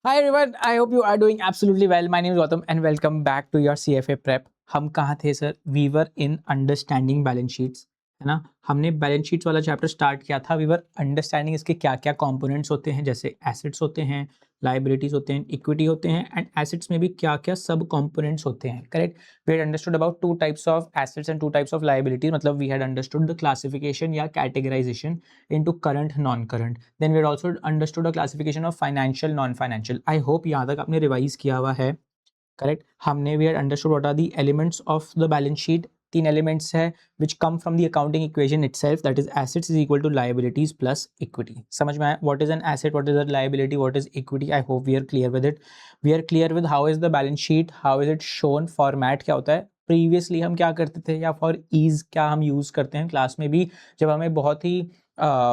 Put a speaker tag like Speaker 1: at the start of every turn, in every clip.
Speaker 1: Hi everyone, I hope you are doing absolutely well. My name is Gautam and welcome back to your CFA prep. हम कहाँ थे sir? We were in understanding balance sheets, है ना? हमने balance sheets वाला chapter start किया था. We were understanding इसके क्या क्या कंपोनेंट्स होते हैं, जैसे एसेट्स होते हैं, लाइबिलिटीज होते हैं, इक्विटी होते हैं, एंड एसेट्स में भी क्या क्या सब कंपोनेंट्स होते हैं. Correct. We had understood about two types of assets and two types of liabilities. मतलब we had understood the classification या categorisation into current, non current. Then we had also understood a classification of financial, non financial. I hope यहाँ तक आपने revise किया हुआ है. Correct. हमने we had understood what are the elements of the balance sheet. तीन elements है which come from the accounting equation itself, that is assets is equal to liabilities plus equity. समझ में आया? What is an asset, what is a liability, what is equity? I hope we are clear with it. We are clear with how is the balance sheet, how is it shown, format क्या होता है. Previously हम क्या करते थे या for ease क्या हम यूज करते हैं क्लास में भी, जब हमें बहुत ही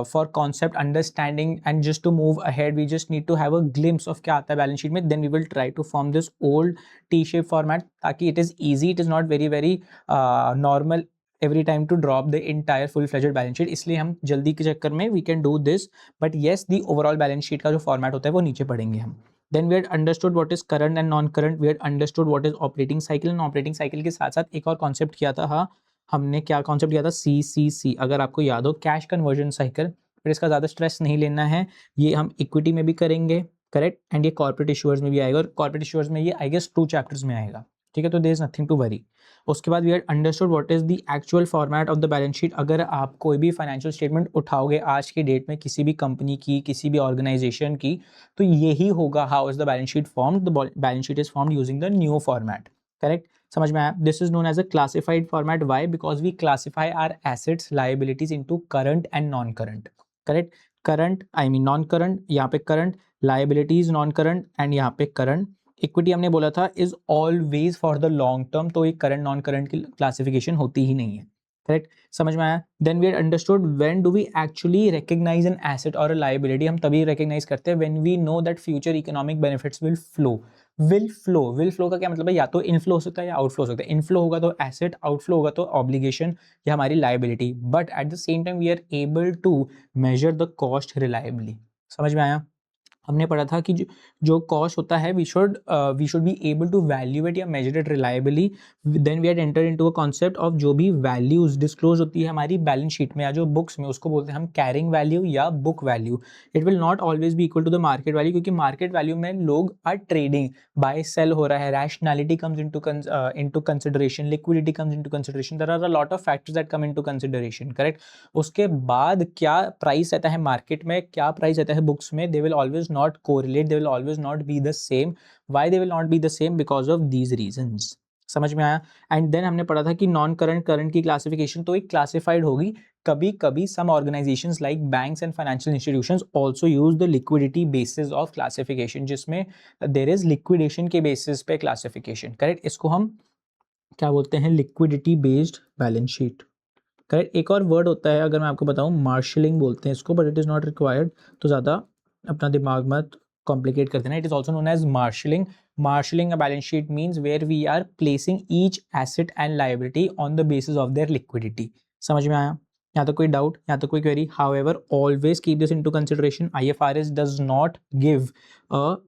Speaker 1: for concept understanding and just to move ahead we just need to have a glimpse of क्या आता है बैलेंस शीट में. then we will try to form this old T-shape format ताकि it is easy, it is not very normal every time to drop the entire full fledged balance sheet. इसलिए हम जल्दी के चक्कर में we can do this, but yes the overall balance sheet का जो format होता है वो नीचे पढ़ेंगे हम. Then we had understood what is current and non-current. We had understood what is operating cycle and operating cycle के साथ साथ एक और concept किया था. हाँ, हमने क्या कॉन्सेप्ट किया था? CCC. अगर आपको याद हो, कैश कन्वर्जन साइकिल. फिर इसका ज़्यादा स्ट्रेस नहीं लेना है, ये हम इक्विटी में भी करेंगे. करेक्ट. एंड ये कॉर्पोरेट इशूअर्स में भी आएगा, और कॉर्पोरेट इशूअर्स में ये आई गेस 2 चैप्टर्स में आएगा. ठीक है, तो there is nothing to worry. उसके बाद we had understood what is the actual format of the balance sheet. अगर आप कोई भी फाइनेंशियल स्टेटमेंट उठाओगे आज की डेट में किसी भी कंपनी की, किसी भी ऑर्गेनाइजेशन की, तो यही होगा how is the balance sheet formed. The balance sheet is formed using the new format. Correct. समझ में आया? This is known as a classified format. Why? Because we classify our assets, liabilities into current and non current. Correct. Current I mean non current, यहाँ पे current, liabilities non current, and यहाँ पे current. Equity हमने बोला था is always for the long term, तो एक current non current की क्लासिफिकेशन होती ही नहीं है. करेक्ट. समझ में आया? Then we had understood when do we actually recognise an asset और अ लाइबिलिटी. हम तभी रिकॉग्नाइज करते हैं when we know that future economic benefits will flow. Will flow का क्या मतलब है? या तो इनफ्लो हो सकता है या आउटफ्लो हो सकता है. इनफ्लो होगा तो एसेट, आउटफ्लो होगा तो ऑब्लिगेशन या हमारी liability. But at the same time we are able to measure the cost reliably. समझ में आया? हमने पढ़ा था कि जो कॉस्ट होता है we should be able to valuate या measure it reliably. Then we had enter into a concept of जो भी वैल्यूज डिस्क्लोज होती है हमारी बैलेंस शीट में या जो बुक्स में, उसको बोलते हैं हम कैरिंग वैल्यू या book value. It will not always be equal to the market value, क्योंकि मार्केट वैल्यू में लोग आर ट्रेडिंग, बाय सेल हो रहा है, rationality comes into consideration, liquidity comes into consideration. There are a lot of factors that come into consideration. Correct. उसके बाद क्या price रहता है मार्केट में, क्या प्राइस रहता है बुक्स में, they will always not correlate, they will always not be the same. Why they will not be the same? Because of these reasons. समझ में आया? एंड देन हमने पढ़ा था कि नॉन करंट, करंट की क्लासिफिकेशन तो एक क्लासिफाइड होगी. कभी कभी some organisations like banks and financial institutions also use the liquidity basis of classification, जिसमें देयर इज लिक्विडेशन के बेसिस पे क्लासिफिकेशन. करेक्ट. इसको हम क्या बोलते हैं? Liquidity based balance sheet. Correct. एक और वर्ड होता है, अगर मैं आपको बताऊं, मार्शलिंग बोलते हैं इसको, but it is not required, तो ज़्यादा अपना दिमाग मत कॉम्प्लिकेट कर देना. It is also known as marshalling. Marshalling a balance sheet means where we are placing each asset and liability on the basis of their liquidity. समझ में आया? यहाँ तो कोई डाउट, यहाँ तो कोई query? However always keep this into consideration. IFRS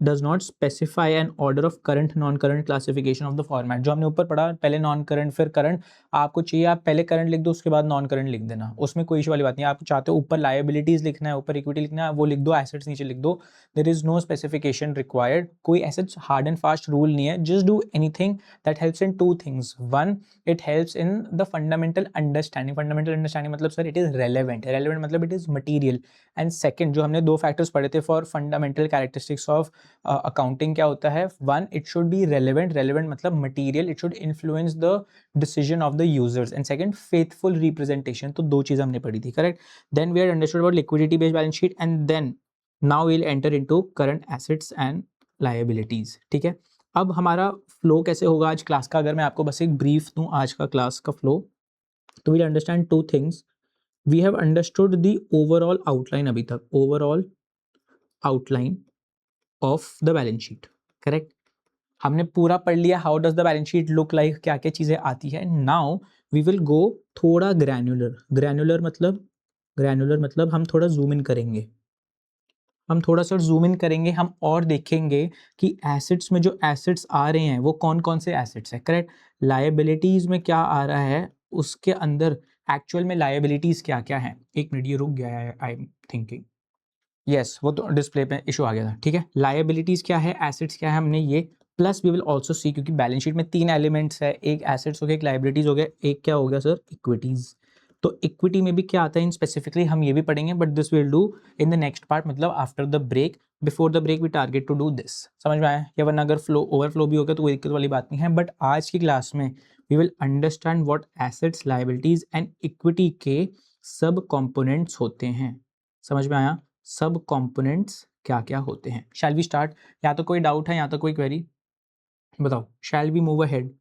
Speaker 1: does not specify an order of current, non current classification of the format. जो हमने ऊपर पढ़ा, पहले नॉन करंट फिर करंट. आपको चाहिए आप पहले करंट लिख दो, उसके बाद नॉन करंट लिख देना, उसमें कोई इशू वाली बात नहीं. आप चाहते हो ऊपर लायबिलिटीज लिखना है, ऊपर इक्विटी लिखना है, वो लिख दो, एसेट्स नीचे लिख दो. There is no specification required. कोई ऐसे हार्ड एंड फास्ट रूल नहीं है. Just do anything that helps in 2 things. One, it helps in the fundamental understanding. Fundamental understanding मतलब sir it is relevant. Relevant मतलब it is material. And second, जो हमने 2 factors पढ़े थे for fundamental characteristics of accounting, क्या होता है? One, it should be relevant. Relevant मतलब material, it should influence the decision of the users. And second, faithful representation. तो 2 चीज़ हमने पढ़ी थी. Correct. Then we had understood about liquidity based balance sheet, and then now we will enter into current assets and liabilities. ठीक है. अब हमारा flow कैसे होगा आज क्लास का, अगर मैं आपको बस एक ब्रीफ दूं आज का क्लास का फ्लो, तो we'll understand 2 things. We have understood the overall outline अभी तक, overall outline of the balance sheet. Correct. हमने पूरा पढ़ लिया how does the balance sheet look like, क्या क्या चीज़ें आती है. नाउ वी विल गो थोड़ा ग्रैन्युलर. ग्रैन्युलर मतलब हम थोड़ा जूम इन करेंगे. हम थोड़ा सा जूम इन करेंगे, हम और देखेंगे कि एसेट्स में जो एसेट्स आ रहे हैं वो कौन कौन से एसेट्स है, करेक्ट। लायबिलिटीज में क्या आ रहा है, उसके अंदर एक्चुअल में लायबिलिटीज क्या क्या है। एक मिनट, ये रुक गया है, आई एम थिंकिंग, यस वो तो डिस्प्ले पे इशू आ गया था, ठीक है। लायबिलिटीज क्या है, एसेट्स क्या है, हमने ये plus we will also see, क्योंकि बैलेंस शीट में 3 एलिमेंट्स है, एक एसेट्स हो गया, एक लायबिलिटीज हो गया, एक क्या हो गया सर, इक्विटीज। तो इक्विटी में भी क्या आता है इन स्पेसिफिकली हम ये भी पढ़ेंगे, but this will do in the next part, मतलब after the break. Before the break we target to do this, समझ में आया, या वरना अगर फ्लो ओवरफ्लो भी हो गया तो कोई दिक्कत वाली बात नहीं है। बट आज की क्लास में we will understand what assets, liabilities and equity के सब कंपोनेंट्स होते हैं। समझ में आया, सब कंपोनेंट्स क्या क्या होते हैं। शैल वी स्टार्ट, या तो कोई डाउट है या तो कोई क्वेरी, बताओ। शैल वी मूव अहेड,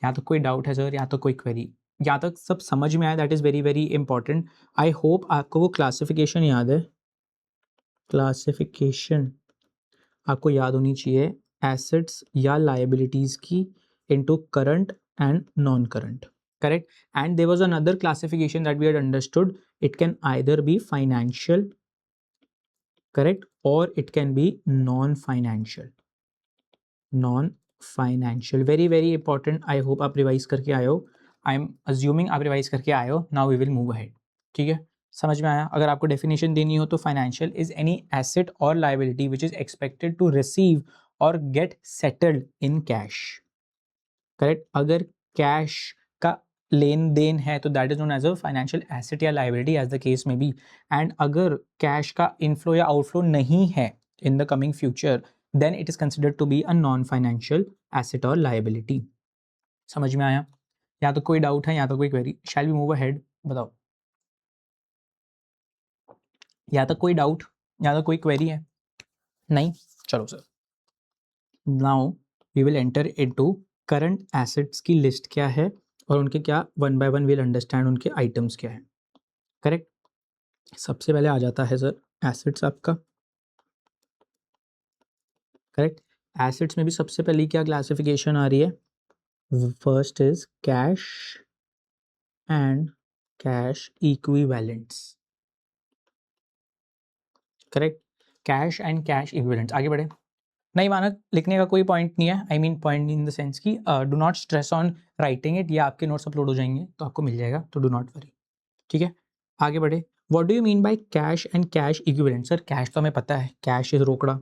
Speaker 1: या तो कोई डाउट है सर या तो कोई क्वेरी, या तक सब समझ में आया, that is very very important. I hope आपको वो क्लासिफिकेशन याद है, क्लासिफिकेशन आपको याद होनी चाहिए एसेट्स या लायबिलिटीज़ की into current and non current, correct. And there was another classification that we had understood, it can either be financial, correct, or it can be non-financial, non-financial, very very important। I hope आप revise करके आए हो, I am assuming आप revise करके आए हो। Now we will move ahead, ठीक है, समझ में आया। अगर आपको डेफिनेशन देनी हो तो फाइनेंशियल इज एनी एसेट और liability which is expected to receive और get settled in cash, correct. अगर कैश का लेन देन है तो that is known as a financial asset या liability as the case may be. And अगर कैश का इनफ्लो या आउटफ्लो नहीं है in the coming future, then it is considered to be a non financial asset और liability. समझ में आया, या तो कोई डाउट है या तो कोई query. Shall we move ahead, बताओ, या तो कोई डाउट या तो कोई क्वेरी है, नहीं, चलो sir. Now we will enter into current assets की लिस्ट क्या है और उनके क्या one by one will understand उनके आइटम्स क्या है, करेक्ट। सबसे पहले आ जाता है सर एसेट्स आपका, करेक्ट। एसेट्स में भी सबसे पहले क्या क्लासिफिकेशन आ रही है, first is cash and cash equivalents, correct. Cash and cash equivalents, आगे बढ़े। नहीं मानक लिखने का कोई पॉइंट नहीं है, I mean point in the sense की do not stress on writing it, या आपके नोट्स अपलोड हो जाएंगे तो आपको मिल जाएगा, तो डू नॉट वरी, ठीक है। आगे बढ़े, what do you mean by cash and cash equivalent. Sir cash तो हमें पता है, कैश इज रोकड़ा,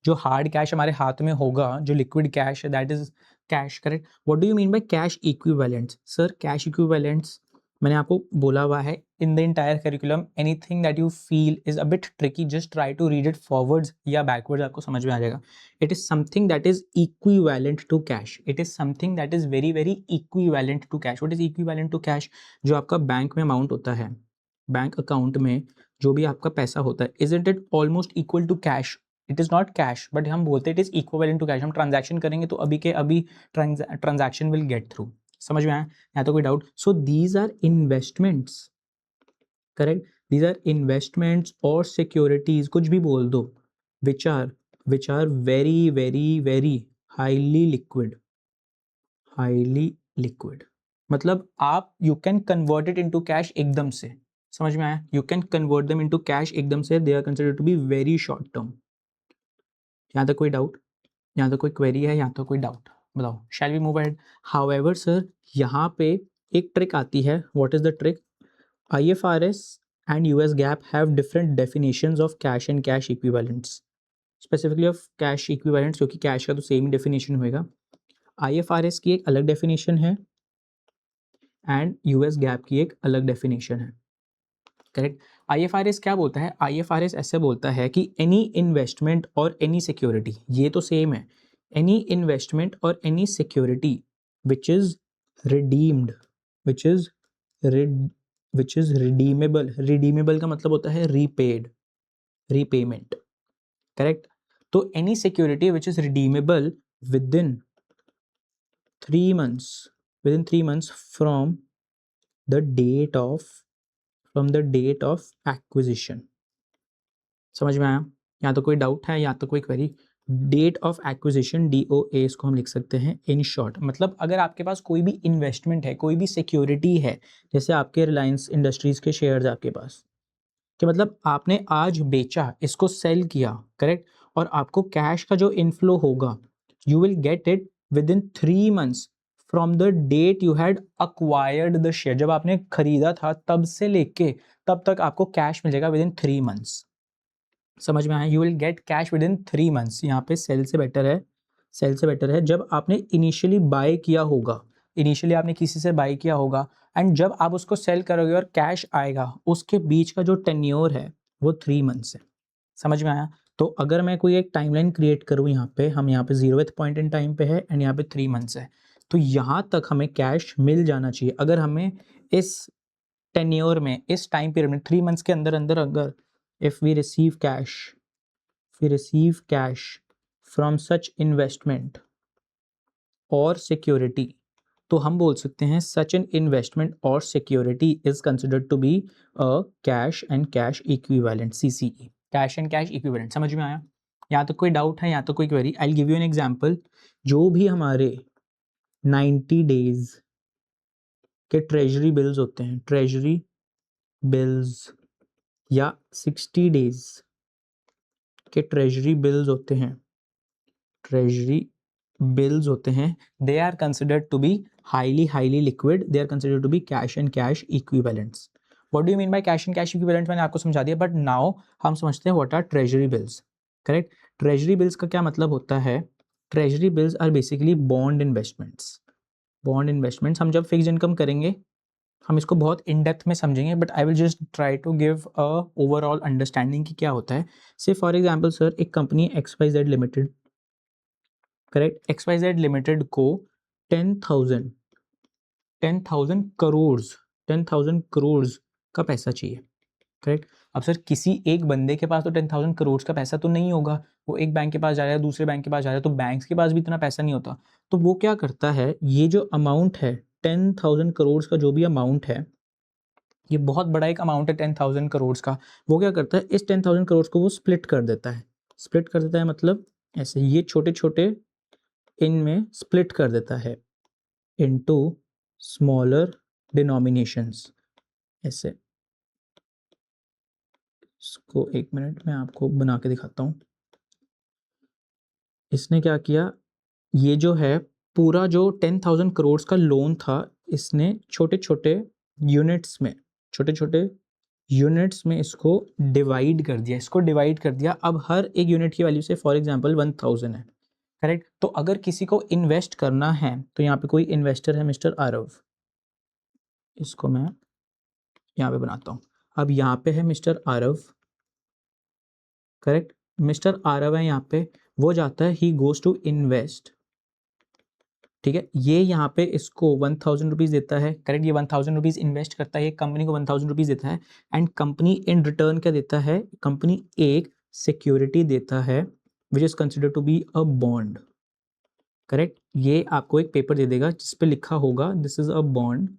Speaker 1: जो हार्ड कैश हमारे हाथ में होगा, जो लिक्विड कैश है that is cash, correct. What do you mean by cash equivalents. Sir cash equivalents मैंने आपको बोला हुआ है in the entire curriculum, anything that you feel is a bit tricky just try to read it forwards या backwards, आपको समझ में आ जाएगा। It is something that is equivalent to cash, it is something that is very very equivalent to cash. What is equivalent to cash, जो आपका bank में amount होता है, बैंक अकाउंट में जो भी आपका पैसा होता है, isn't it almost equal to cash. It is not cash but हम बोलते हैं it is equivalent to cash. हम ट्रांजैक्शन करेंगे तो अभी के अभी ट्रांजैक्शन विल गेट थ्रू, समझ में आया, या तो कोई doubt. So these are investments, correct, these are investments और सिक्योरिटीज, कुछ भी बोल दो, which are very very very highly liquid, highly liquid. मतलब आप you can convert it into cash एकदम से, समझ में आया, you can convert them into cash एकदम से, they are considered to be very short term. यहाँ तक कोई डाउट, यहाँ तो कोई क्वेरी है, यहाँ तो कोई डाउट, बताओ। Shall we move ahead. However sir यहाँ पे एक ट्रिक आती है, what is the trick, IFRS and US GAAP have different definitions of cash and cash equivalents, specifically of cash equivalents, क्योंकि कैश का तो सेम ही डेफिनेशन होएगा। IFRS की एक अलग डेफिनेशन है एंड US GAAP की एक अलग डेफिनेशन है, करेक्ट। IFRS क्या बोलता है, IFRS ऐसे बोलता है कि एनी इन्वेस्टमेंट और एनी सिक्योरिटी, ये तो सेम है, एनी इन्वेस्टमेंट और any security which is redeemed, which is which is redeemable, redeemable का मतलब होता है रीपेड, रीपेमेंट, करेक्ट। तो any security which is redeemable with in 3 months, within 3 months the date of from the date of acquisition, समझ में आया, या तो कोई डाउट है या तो कोई query. Date of acquisition, DOA इसको हम लिख सकते हैं इन शॉर्ट। मतलब अगर आपके पास कोई भी इन्वेस्टमेंट है, कोई भी सिक्योरिटी है, जैसे आपके रिलायंस इंडस्ट्रीज के शेयर्स आपके पास, कि मतलब आपने आज बेचा, इसको सेल किया, करेक्ट, और आपको कैश का जो इनफ्लो होगा, you will get it within 3 months from the date you had acquired the share. जब आपने खरीदा था तब से लेके तब तक आपको कैश मिलेगा विद इन 3 मंथ्स। समझ में आया? You will gate cash within 3 months. यहाँ पे सेल से बेटर है, सेल से बेटर है जब आपने इनिशियली बाय किया होगा, इनिशियली आपने किसी से बाय किया होगा, एंड जब आप उसको सेल करोगे और कैश आएगा, उसके बीच का जो टेन्योर है वो 3 मंथ्स है। समझ में आया? तो अगर मैं कोई एक टाइमलाइन क्रिएट करूँ, यहाँ पे हम यहाँ पे 0th पॉइंट इन टाइम पे है एंड यहाँ पे 3 मंथ्स है, तो यहाँ तक हमें कैश मिल जाना चाहिए। अगर हमें इस टेन्योर में, इस टाइम पीरियड में 3 मंथ्स के अंदर अंदर अगर if we receive cash from such investment or security, तो हम बोल सकते हैं such an investment or security is considered to be a cash and cash equivalent, CCE, cash and cash equivalent। समझ में आया? यहाँ तो कोई डाउट है, यहाँ तो कोई query? I give you an example. जो भी हमारे 90 डेज के ट्रेजरी बिल्स होते हैं, ट्रेजरी बिल्स, या 60 डेज के ट्रेजरी बिल्स होते हैं, ट्रेजरी बिल्स होते हैं, they are considered to be highly liquid, they are considered to be cash and cash equivalents. What do you mean by cash and cash equivalents? मैंने आपको समझा दिया, बट नाउ हम समझते हैं what are treasury bills. Correct? Treasury bills का क्या मतलब होता है? Treasury bills are basically bond investments. Bond investments, हम जब फिक्स्ड इनकम करेंगे हम इसको बहुत इन डेप्थ में समझेंगे, but I will just try to give a overall understanding कि क्या होता है। से फॉर एग्जांपल सर, एक company XYZ limited, correct, XYZ limited को 10,000 करोड़ का पैसा चाहिए, करेक्ट। अब सर किसी एक बंदे के पास तो 10,000 करोड़ का पैसा तो नहीं होगा, वो एक बैंक के पास जा रहा है, दूसरे बैंक के पास जा रहा है, तो बैंक्स के पास भी इतना पैसा नहीं होता। तो वो क्या करता है, ये जो अमाउंट है 10,000 करोड़ का, जो भी अमाउंट है, ये बहुत बड़ा एक अमाउंट है 10,000 करोड़ का। वो क्या करता है, इस 10,000 करोड़ को वो स्प्लिट कर देता है। स्प्लिट कर देता है मतलब ऐसे, ये छोटे छोटे इनमें स्प्लिट कर देता है इनटू स्मॉलर डिनोमिनेशंस, ऐसे। इसको एक मिनट मैं आपको बना के दिखाता हूँ। इसने क्या किया, ये जो है पूरा जो 10,000 करोड़ का लोन था, इसने छोटे छोटे यूनिट्स में, छोटे छोटे यूनिट्स में इसको डिवाइड कर दिया, इसको डिवाइड कर दिया। अब हर एक यूनिट की वैल्यू से फॉर एग्जांपल 1000 है, करेक्ट। तो अगर किसी को इन्वेस्ट करना है, तो यहाँ पे कोई इन्वेस्टर है मिस्टर आरव, इसको मैं यहाँ पे बनाता हूँ। अब यहाँ पे है mister Aarav, correct, mister Aarav है यहाँ पे, वो जाता है, ही गोज टू इन्वेस्ट, ठीक है। ये यहाँ पे इसको 1000 रुपीज़ देता है, करेक्ट, ये 1000 रुपीज़ इन्वेस्ट करता है, कंपनी को 1000 रुपीज़ देता है, एंड कंपनी इन रिटर्न क्या देता है, कंपनी एक सिक्योरिटी देता है which is considered to be a bond, correct. ये आपको एक पेपर दे देगा जिस पे लिखा होगा this is a bond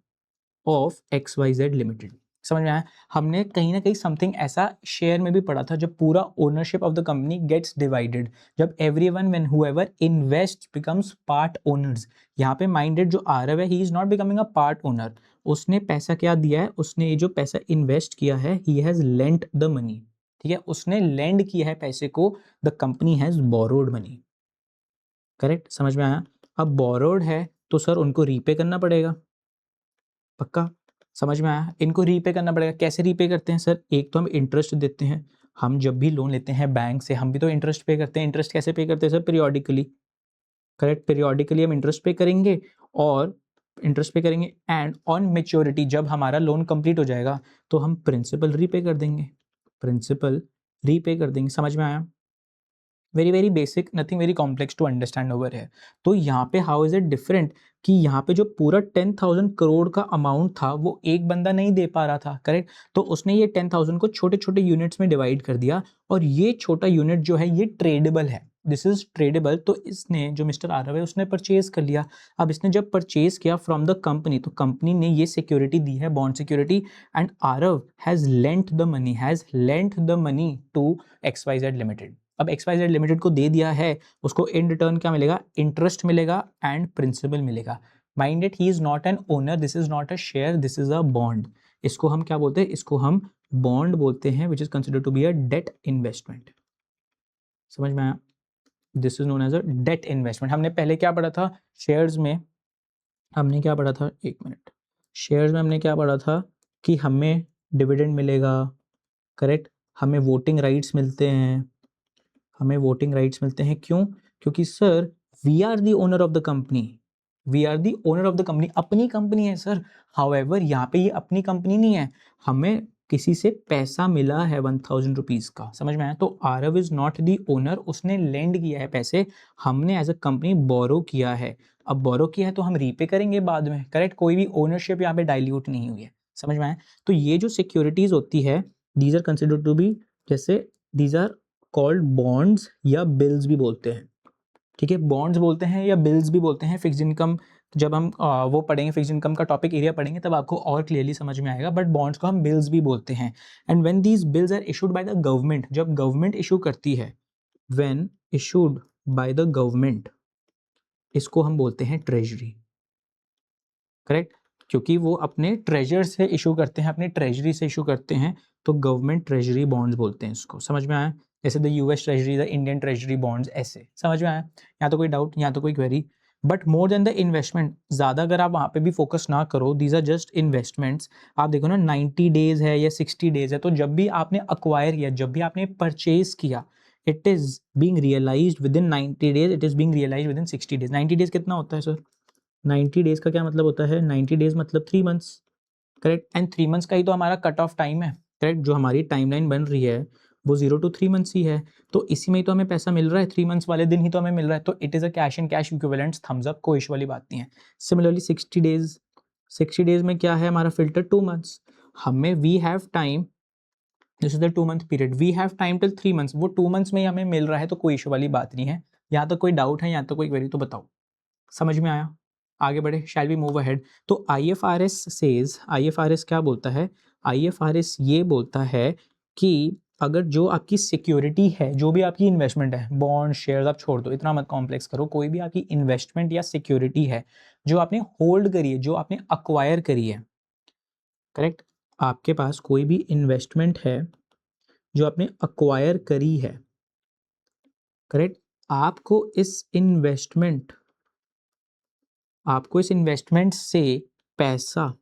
Speaker 1: of XYZ limited. समझ में आया? हमने कहीं ना कहीं समथिंग ऐसा शेयर में भी पढ़ा था, जब पूरा ownership of the company gets divided, जब everyone when whoever invest becomes part owners. यहाँ पे माइंडेड जो आरव है, he is not becoming a part owner, उसने पैसा क्या दिया है, उसने ये जो पैसा इन्वेस्ट किया है, he has lent the money, ठीक है, उसने लेंड किया है पैसे को, the company has borrowed money, correct. समझ में आया? अब बोरोड है तो सर उनको रीपे करना पड़ेगा, पक्का। समझ में आया? इनको रीपे करना पड़ेगा। कैसे रीपे करते हैं सर? एक तो हम इंटरेस्ट देते हैं, हम जब भी लोन लेते हैं बैंक से, हम भी तो इंटरेस्ट पे करते हैं। इंटरेस्ट कैसे पे करते हैं सर? पीरियोडिकली, करेक्ट, पीरियोडिकली हम इंटरेस्ट पे करेंगे, और इंटरेस्ट पे करेंगे, एंड ऑन मेच्योरिटी जब हमारा लोन कंप्लीट हो जाएगा तो हम प्रिंसिपल रीपे कर देंगे, प्रिंसिपल रीपे कर देंगे। समझ में आया? Very very basic, nothing very complex to understand over है। तो यहाँ पे हाउ इज इट डिफरेंट, कि यहाँ पे जो पूरा 10,000 करोड़ का अमाउंट था वो एक बंदा नहीं दे पा रहा था, करेक्ट। तो उसने ये 10,000 को छोटे छोटे यूनिट्स में डिवाइड कर दिया, और ये छोटा यूनिट जो है ये ट्रेडेबल है, दिस इज ट्रेडेबल। तो इसने, जो मिस्टर आरव है, उसने परचेज कर लिया। अब इसने जब परचेज किया फ्रॉम द कंपनी, तो कंपनी ने ये सिक्योरिटी दी है, bond security, and Aarav has lent the money to XYZ limited. अब XYZ लिमिटेड को दे दिया है, उसको इन रिटर्न क्या मिलेगा? इंटरेस्ट मिलेगा एंड प्रिंसिपल मिलेगा। Mind it, he is not an owner, this is not a share, this is a bond. इसको हम क्या बोलते हैं? इसको हम बॉन्ड बोलते हैं which is considered to be a debt investment. समझ में आया? This is known as a debt investment. हमने पहले क्या पढ़ा था शेयर्स में? हमने क्या पढ़ा था, एक मिनट, शेयर्स में हमने क्या पढ़ा था कि हमें डिविडेंड मिलेगा, करेक्ट, हमें वोटिंग राइट्स मिलते हैं, हमें वोटिंग राइट्स मिलते हैं। क्यों? क्योंकि sir we are the owner of the company, we are the owner of the company, अपनी कंपनी है सर। हाउएवर यहाँ पे ये अपनी कंपनी नहीं है, हमें किसी से पैसा मिला है 1000 रुपीज़ का। समझ में आया? तो Aarav is not the owner, उसने लेंड किया है पैसे, हमने एज अ कंपनी बोरो किया है। अब बोरो किया है तो हम रीपे करेंगे बाद में, करेक्ट। कोई भी ओनरशिप यहाँ पे डाइल्यूट नहीं हुई है। समझ में आया? तो ये जो सिक्योरिटीज होती है these are considered to be, जैसे दीज आर कॉल्ड बॉन्ड्स या बिल्स भी बोलते हैं। ठीक है, बॉन्ड्स बोलते हैं या बिल्स भी बोलते हैं। फिक्स्ड इनकम जब हम वो पढ़ेंगे, फिक्स्ड इनकम का टॉपिक एरिया पढ़ेंगे, तब आपको और क्लियरली समझ में आएगा। बट बॉन्ड्स को हम बिल्स भी बोलते हैं। And when these bills are issued by the government, जब गवर्नमेंट इशू करती है, when issued by the government, इसको हम बोलते हैं ट्रेजरी, करेक्ट। क्योंकि वो अपने ट्रेजर से इशू करते हैं, अपने ट्रेजरी से इशू करते हैं, तो गवर्नमेंट ट्रेजरी बॉन्ड्स बोलते हैं इसको। समझ में आया? जैसे the US treasury, the Indian treasury bonds, ऐसे। समझ में आया? यहाँ तो कोई डाउट, यहाँ तो कोई query? But more than the investment, ज़्यादा अगर आप वहाँ पे भी फोकस ना करो, दीज आर जस्ट इन्वेस्टमेंट्स। आप देखो ना 90 डेज है या 60 डेज है, तो जब भी आपने अक्वायर किया, जब भी आपने परचेज किया, it is being realised within 90 days, it is being realised within 60 days. 90 days कितना होता है सर? 90 डेज का क्या मतलब होता है? 90 डेज मतलब 3 मंथ्स, करेक्ट। एंड 3 मंथ्स का ही तो हमारा कट ऑफ टाइम है, करेक्ट। जो हमारी टाइमलाइन बन रही है वो 0 to 3 मंथ्स ही है, तो इसी में ही तो हमें पैसा मिल रहा है, 3 मंथ्स वाले दिन ही तो हमें मिल रहा है। तो it is a cash and cash equivalent, thumbs up, कोई इशू वाली बात नहीं है। सिमिलरली 60 डेज, 60 डेज में क्या है हमारा फिल्टर? 2 मंथ्स। हमें we have time, this is the 2 month period, we have time till 3 months, वो 2 मंथ्स में ही हमें मिल रहा है, तो कोई इशू वाली बात नहीं है। यहाँ तक कोई डाउट है, यहाँ तक कोई क्वेरी तो बताओ। समझ में आया? आगे बढ़े, शैल वी मूव अहेड। तो आईएफआरएस सेज, आईएफआरएस क्या बोलता है? आईएफआरएस ये बोलता है कि अगर जो आपकी सिक्योरिटी है, जो भी आपकी इन्वेस्टमेंट है, बॉन्ड शेयर्स आप छोड़ दो, इतना मत कॉम्प्लेक्स करो, कोई भी आपकी इन्वेस्टमेंट या सिक्योरिटी है जो आपने होल्ड करी है, जो आपने अक्वायर करी है, करेक्ट। आपके पास कोई भी इन्वेस्टमेंट है जो आपने अक्वायर करी है, करेक्ट। आपको इस इन्वेस्टमेंट से पैसा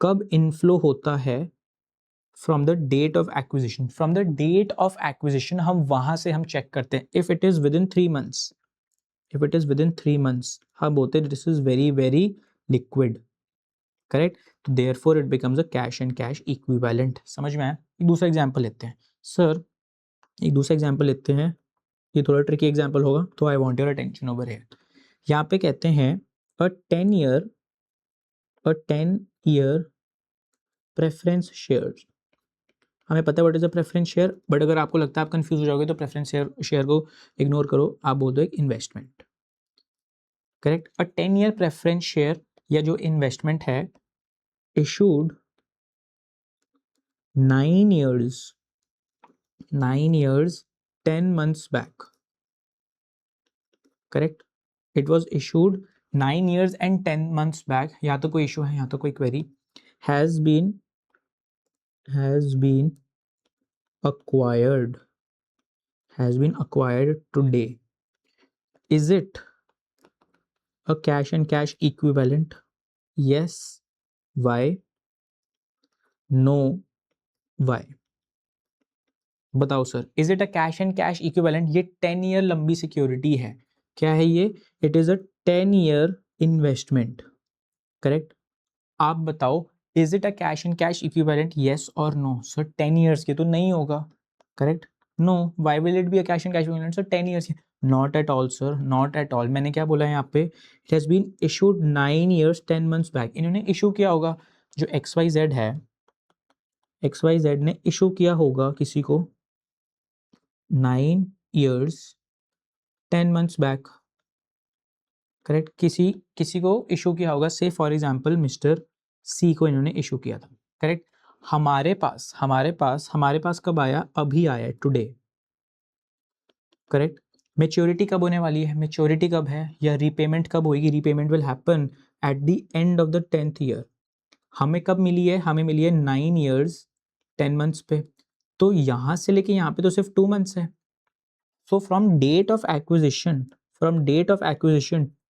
Speaker 1: कब इनफ्लो होता है? From the date of acquisition, from the date of acquisition हम वहां से हम चेक करते हैं। If it is within 3 months, if it is within 3 months, हम बोलते हैं this is very very liquid, correct. तो therefore it becomes a cash and cash equivalent. समझ में आया? एक दूसरा एग्जांपल लेते हैं सर, एक दूसरा एग्जांपल लेते हैं, ये थोड़ा ट्रिकी एग्जांपल होगा, तो I want your attention over here. यहाँ पे कहते हैं अ 10 ईयर प्रेफरेंस शेयर्स। हमें पता है what is a preference share, but अगर आपको लगता है आप कंफ्यूज हो जाओगे तो प्रेफरेंस शेयर को इग्नोर करो, आप बोल दो एक इन्वेस्टमेंट, करेक्ट। अ 10 ईयर प्रेफरेंस शेयर या जो इन्वेस्टमेंट है issued 9 years 10 months back, correct. It was issued 9 years and 10 months back। या तो कोई इशू है, या तो कोई query. Has been acquired, has been acquired today, is it a cash and cash equivalent? Yes, why? No, why? बताओ sir, is it a cash and cash equivalent? ये 10 year लंबी सिक्योरिटी है, क्या है ये? It is a 10 year investment, correct. आप बताओ, is it a cash and cash equivalent? Yes और नो? सर 10 ईयर्स के तो नहीं होगा, correct. No, why will it be a cash and cash equivalent? Sir 10 years के, not at all sir, not at all. मैंने क्या बोला है यहाँ पे? It has been issued 9 years 10 months back. इन्होंने इशू किया होगा, जो XYZ है, XYZ ने इशू किया होगा किसी को 9 years 10 months बैक, करेक्ट। किसी को इशू किया होगा, से फॉर एग्जांपल मिस्टर सी को इन्होंने इशू किया था, करेक्ट। हमारे पास कब आया? अभी आया, टुडे, करेक्ट। मेच्योरिटी कब होने वाली है? मेच्योरिटी कब है, या रीपेमेंट कब होगी? Repayment will happen at the end of the 10th year. हमें कब मिली है? हमें मिली है 9 years 10 मंथ्स पे, तो यहाँ से लेके यहाँ पे तो सिर्फ 2 मंथ्स है। So from date of acquisition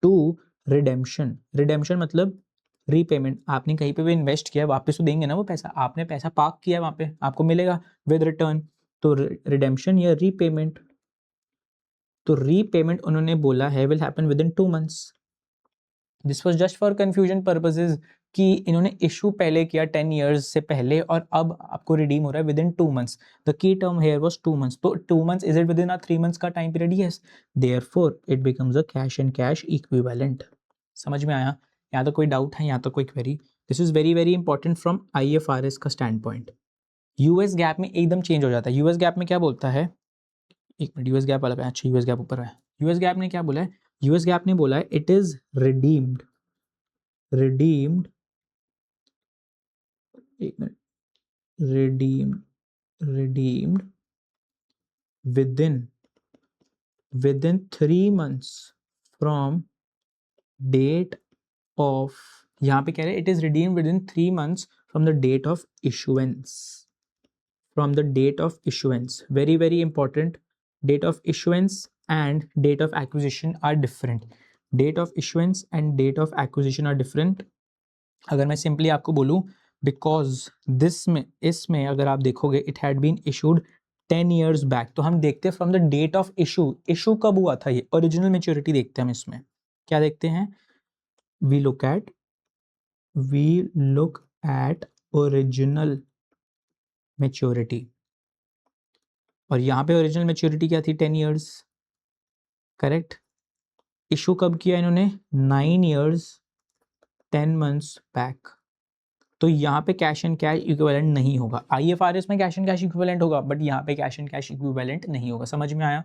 Speaker 1: to redemption, redemption मतलब रीपेमेंट, आपने कहीं पे भी इन्वेस्ट किया है, वापस तो देंगे ना वो पैसा, आपने पैसा पार्क किया है वहाँ पे, आपको मिलेगा विद रिटर्न, तो रिडेम्पशन या रीपेमेंट, तो रीपेमेंट उन्होंने बोला है will happen with in 2 months. This was just for confusion purposes कि इन्होंने इशू पहले किया 10 इयर्स से पहले और अब आपको रिडीम हो रहा है within 2 months. The key term here was 2 months, तो 2 months is it within a 3 months का time period? Yes, therefore it becomes a cash and cash equivalent. समझ में आया? यहाँ तो कोई डाउट है, यहाँ तो कोई query? This is very very important from IFRS का स्टैंड पॉइंट। यूएस गैप में एकदम चेंज हो जाता है। यूएस गैप में क्या बोलता है, एक मिनट, यूएस गैप अलग है, अच्छा यूएस गैप ऊपर है। यूएस गैप ने क्या बोला है? यूएस गैप ने बोला है इट इज रिडीम्ड, एक minute, redeemed within 3 months from date of, यहाँ पे कह रहे हैं it is redeemed within 3 months from the date of issuance, very very important, date of issuance and date of acquisition are different, अगर मैं simply आपको बोलूँ, बिकॉज दिस में, इसमें अगर आप देखोगे it had been issued 10 years back, तो हम देखते हैं from the date of issue कब हुआ था, ये ओरिजिनल मेच्योरिटी देखते हैं हम इसमें। क्या देखते हैं? We look at original maturity, और यहाँ पे ओरिजिनल मेच्योरिटी क्या थी? 10 years, करेक्ट। इशू कब किया इन्होंने? 9 years 10 months बैक, तो यहाँ पे कैश एंड कैश इक्विवेलेंट नहीं होगा। IFRS में कैश एंड कैश इक्विवेलेंट होगा, बट यहाँ पे कैश एंड कैश इक्विवेलेंट नहीं होगा। समझ में आया?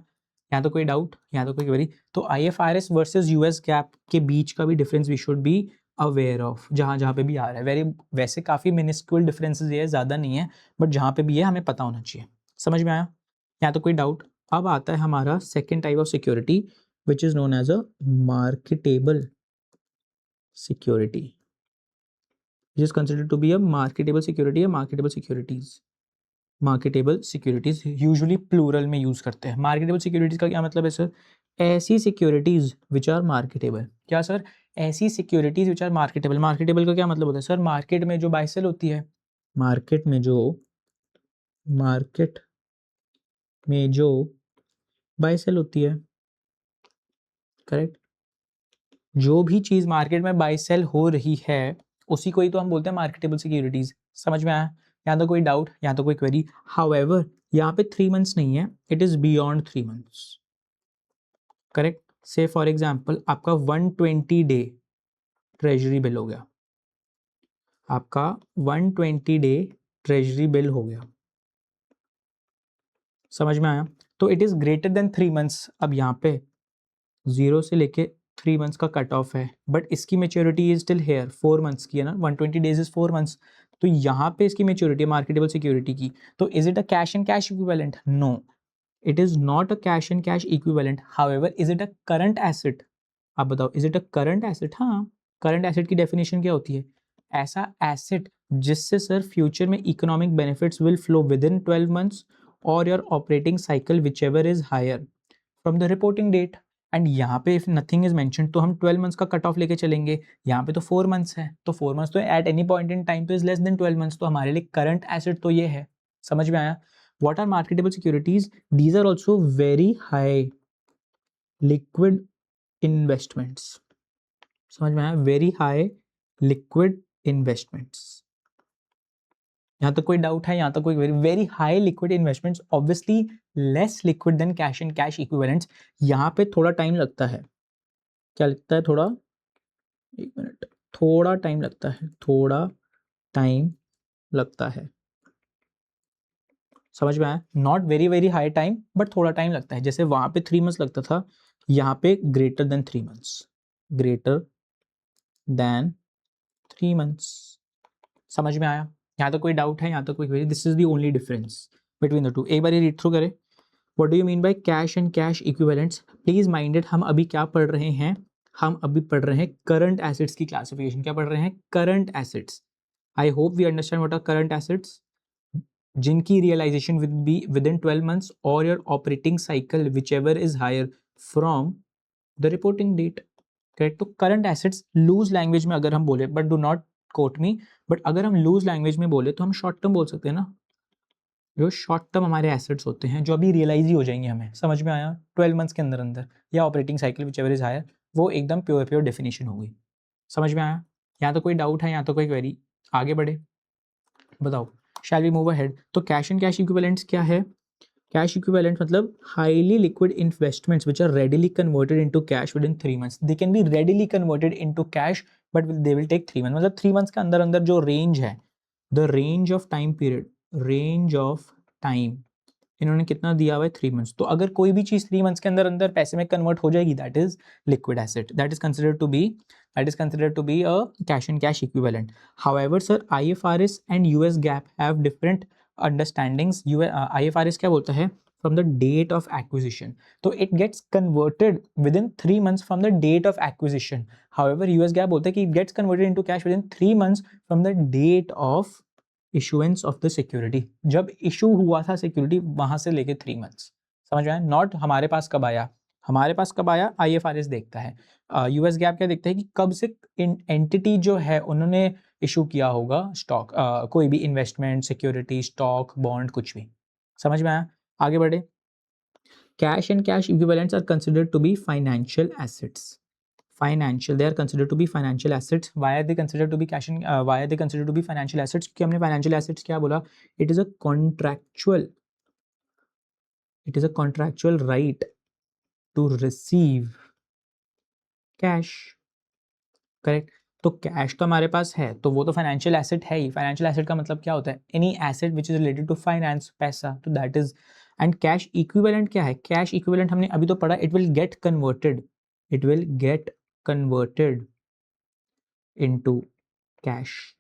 Speaker 1: यहाँ तो कोई डाउट, यहाँ तो कोई क्वेरी? तो IFRS वर्सेस US गैप के बीच का भी difference we should be aware of, जहाँ पे भी आ रहा है। वैसे काफ़ी मिनिस्क्यूल डिफरेंसेस है, ज़्यादा नहीं है, बट जहाँ पे भी है हमें पता होना चाहिए। समझ में आया? यहाँ तो कोई डाउट? अब आता है हमारा second type of security which is known as a marketable security, which is considered to be a marketable security या marketable securities यूजुअली प्लूरल में यूज करते हैं। मार्केटेबल सिक्योरिटीज का क्या मतलब है सर? ऐसी सिक्योरिटीज विच आर मार्केटेबल। क्या सर? ऐसी securities which are marketable. Marketable का क्या मतलब होता है सर? मार्केट में जो बाय सेल होती है, मार्केट में जो बाय सेल होती है, करेक्ट। जो भी चीज मार्केट में बाय सेल हो रही है उसी को ही तो हम बोलते हैं मार्केटेबल सिक्योरिटीज। समझ में आया? यहाँ तो कोई डाउट, यहाँ तो कोई क्वेरी? हाउएवर यहाँ पे 3 मंथ्स नहीं है, it is beyond 3 months, correct. से फॉर एग्जाम्पल आपका 120 डे ट्रेजरी बिल हो गया, आपका 120 डे ट्रेजरी बिल हो गया। समझ में आया? तो it is greater than 3 months. अब यहाँ पे 0 से लेके 3 मंथ्स का कट ऑफ है, बट इसकी maturity is still here 4 months की है ना, 120 डेज इज 4 मंथ्स, तो यहाँ पे इसकी मेच्योरिटी है मार्केटेबल सिक्योरिटी की। तो is it a cash and cash equivalent? No, it is not a cash and cash equivalent. However is it a current asset? आप बताओ, is it a current asset? हाँ, करंट एसेट की definition क्या होती है? ऐसा एसेट जिससे sir future में economic benefits will flow within 12 months और your operating cycle whichever is higher from the reporting date. And यहाँ पे इफ नथिंग इज मेंशन तो हम 12 मंथ्स का कट ऑफ लेके चलेंगे। यहाँ पे तो 4 मंथ्स है, तो 4 मंथ्स तो at any point in time तो इज लेस देन 12 मंथ्स, तो हमारे लिए करंट एसेट तो ये है। समझ में आया? What are marketable securities? These are also very high liquid investments. समझ में आया? Very high liquid investments. यहाँ तक कोई डाउट है? यहाँ तक कोई very high liquid investments, obviously less liquid than cash and cash equivalents. यहाँ पे थोड़ा टाइम लगता है। क्या लगता है? थोड़ा, एक मिनट, थोड़ा टाइम लगता है, थोड़ा टाइम लगता है। समझ में आया? Not very very high time, but थोड़ा टाइम लगता है। जैसे वहां पे 3 मंथ्स लगता था, यहाँ पे greater than 3 months, greater than 3 months. समझ में आया? यहाँ तो कोई डाउट है? यहाँ तो कोई query? This is the only difference between the two. एक बार रीड थ्रू करें। What do you mean by cash and cash equivalents? Please minded, हम अभी क्या पढ़ रहे हैं? हम अभी पढ़ रहे हैं करंट एसेट्स की क्लासिफिकेशन। क्या पढ़ रहे हैं? Current assets. I hope we understand what are current assets. जिनकी realization with be within 12 months और your operating cycle whichever is higher from the reporting date. Correct. तो current assets loose language में अगर हम बोले, but do not quote me, but अगर हम loose language में बोले तो हम शॉर्ट टर्म बोल सकते हैं ना, जो शॉर्ट टर्म हमारे एसेट्स होते हैं जो अभी रियलाइज ही हो जाएंगे हमें, समझ में आया, 12 मंथ्स के अंदर अंदर, या operating cycle whichever is higher, वो एकदम प्योर डेफिनेशन हो गई। समझ में आया? यहाँ तो कोई डाउट है, यहाँ तो कोई क्वेरी? आगे बढ़े, बताओ। Shall we move ahead? तो कैश एंड कैश इक्विवेलेंट्स क्या है? कैश इक्विवेलेंट मतलब highly liquid investments which are readily converted into cash within 3 months. They can be readily converted into cash but they will take 3 months. मतलब 3 months के अंदर अंदर जो range है, the range of time period, range of time इन्होंने कितना दिया हुआ है? 3 मंथ्स। तो अगर कोई भी चीज 3 मंथ्स के अंदर अंदर पैसे में कन्वर्ट हो जाएगी, that is liquid asset, that is considered to be a cash and cash equivalent. However sir, IFRS and US GAAP have different understandings. IFRS क्या बोलता है? From the date of acquisition, तो it gets converted within 3 months from the date of acquisition. However US GAAP बोलता है कि it gets converted into cash within 3 months from the date of issuance of the security. जब issue हुआ था security, वहां से लेके 3 months. समझ में आया? नॉट हमारे पास कब आया, हमारे पास कब आया IFRS देखता है। US गैप क्या देखता है कि कब से एंटिटी जो है उन्होंने इशू किया होगा स्टॉक, कोई भी इन्वेस्टमेंट, सिक्योरिटी, स्टॉक, बॉन्ड, कुछ भी। समझ में आया? आगे बढ़े। Cash and cash equivalents are considered to be financial assets. Financial, they are considered to be financial assets. Why are they considered to be cash and why are they considered to be financial assets? क्योंकि हमने financial assets क्या बोला? It is a contractual right to receive cash. Correct. तो cash तो हमारे पास है, तो वो तो फाइनेंशियल एसेट है ही। फाइनेंशियल एसेट का मतलब क्या होता है? Any asset which is related to finance, पैसा, तो that is. And cash equivalent क्या है? कैश इक्विवेलेंट हमने अभी तो पढ़ा, it will get converted into cash.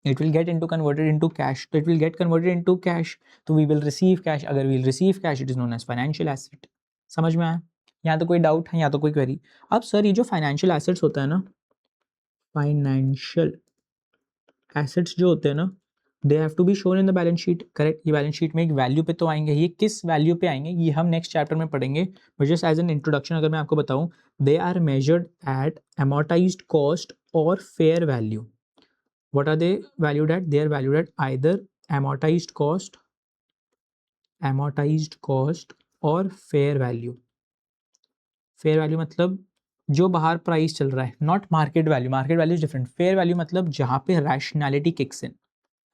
Speaker 1: It will get into converted into cash. So it will get converted into cash. तो we will receive cash. अगर we will receive cash, it is known as financial asset. समझ में आया? यहाँ तो कोई doubt है, यहाँ तो कोई क्वेरी? अब सर ये जो फाइनेंशियल एसेट्स होता है ना, फाइनेंशियल एसेट्स जो होते हैं ना, they have to be shown in the balance sheet. Correct. ये बैलेंस शीट में एक वैल्यू पे तो आएंगे, ये किस वैल्यू पे आएंगे ये हम नेक्स्ट चैप्टर में पढ़ेंगे। But just as an introduction अगर मैं आपको बताऊं, they are measured at amortized cost और fair value. What are they valued at? They are valued at either amortized cost और fair value. Fair value मतलब जो बाहर प्राइस चल रहा है, not market value. Market value is different. Fair value मतलब जहाँ पे रैशनैलिटी किक्स इन।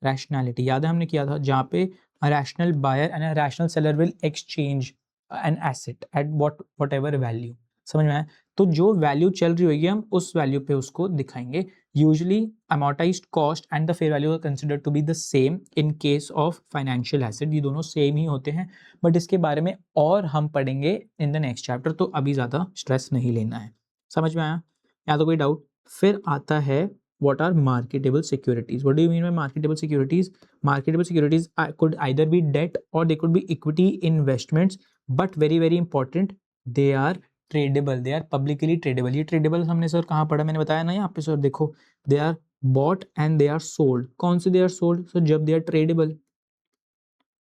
Speaker 1: रैशनैलिटी याद है हमने किया था, जहाँ पे rational buyer and rational seller will exchange an asset at whatever value. समझ में आया? तो जो वैल्यू चल रही होगी हम उस वैल्यू पे उसको दिखाएंगे। Usually amortized cost and the fair value are considered to be the same in case of financial asset. ये दोनों सेम ही होते हैं, बट इसके बारे में और हम पढ़ेंगे इन द नेक्स्ट चैप्टर, तो अभी ज़्यादा स्ट्रेस नहीं लेना है। समझ में आया? या तो कोई डाउट? फिर आता है what are marketable securities? What do you mean by marketable securities? Marketable securities could either be debt or they could be equity investments, but very very important, they are tradable, they are publicly tradable. ये tradable हमने sir कहाँ पढ़ा? मैंने बताया ना यहाँ पे sir, देखो, they are bought and they are sold. कौन से they are sold? So जब they are tradable,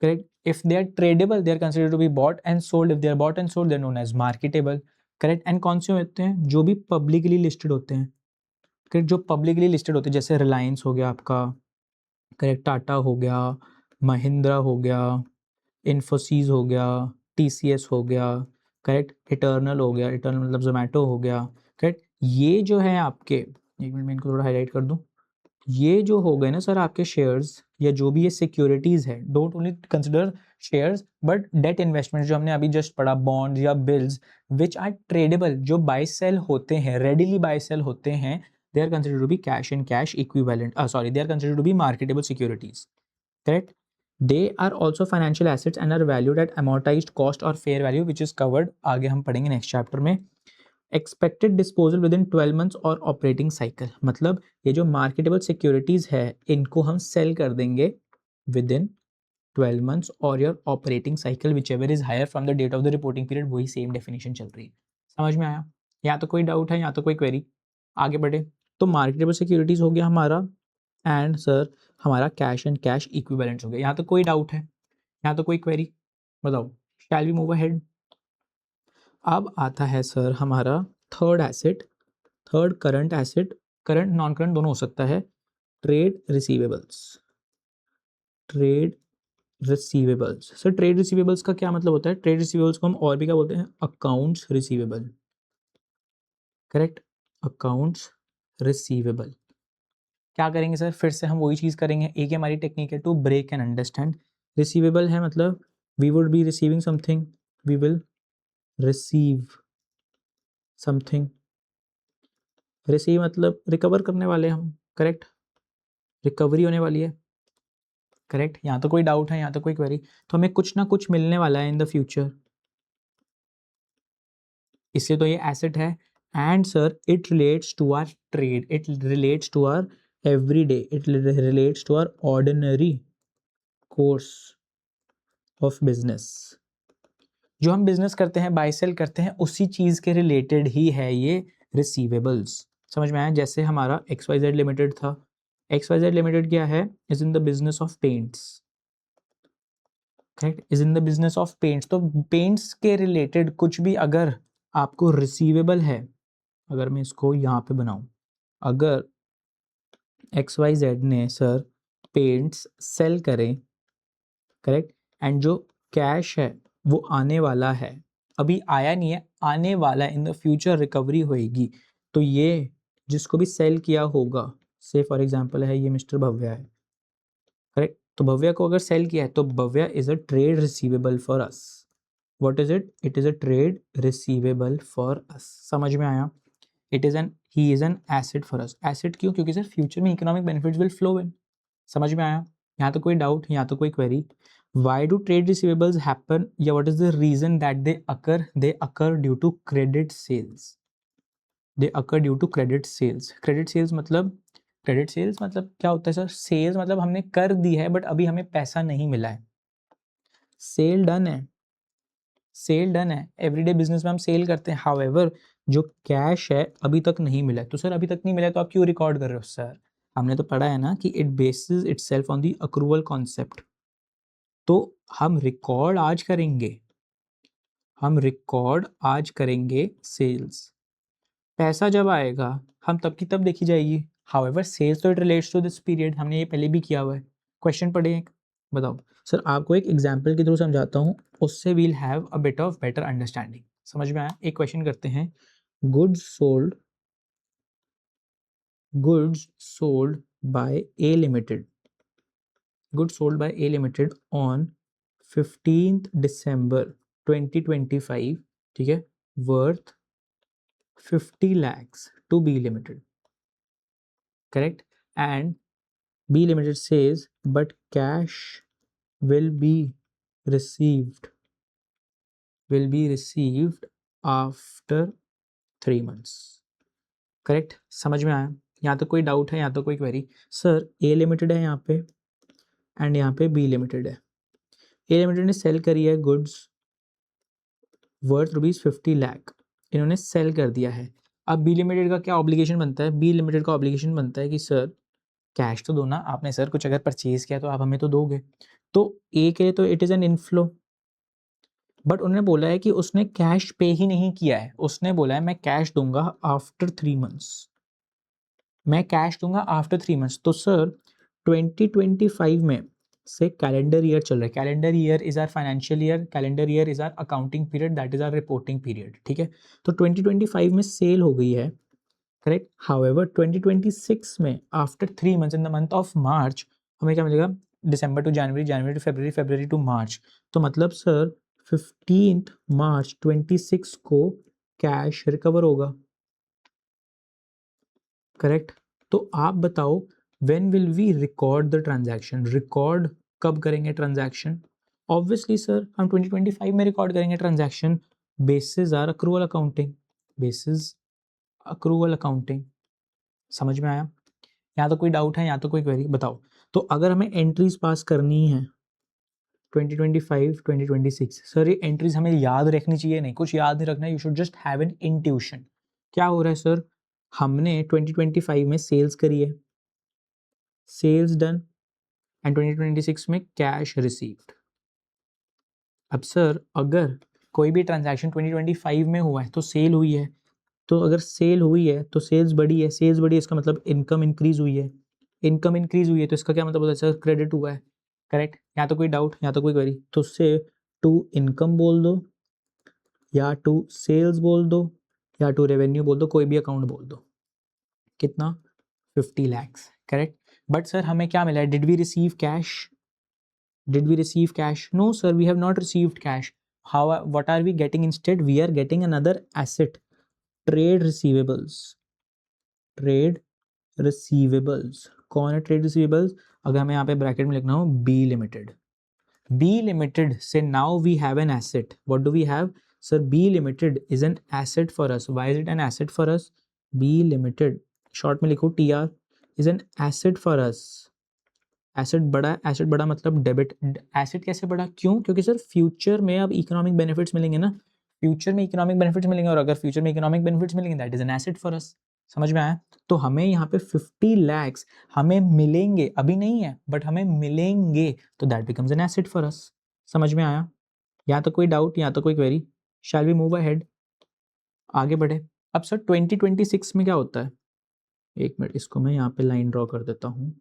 Speaker 1: correct? If they are tradable, they are considered to be bought and sold. If they are bought and sold, they are known as marketable, correct? And कौन से होते हैं? जो भी publicly listed होते हैं, correct. जो publicly listed होते हैं, जैसे रिलायंस हो गया आपका, करेक्ट, टाटा हो गया, महिंद्रा हो गया, इन्फोसिस हो गया, TCS हो गया, करेक्ट, इटर्नल हो गया, इटर्नल मतलब जोमेटो हो गया, करेक्ट। ये जो है आपके, एक मिनट में इनको थोड़ा हाईलाइट कर दूं, ये जो हो गए ना सर आपके शेयर्स या जो भी ये सिक्योरिटीज़ है, don't only consider shares but debt investment जो हमने अभी जस्ट पढ़ा, बॉन्ड या बिल्स विच आर ट्रेडेबल, जो बाय सेल होते हैं, रेडिली बाय सेल होते हैं, they are considered to be cash and cash equivalent, they are considered to be marketable securities, correct? They are also financial assets and are valued at amortized cost or fair value, which is covered, आगे हम पढ़ेंगे next chapter में। Expected disposal with in 12 months और operating cycle, मतलब ये जो marketable securities है इनको हम सेल कर देंगे विद इन 12 मंथ्स और your operating cycle whichever is higher from the date of the reporting period. वही सेम डेफिनेशन चल रही है। समझ में आया? या तो कोई डाउट है, या तो कोई क्वेरी? आगे बढ़े। तो मार्केटेबल सिक्योरिटीज हो गया हमारा एंड सर हमारा कैश एंड कैश इक्विवेलेंट्स हो गया। यहाँ तो कोई डाउट है, यहाँ तो कोई क्वेरी, बताओ शैल वी मूव अहेड। अब आता है सर हमारा third asset, third current asset, current non current दोनों हो सकता है, trade receivables. Trade receivables, sir trade receivables का क्या मतलब होता है? ट्रेड रिसीवेबल्स को हम और भी क्या बोलते हैं? Accounts receivable, correct, accounts receivable. क्या करेंगे सर? फिर से हम वही चीज़ करेंगे, एक ही हमारी टेक्निक है to break and understand. Receivable है मतलब we would be receiving something, we will receive something. Receive मतलब रिकवर करने वाले हम, करेक्ट, रिकवरी होने वाली है, करेक्ट। यहाँ तो कोई डाउट है, यहाँ तो कोई क्वेरी, तो हमें कुछ ना कुछ मिलने वाला है इन द फ्यूचर, इससे तो ये एसेट है। And sir it relates to our trade, it relates to our every day, it relates to our ordinary course of business. जो हम बिजनेस करते हैं, बाय सेल करते हैं, उसी चीज के रिलेटेड ही है ये रिसीवेबल्स। समझ में आया? जैसे हमारा XYZ लिमिटेड था, XYZ लिमिटेड क्या है? Is in the business of paints, correct, is in the business of paints. तो पेंट्स के रिलेटेड कुछ भी अगर आपको रिसीवेबल है, अगर मैं इसको यहाँ पे बनाऊं, अगर XYZ ने सर पेंट्स सेल करें, करेक्ट, एंड जो कैश है वो आने वाला है, अभी आया नहीं है, आने वाला है, इन द फ्यूचर रिकवरी होएगी, तो ये जिसको भी सेल किया होगा, से फॉर एग्जांपल है ये मिस्टर भव्या है, करेक्ट, तो भव्या को अगर सेल किया है तो Bhavya is a trade receivable for us. What is it? It is a trade receivable for us. समझ में आया? It is an, he is an asset for us. Asset क्यों? क्योंकि सर फ्यूचर में economic benefits will flow in. समझ में आया? यहाँ तो कोई डाउट, यहाँ तो कोई query. Why do trade receivables happen? या what is the reason that they occur? They occur due to credit sales. They occur due to credit sales. Credit sales मतलब, credit sales मतलब क्या होता है सर? Sales मतलब हमने कर दी है बट अभी हमें पैसा नहीं मिला है। सेल डन है, सेल डन है, एवरीडे बिजनेस में हम सेल करते हैं, हाउएवर जो कैश है अभी तक नहीं मिला है। तो सर अभी तक नहीं मिला है तो आप क्यों रिकॉर्ड कर रहे हो सर? हमने तो पढ़ा है ना कि it basis itself on the accrual concept. तो हम रिकॉर्ड आज करेंगे, हम रिकॉर्ड आज करेंगे सेल्स, पैसा जब आएगा हम तब की तब देखी जाएगी। हाउएवर सेल्स तो it relates to this period, हमने ये पहले भी किया हुआ है। क्वेश्चन पढ़े एक, बताओ सर, आपको एक एग्जांपल के थ्रू समझाता हूँ, उससे we'll have a bit of better understanding. समझ में आया? एक क्वेश्चन करते हैं, goods sold, goods sold by A limited, goods sold by A limited on 15th December 2025, ठीक है, worth 50 lakhs to B Limited, correct, and B Limited says but cash will be received, will be received after 3 months, correct. समझ में आया? यहाँ तो कोई doubt है, यहाँ तो कोई क्वेरी? सर ए लिमिटेड है यहाँ पे एंड यहाँ पे बी लिमिटेड है। ए लिमिटेड ने सेल करी है गुड्स वर्थ ₹50 लाख, इन्होंने सेल कर दिया है। अब बी लिमिटेड का क्या ऑब्लिगेशन बनता है? बी लिमिटेड का ऑब्लिगेशन बनता है कि सर कैश तो दो ना, आपने सर कुछ अगर परचेज किया तो आप हमें तो दोगे। तो ए के लिए तो it is an inflow, but उन्होंने बोला है कि उसने कैश पे ही नहीं किया है, उसने बोला है मैं कैश दूंगा आफ्टर 3 मंथ्स, मैं कैश दूंगा आफ्टर 3 मंथ्स। तो सर 2025 में से कैलेंडर ईयर चल रहा है, calendar year is our financial year, calendar year is our accounting period, that is our reporting period, ठीक है। तो 2025 में सेल हो गई है, करेक्ट। हाउएवर 2026 में after 3 months in the month of March हमें क्या मिलेगा? दिसंबर टू जनवरी, जनवरी टू फरवरी, फरवरी टू मार्च। तो मतलब सर 15th मार्च 26 को कैश रिकवर होगा, करेक्ट। तो आप बताओ when will we record the transaction? Record कब करेंगे ट्रांजैक्शन? ऑब्वियसली सर हम 2025 में रिकॉर्ड करेंगे transaction, basis our accrual accounting, basis accrual accounting. समझ में आया? यहाँ तो कोई डाउट है, यहाँ तो कोई क्वेरी, बताओ। तो अगर हमें एंट्रीज पास करनी है 2025 2026, सर ये एंट्रीज हमें याद रखनी चाहिए? नहीं, कुछ याद नहीं रखना, you should just have an intuition. क्या हो रहा है सर? हमने 2025 में सेल्स करी है, सेल्स डन एंड 2026 में कैश रिसीव्ड। अब सर अगर कोई भी ट्रांजैक्शन 2025 में हुआ है तो सेल हुई है, तो अगर सेल हुई है तो सेल्स बढ़ी है, सेल्स बढ़ी है इसका मतलब इनकम इंक्रीज हुई है, इनकम इंक्रीज हुई है तो इसका क्या मतलब होता है सर, क्रेडिट हुआ है। करेक्ट, यहाँ तो कोई डाउट, यहाँ तो कोई क्वेरी, तो उससे टू इनकम बोल दो या टू सेल्स बोल दो या टू रेवेन्यू बोल दो, कोई भी अकाउंट बोल दो। कितना, 50 lakhs। करेक्ट, बट सर हमें क्या मिला है, did we receive cash, did we receive cash? No sir, we have not received cash. How, what are we getting instead? We are getting another asset, trade receivables, trade receivables। कौन है trade receivables? अगर मैं यहाँ पे bracket में लिखना हूँ B limited, B limited से now we have an asset। what do we have sir? B limited is an asset for us। why is it an asset for us? B limited short में लिखो TR is an asset for us। Asset बढ़ा, asset बढ़ा मतलब debit. Asset कैसे बढ़ा, क्यों? क्योंकि sir future में अब इकोनॉमिक बेनिफिट्स मिलेंगे ना, फ्यूचर में इकोनॉमिक बेनिफिट्स मिलेंगे, और अगर फ्यूचर में इकोनॉमिक बेनिफिट्स मिलेंगे that is an asset for अस। समझ में आया? तो हमें यहाँ पे 50 lakhs हमें मिलेंगे, अभी नहीं है बट हमें मिलेंगे, तो that becomes N asset for अस। समझ में आया? यहाँ तो कोई डाउट, यहाँ तो कोई query? Shall we move ahead, आगे बढ़े। अब सर 2026 में क्या होता है, एक मिनट इसको मैं यहाँ पे लाइन ड्रॉ कर देता हूँ।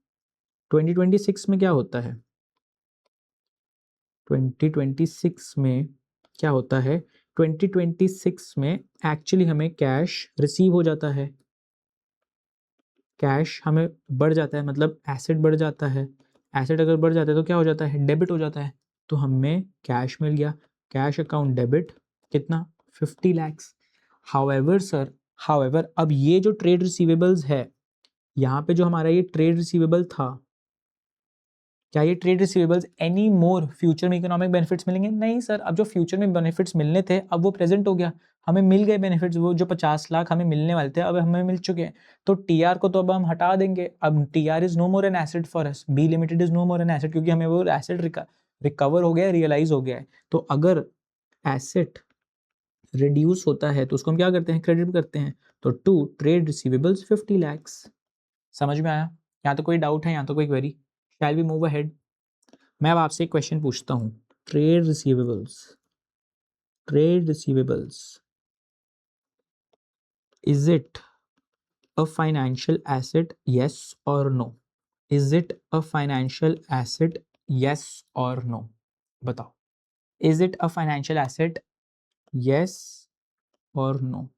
Speaker 1: 2026 में क्या होता है, 2026 में क्या होता है, 2026 में एक्चुअली हमें कैश रिसीव हो जाता है, कैश हमें बढ़ जाता है, मतलब एसेट बढ़ जाता है। एसेट अगर बढ़ जाता है तो क्या हो जाता है, डेबिट हो जाता है। तो हमें कैश मिल गया, कैश अकाउंट डेबिट, कितना, 50 lakhs। हाउएवर सर, हाउएवर अब ये जो ट्रेड रिसीवेबल्स है, यहाँ पे जो हमारा ये ट्रेड रिसीवेबल था, क्या ये trade receivables any more future में इकोनॉमिक बेनिफिट्स मिलेंगे? नहीं सर, अब जो फ्यूचर में बेनिफिट्स मिलने थे अब वो प्रेजेंट हो गया, हमें मिल गए बेनिफिट्स, वो जो 50 लाख हमें मिलने वाले थे अब हमें मिल चुके हैं। तो टीआर को तो अब हम हटा देंगे, अब TR is no more an asset for us, B limited is no more an asset, क्योंकि हमें वो एसेट रिकवर हो गया, रियलाइज हो गया है। तो अगर एसेट रिड्यूस होता है तो उसको हम क्या करते हैं, क्रेडिट करते हैं। तो टू ट्रेड रिसीवेबल्स 50 lakhs। समझ में आया? यहाँ तो कोई डाउट है, यहाँ तो कोई query? Shall we move ahead? मैं अब आपसे एक क्वेश्चन पूछता हूँ, trade receivables, trade receivables is it a financial asset, yes or no? Is it a financial asset, yes or no? बताओ, is it a financial asset, yes or no?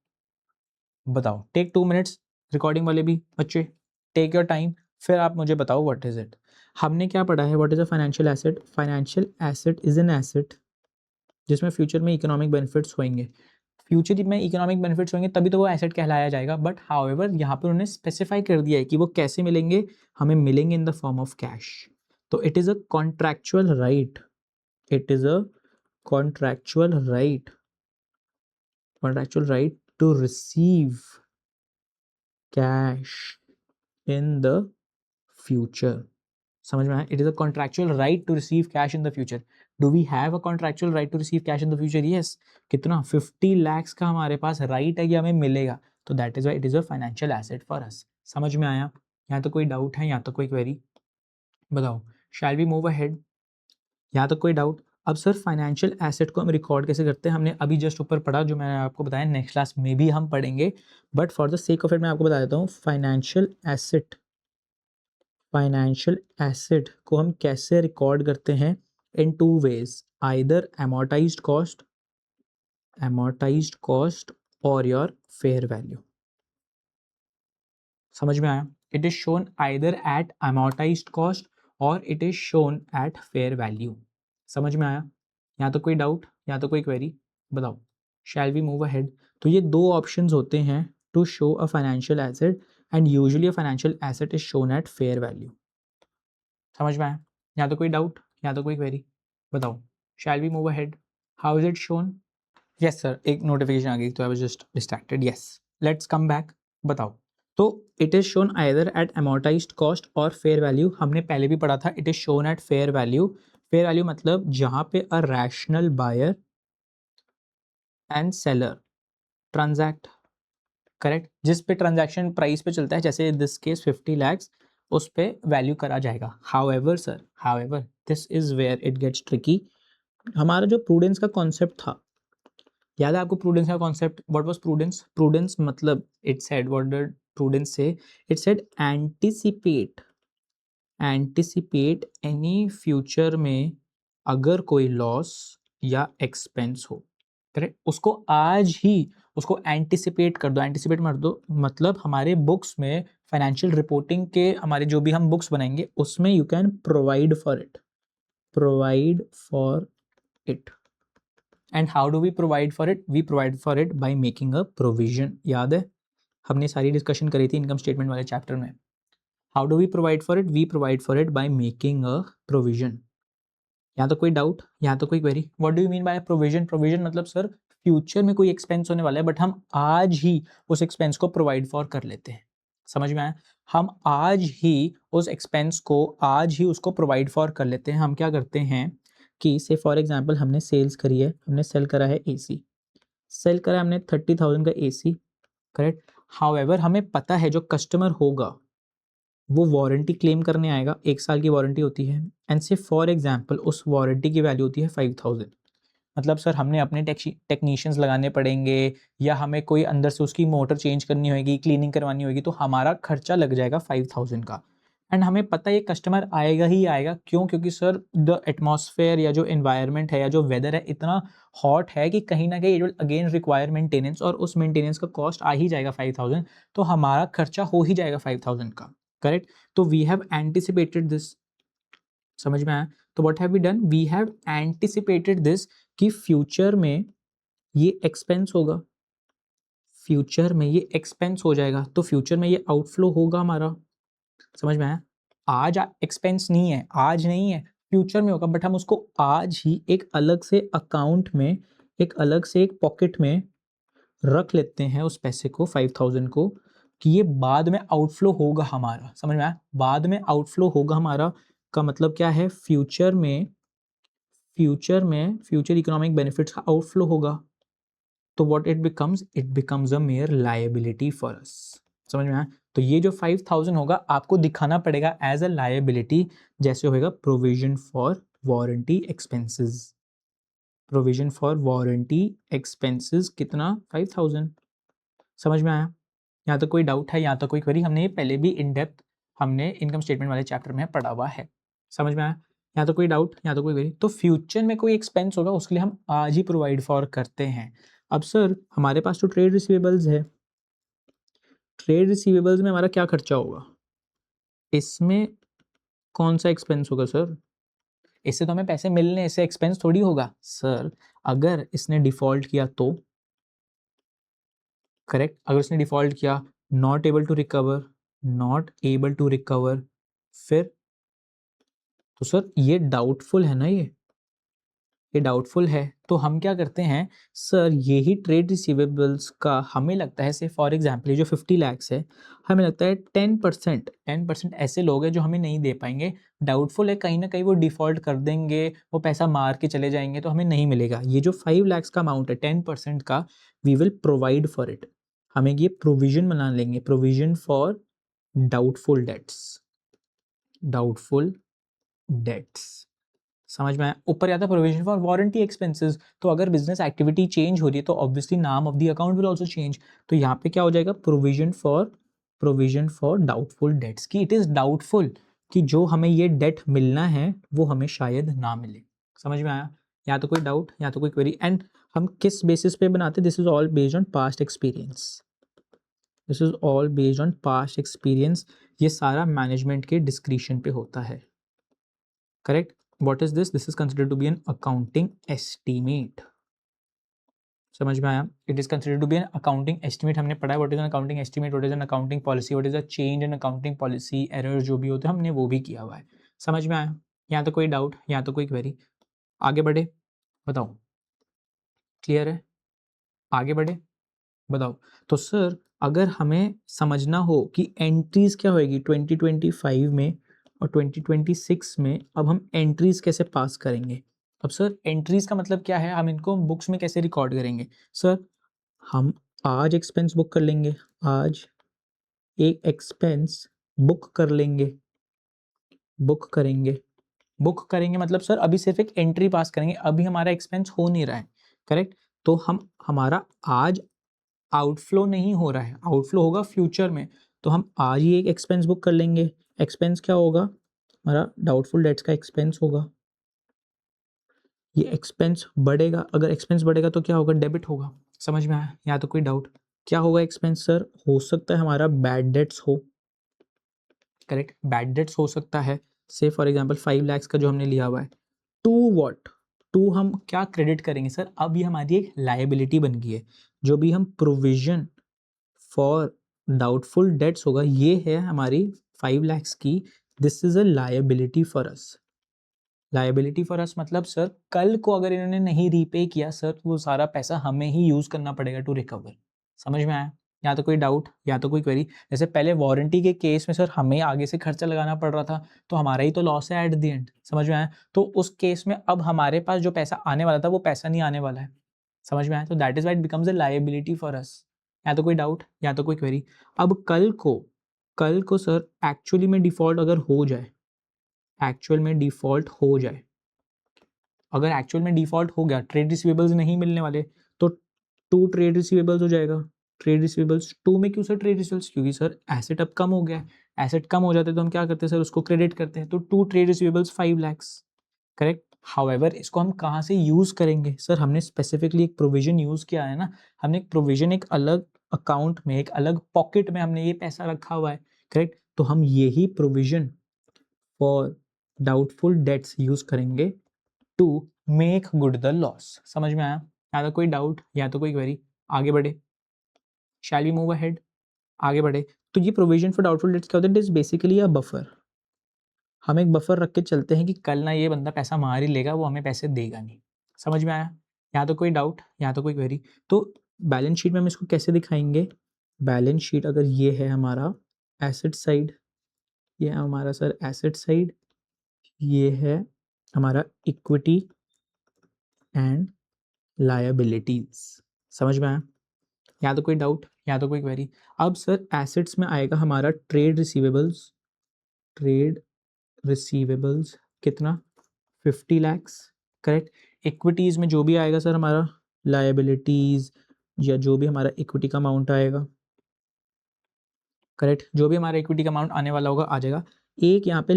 Speaker 1: बताओ, take 2 minutes, recording वाले भी बच्चे take your time, फिर आप मुझे बताओ what is it. हमने क्या पढ़ा है, what is a financial asset? Financial asset is an asset जिसमें फ्यूचर में इकोनॉमिक बेनिफिट्स होंगे, फ्यूचर में इकोनॉमिक बेनिफिट्स होंगे तभी तो वो एसेट कहलाया जाएगा। बट हाउएवर यहाँ पर उन्होंने स्पेसिफाई कर दिया है कि वो कैसे मिलेंगे, हमें मिलेंगे in the form of cash. तो it is a contractual right, it is a contractual right, contractual right to receive cash in the future. समझ में आया? It is a contractual right to receive cash in the future. Do we have a contractual right to receive cash in the future? Yes. कितना, 50 lakhs का हमारे पास right है कि हमें मिलेगा, तो that is why it is a financial asset for अस। समझ में आया? यहाँ तो कोई डाउट है, यहाँ तो कोई क्वेरी? बताओ, शैल वी मूव अहेड? यहाँ तो कोई डाउट? अब सर फाइनेंशियल एसेट को हम रिकॉर्ड कैसे करते हैं, हमने अभी जस्ट ऊपर पढ़ा, जो मैंने आपको बताया नेक्स्ट क्लास में भी हम पढ़ेंगे, but for the sake of it मैं आपको बता देता हूँ। फाइनेंशियल एसेट, फाइनेंशियल एसेट को हम कैसे रिकॉर्ड करते हैं, in two ways, either amortized cost, amortized cost or your fair value. समझ में आया? It is shown either at amortized cost or it is shown at fair value. समझ में आया? यहाँ तो कोई डाउट, यहाँ तो कोई क्वेरी? बताओ, शैल वी मूव अहेड? तो ये दो ऑप्शंस होते हैं to show a financial asset, and usually a financial asset is shown at fair value. समझ में आया? यहाँ तो कोई डाउट, यहाँ तो कोई क्वेरी? बताओ, shall we move ahead? How is it shown? Yes sir, एक नोटिफिकेशन आ गई तो I was just distracted. Yes, let's come back. बताओ, तो it is shown either at amortized cost और फेयर वैल्यू। हमने पहले भी पढ़ा था, it is shown at fair value. Fair value मतलब जहाँ पे a rational buyer and seller transact, correct, जिस पे ट्रांजैक्शन प्राइस पे चलता है, जैसे दिस केस 50 lakhs, उस पे वैल्यू करा जाएगा। However sir, however this is where it gets tricky. हमारा जो प्रूडेंस का कॉन्सेप्ट था, याद है आपको प्रूडेंस का concept? What was prudence? Prudence मतलब it said, what did prudence say? It said anticipate any future में अगर कोई लॉस या एक्सपेंस हो, करेक्ट, उसको आज ही उसको एंटिसिपेट कर दो। एंटिसिपेट कर दो मतलब हमारे बुक्स में, फाइनेंशियल रिपोर्टिंग के हमारे जो भी हम बुक्स बनाएंगे उसमें you can provide for it, provide for it. And how do we provide for it? We provide for it by making a provision. याद है हमने सारी डिस्कशन करी थी इनकम स्टेटमेंट वाले चैप्टर में। How do we provide for it? We provide for it by making a provision. यहाँ तो कोई डाउट, यहाँ तो कोई query? What do you mean by provision? Provision मतलब सर फ्यूचर में कोई एक्सपेंस होने वाला है बट हम आज ही उस एक्सपेंस को प्रोवाइड फॉर कर लेते हैं। समझ में आया? हम आज ही उस एक्सपेंस को, आज ही उसको प्रोवाइड फॉर कर लेते हैं। हम क्या करते हैं कि से फॉर एग्जांपल हमने सेल्स करी है, हमने सेल करा है एसी, सेल करा हमने 30,000 का एसी, करेक्ट। हाउएवर हमें पता है जो कस्टमर होगा वो वारंटी क्लेम करने आएगा, 1 साल की वारंटी होती है, एंड से फॉर एग्जांपल उस वारंटी की वैल्यू होती है 5,000। मतलब सर हमने अपने टेक्नीशियंस लगाने पड़ेंगे या हमें कोई अंदर से उसकी मोटर चेंज करनी होगी, क्लीनिंग करवानी होगी, तो हमारा खर्चा लग जाएगा 5,000 का। एंड हमें पता है ये कस्टमर आएगा ही आएगा, क्यों? क्योंकि सर द एटमॉस्फेयर या जो एनवायरनमेंट है या जो वेदर है इतना हॉट है कि कहीं ना कहीं it will again require maintenance, और उस मेंटेनेंस का कॉस्ट आ ही जाएगा 5,000, तो हमारा खर्चा हो ही जाएगा 5,000 का, करेक्ट। तो वी हैव एंटिसिपेटेड दिस। समझ में आया? तो what have we done? We have anticipated this कि फ्यूचर में ये एक्सपेंस होगा, फ्यूचर में ये एक्सपेंस हो जाएगा, तो फ्यूचर में ये आउटफ्लो होगा हमारा। समझ में आया? आज एक्सपेंस नहीं है, आज नहीं है, फ्यूचर में होगा, बट हम उसको आज ही एक अलग से अकाउंट में, एक अलग से एक पॉकेट में रख लेते हैं उस पैसे को, 5,000 को, कि ये बाद में आउटफ्लो होगा हमारा। समझ में आया? बाद में आउटफ्लो होगा हमारा का मतलब क्या है? फ्यूचर में, फ्यूचर इकोनॉमिक बेनिफिट्स का आउटफ्लो होगा, तो what it becomes a mayor liability for अस। समझ में आया? तो ये जो 5,000 होगा आपको दिखाना पड़ेगा एज अ लायबिलिटी, जैसे होगा provision for warranty expenses. Provision for warranty expenses कितना? 5,000। समझ में आया? यहाँ तो कोई डाउट है, यहाँ तो कोई क्वेरी? हमने ये पहले भी इन डेप्थ हमने इनकम स्टेटमेंट वाले चैप्टर में पढ़ा हुआ है। समझ में आया? यहाँ तो कोई डाउट, यहाँ तो कोई क्वेरी? तो फ्यूचर में कोई एक्सपेंस होगा उसके लिए हम आज ही प्रोवाइड फॉर करते हैं। अब सर हमारे पास तो ट्रेड रिसीवेबल्स है, ट्रेड रिसीवेबल्स में हमारा क्या खर्चा होगा? इसमें कौन सा एक्सपेंस होगा सर? इससे तो हमें पैसे मिलने, इससे एक्सपेंस थोड़ी होगा सर। अगर इसने डिफॉल्ट किया तो, करेक्ट, अगर उसने डिफॉल्ट किया, not able to recover, not able to recover, फिर तो सर ये डाउटफुल है ना, ये डाउटफुल है। तो हम क्या करते हैं सर, यही ट्रेड रिसीवेबल्स का हमें लगता है, से फॉर एग्जांपल ये जो 50 लाख्स है, हमें लगता है 10% ऐसे लोग हैं जो हमें नहीं दे पाएंगे। डाउटफुल है, कहीं ना कहीं वो डिफॉल्ट कर देंगे, वो पैसा मार के चले जाएंगे, तो हमें नहीं मिलेगा। ये जो 5 लाख्स का अमाउंट है 10% का, we will provide for it. हमें ये प्रोविजन बना लेंगे, provision for doubtful debts, doubtful debts. समझ में आया? ऊपर आता है प्रोविजन फॉर वारंटी एक्सपेंसेस। तो अगर बिजनेस एक्टिविटी चेंज हो रही है तो ऑब्वियसली नाम of the account will also change. तो यहाँ पे क्या हो जाएगा? प्रोविजन फॉर डाउटफुल डेट्स, कि इट इज डाउटफुल कि जो हमें ये डेट मिलना है वो हमें शायद ना मिले। समझ में आया? या तो कोई डाउट, या तो कोई क्वेरी? एंड हम किस बेसिस पे बनाते हैं? This is all based on past experience, this is all based on past experience. ये सारा मैनेजमेंट के डिस्क्रिशन पे होता है, correct. What is this? This is considered to be an accounting estimate. समझ में आया? It is considered to be an accounting estimate. हमने पढ़ा है what is an accounting estimate, what is an accounting policy, what is a change in accounting policy, errors जो भी होते हैं हमने वो भी किया हुआ है। समझ में आया? यहाँ तो कोई डाउट, यहाँ तो कोई क्वेरी? आगे बढ़े, बताओ, क्लियर है? आगे बढ़े, बताओ। तो सर अगर हमें समझना हो कि एंट्रीज क्या होएगी 2025 में और 2026 में, अब हम एंट्रीज कैसे पास करेंगे? अब सर एंट्रीज का मतलब क्या है? हम इनको बुक्स में कैसे रिकॉर्ड करेंगे? सर हम आज एक्सपेंस बुक कर लेंगे, आज एक एक्सपेंस बुक कर लेंगे, बुक करेंगे, बुक करेंगे मतलब सर अभी सिर्फ एक एंट्री पास करेंगे, अभी हमारा एक्सपेंस हो नहीं रहा है, करेक्ट। तो हमारा आज आउटफ्लो नहीं हो रहा है, आउटफ्लो होगा फ्यूचर में, तो हम आज ही एक एक्सपेंस बुक कर लेंगे। एक्सपेंस क्या होगा, हमारा डाउटफुल डेट्स का एक्सपेंस होगा। ये एक्सपेंस बढ़ेगा, अगर एक्सपेंस बढ़ेगा तो क्या होगा, डेबिट होगा। समझ में आया, या तो कोई डाउट? क्या होगा एक्सपेंस सर, हो सकता है हमारा बैड डेट्स हो, करेक्ट, बैड डेट्स हो सकता है। से फॉर एग्जांपल 5 लाख का जो हमने लिया हुआ है, टू व्हाट, टू हम क्या क्रेडिट करेंगे सर, अब ये हमारी एक लायबिलिटी बन गई है। जो भी हम प्रोविजन फॉर डाउटफुल डेट्स होगा, ये है हमारी 5 लाख की, this is a liability for us. Liability for अस मतलब सर कल को अगर इन्होंने नहीं रीपे किया सर, वो सारा पैसा हमें ही यूज करना पड़ेगा टू रिकवर। समझ में आया? या तो कोई डाउट, या तो कोई क्वेरी। जैसे पहले वारंटी के केस में सर हमें आगे से खर्चा लगाना पड़ रहा था, तो हमारा ही तो लॉस है एट द एंड। समझ में आया? तो उस केस में अब हमारे पास जो पैसा आने वाला था वो पैसा नहीं आने वाला है। समझ में आया? तो that is why it becomes a liability for अस। या तो कोई डाउट, या तो कोई क्वेरी। अब कल को सर एक्चुअली में डिफॉल्ट अगर हो जाए, एक्चुअल में डिफॉल्ट हो जाए, अगर एक्चुअल में डिफॉल्ट हो गया, ट्रेड रिसीवेबल्स नहीं मिलने वाले, तो टू ट्रेड रिसीवेबल्स हो जाएगा। ट्रेड रिसीवेबल्स टू में क्यों सर ट्रेड रिसीवेबल्स, क्योंकि सर एसेट अब कम हो गया है। एसेट कम हो जाते तो हम क्या करते हैं सर, उसको क्रेडिट करते हैं। तो to trade receivables 5 lakh, correct. However इसको हम कहाँ से यूज करेंगे सर, हमने स्पेसिफिकली एक प्रोविजन यूज किया है ना, हमने एक प्रोविजन, एक अलग अकाउंट में, एक अलग पॉकेट में हमने ये पैसा रखा हुआ है, करेक्ट। तो हम यही provision for doubtful debts use करेंगे to make good the loss. समझ में आया? या तो कोई डाउट, या तो कोई क्वेरी। आगे बढ़े, शैल वी मूव अहेड, आगे बढ़े। तो ये प्रोविजन फॉर डाउटफुल डेट्स क्या होता है, it is basically a buffer. हम एक बफर रख के चलते हैं कि कल ना ये बंदा पैसा मार ही लेगा, वो हमें पैसे देगा नहीं। समझ में आया? या तो कोई डाउट, या तो कोई क्वेरी। तो बैलेंस शीट में हम इसको कैसे दिखाएंगे, बैलेंस शीट अगर ये है हमारा एसेट साइड, ये है हमारा सर एसेट साइड, ये है हमारा इक्विटी एंड लायबिलिटीज। समझ में आया? या तो कोई डाउट, या तो कोई क्वेरी। अब सर एसेट्स में आएगा हमारा ट्रेड रिसीवेबल्स, ट्रेड रिसीवेबल्स कितना, 50 लैक्स, करेक्ट। इक्विटीज में जो भी आएगा सर हमारा लायबिलिटीज, या जो भी हमारा इक्विटी का अमाउंट आएगा, करेक्ट, जो भी हमारा इक्विटी का अमाउंट आने वाला होगा आ जाएगा। एक यहाँ पे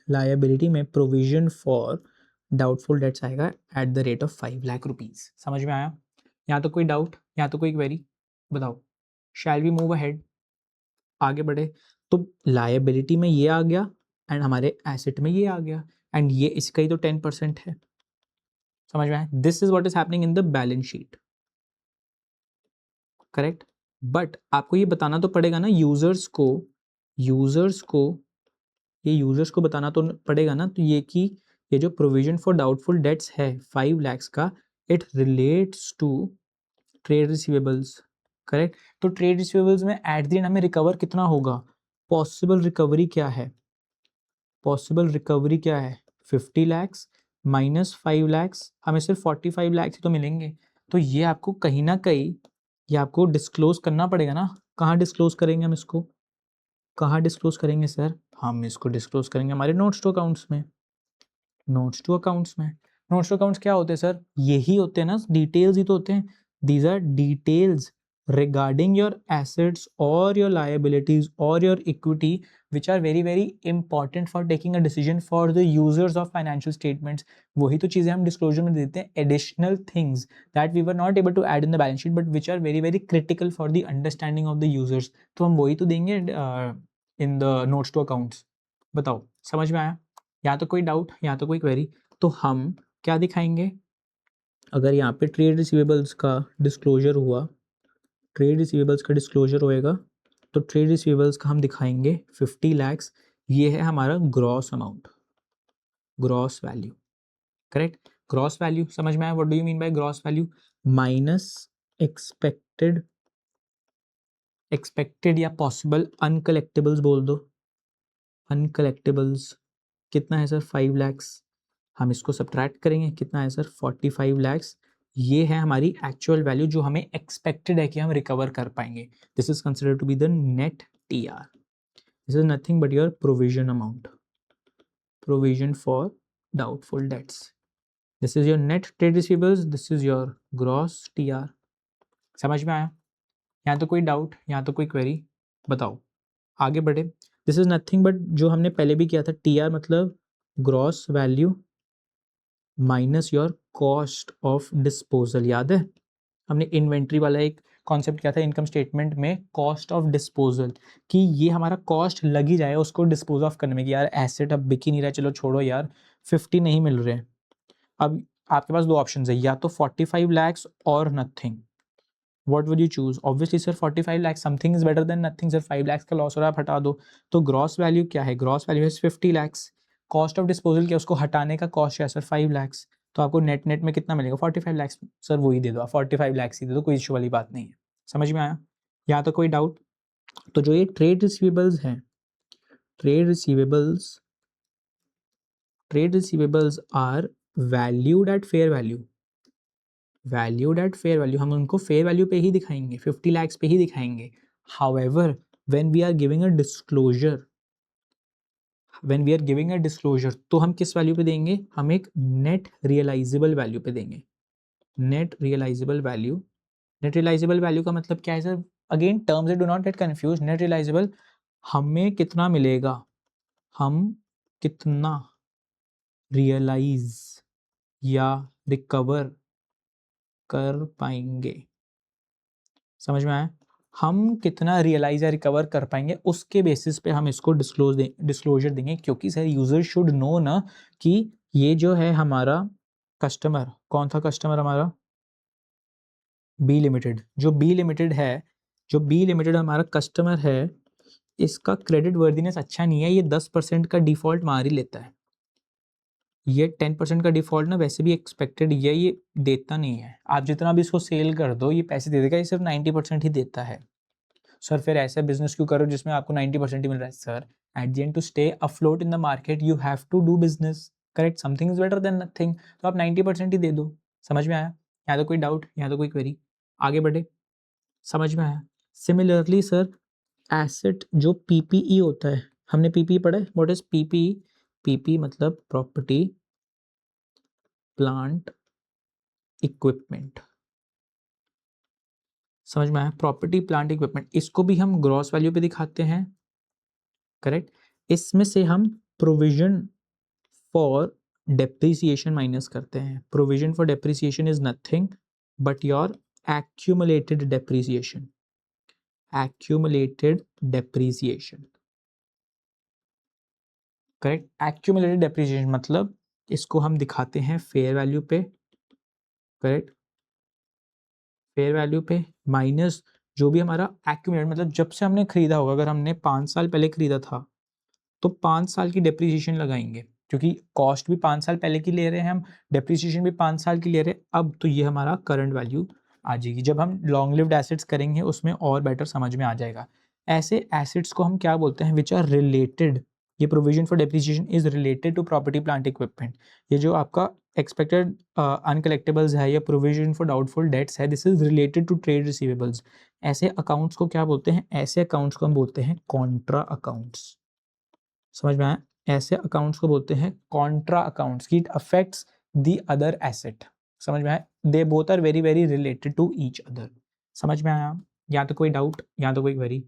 Speaker 1: लायबिलिटी में प्रोविजन फॉर डाउटफुल डेट्स आएगा at the rate of 5 lakh rupees. समझ में आया? या तो कोई डाउट, या तो कोई क्वेरी, बताओ। शैल वी मूव अहेड, आगे बढ़े। तो लायबिलिटी में ये आ गया, एंड हमारे एसेट में ये आ गया, एंड ये इसका ही तो 10% है। समझ में आया? This is what is happening in the balance sheet, correct. But आपको ये बताना तो पड़ेगा ना यूजर्स को, यूजर्स को ये यूजर्स को बताना तो पड़ेगा ना, तो ये कि ये जो प्रोविजन फॉर डाउटफुल डेट्स है 5 लाख का, it relates to trade receivables, correct. तो ट्रेड रिसीवेबल्स में एट द एंड हमें रिकवर कितना होगा, पॉसिबल रिकवरी क्या है, पॉसिबल रिकवरी क्या है, 50 लैक्स माइनस 5 लैक्स, हमें सिर्फ 45 लैक्स ही तो मिलेंगे। तो ये आपको कहीं ना कहीं, ये आपको डिस्क्लोज करना पड़ेगा ना। कहाँ डिस्क्लोज करेंगे हम इसको, कहाँ डिस्क्लोज करेंगे सर, हम इसको डिस्क्लोज करेंगे हमारे नोट्स टू अकाउंट्स में। नोट्स टू अकाउंट्स में, नोट्स टू अकाउंट्स क्या होते हैं सर, यही होते हैं ना, डिटेल्स ही तो होते हैं। These are details regarding your assets or your liabilities or your equity, which are very very important for taking a decision for the users of financial statements. वही तो चीज़ें हम डिस्क्लोजर में देते हैं, additional things that we were not able to add in the balance sheet but which are very very critical for the understanding of the users. तो हम वही तो देंगे in the notes to accounts। बताओ, समझ में आया? या तो कोई डाउट, या तो कोई क्वेरी। तो हम क्या दिखाएंगे, अगर यहाँ पे ट्रेड रिसीवेबल्स का डिस्क्लोजर हुआ, ट्रेड रिसीवेबल्स का डिस्क्लोजर होएगा, तो ट्रेड रिसीवेबल्स का हम दिखाएंगे 50 लैक्स, ये है हमारा gross amount, gross value, correct. Gross value समझ में आया, what do you mean by gross value, minus expected, expected या पॉसिबल अनकलेक्टेबल्स बोल दो, अनकलेक्टेबल्स कितना है सर 5 लैक्स, हम इसको सब्ट्रैक्ट करेंगे, कितना है सर 45 लैक्स, ये है हमारी एक्चुअल वैल्यू जो हमें एक्सपेक्टेड है कि हम रिकवर कर पाएंगे। This is considered to be the net TR. This is nothing but your provision amount, provision for doubtful debts. This is your net trade receivables, this is your gross TR. समझ में आया? यहाँ तो कोई doubt, यहाँ तो कोई query, बताओ आगे बढ़े. दिस इज नथिंग बट जो हमने पहले भी किया था, TR मतलब gross value minus your cost of disposal. याद है हमने इन्वेंट्री वाला एक कॉन्सेप्ट किया था इनकम स्टेटमेंट में, कॉस्ट ऑफ डिस्पोजल, कि ये हमारा कॉस्ट लग ही जाए उसको डिस्पोज ऑफ करने में, कि यार एसेट अब बिक ही नहीं रहा, चलो छोड़ो यार 50 नहीं मिल रहे हैं. अब आपके पास दो ऑप्शन है, या तो 45 lakhs और nothing. What would you choose? Obviously sir 45 lakhs, something is better than nothing. Sir 5 lakhs का लॉस हो रहा है, आप हटा दो. तो ग्रॉस वैल्यू क्या है? ग्रॉस वैल्यू है 50 lakhs. कॉस्ट ऑफ डिस्पोजल क्या, उसको हटाने का कॉस्ट है सर 5 lakhs. तो आपको नेट नेट में कितना मिलेगा? 45 lakhs. सर वही दे दो, 45 lakhs ही दे दो, कोई इशू वाली बात नहीं है. समझ में आया? यहाँ तो कोई डाउट? तो जो ये ट्रेड रिसीवेबल्स हैं, trade receivables are valued at fair value. Valued at fair value, हम उनको फेयर वैल्यू पे ही दिखाएंगे, 50 lakhs पे ही दिखाएंगे. However when we are giving a disclosure, तो हम किस वैल्यू पे देंगे? हम एक नेट रियलाइजेबल वैल्यू पे देंगे. Net realisable value. Net realisable value का मतलब क्या है sir? Again terms do not get confuse. Net realisable, हमें कितना मिलेगा, हम कितना रियलाइज या रिकवर कर पाएंगे. समझ में आया? हम कितना रियलाइज या रिकवर कर पाएंगे, उसके बेसिस पे हम इसको डिस्क्लोजर देंगे. क्योंकि सर यूजर शुड नो ना कि ये जो है हमारा कस्टमर, कौन था कस्टमर हमारा? B limited. जो बी लिमिटेड हमारा कस्टमर है, इसका क्रेडिट वर्दीनेस अच्छा नहीं है. ये 10% का डिफॉल्ट मार ही लेता है. ये 10% का डिफॉल्ट ना वैसे भी एक्सपेक्टेड, ये देता नहीं है. आप जितना भी इसको सेल कर दो ये पैसे दे देगा, ये सिर्फ 90% ही देता है. सर फिर ऐसा बिजनेस क्यों करो जिसमें आपको 90% ही मिल रहा है? Sir at the end to stay afloat in the market you have to do business, correct? Something is better than nothing. तो आप 90% ही दे दो. समझ में आया? यहाँ तो कोई डाउट, यहाँ तो कोई क्वेरी, आगे बढ़े. समझ में आया? सिमिलरली सर एसेट जो पीपीई होता है, हमने पीपीई पढ़ा है. What is PPE? पीपी मतलब प्रॉपर्टी प्लांट इक्विपमेंट. समझ में आया? प्रॉपर्टी प्लांट इक्विपमेंट, इसको भी हम ग्रॉस वैल्यू पे दिखाते हैं, करेक्ट? इसमें से हम प्रोविजन फॉर डेप्रिसिएशन माइनस करते हैं. Provision for depreciation is nothing but your accumulated depreciation. Correct? accumulated depreciation मतलब इसको हम दिखाते हैं फेयर वैल्यू पे, करेक्ट? फेयर वैल्यू पे माइनस जो भी हमारा accumulated, मतलब जब से हमने खरीदा होगा. अगर हमने 5 साल पहले खरीदा था तो 5 साल की डेप्रिसिएशन लगाएंगे, क्योंकि कॉस्ट भी 5 साल पहले की ले रहे हैं हम, डेप्रिसिएशन भी 5 साल की ले रहे हैं. अब तो ये हमारा करंट वैल्यू आ जाएगी. जब हम लॉन्ग लिव्ड एसेट्स करेंगे उसमें और बेटर समझ में आ जाएगा. ऐसे एसेट्स को हम क्या बोलते हैं? Which are related. ये provision for depreciation is related to property plant equipment. ये जो आपका एक्सपेक्टेड अनकलेक्टेबल्स है या प्रोविजन फॉर डाउटफुल डेट्स है, this is related to trade receivables. ऐसे अकाउंट्स को क्या बोलते हैं? ऐसे अकाउंट्स को हम बोलते हैं कॉन्ट्रा अकाउंट्स. समझ में आया? ऐसे अकाउंट्स को बोलते हैं कॉन्ट्रा अकाउंट्स, की it affects the other asset. समझ में आया? They both are very very related to each other. समझ में आया? यहाँ तो कोई डाउट, यहाँ तो कोई क्वेरी,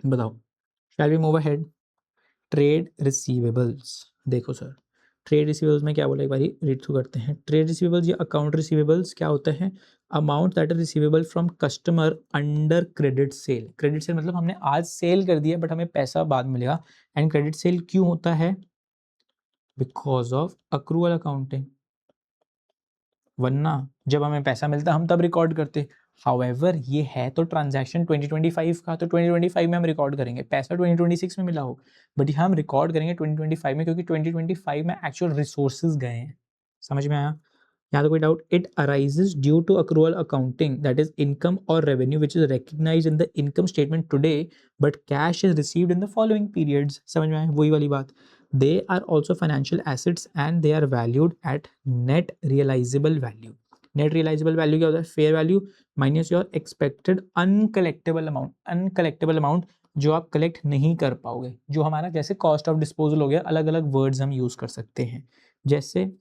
Speaker 1: बताओ. Shall we move ahead? Trade receivables. देखो सर ट्रेड रिसीवेबल्स में क्या बोला, एक बार रीड थ्रू करते हैं. ट्रेड रिसीवेबल्स या अकाउंट रिसीवेबल्स क्या होता है? Amount that are receivable from customer under credit sale. Credit sale मतलब हमने आज सेल कर दिया बट हमें पैसा बाद में मिलेगा. एंड क्रेडिट सेल क्यों होता है? Because of accrual accounting. वरना जब हमें पैसा मिलता हम तब रिकॉर्ड करते. हाउएवर ये है तो ट्रांजैक्शन 2025 का, तो 2025 में हम रिकॉर्ड करेंगे. पैसा 2026 में मिला हो बट हम रिकॉर्ड करेंगे 2025 में, क्योंकि 2025 में एक्चुअल रिसोर्सेज गए हैं. समझ में आया? यहाँ तो कोई doubt? It arises due to accrual accounting, that is income or revenue which is recognize in the income statement today but cash is received in the following periods. समझ में आया? वही वाली बात. They are also financial assets and they are valued at net realisable value. Net realisable value क्या होता है? Fair value minus your expected uncollectable amount. Uncollectable amount जो आप कलेक्ट नहीं कर पाओगे, जो हमारा जैसे कॉस्ट ऑफ डिस्पोजल हो गया, अलग अलग वर्ड्स हम यूज कर सकते हैं। जैसे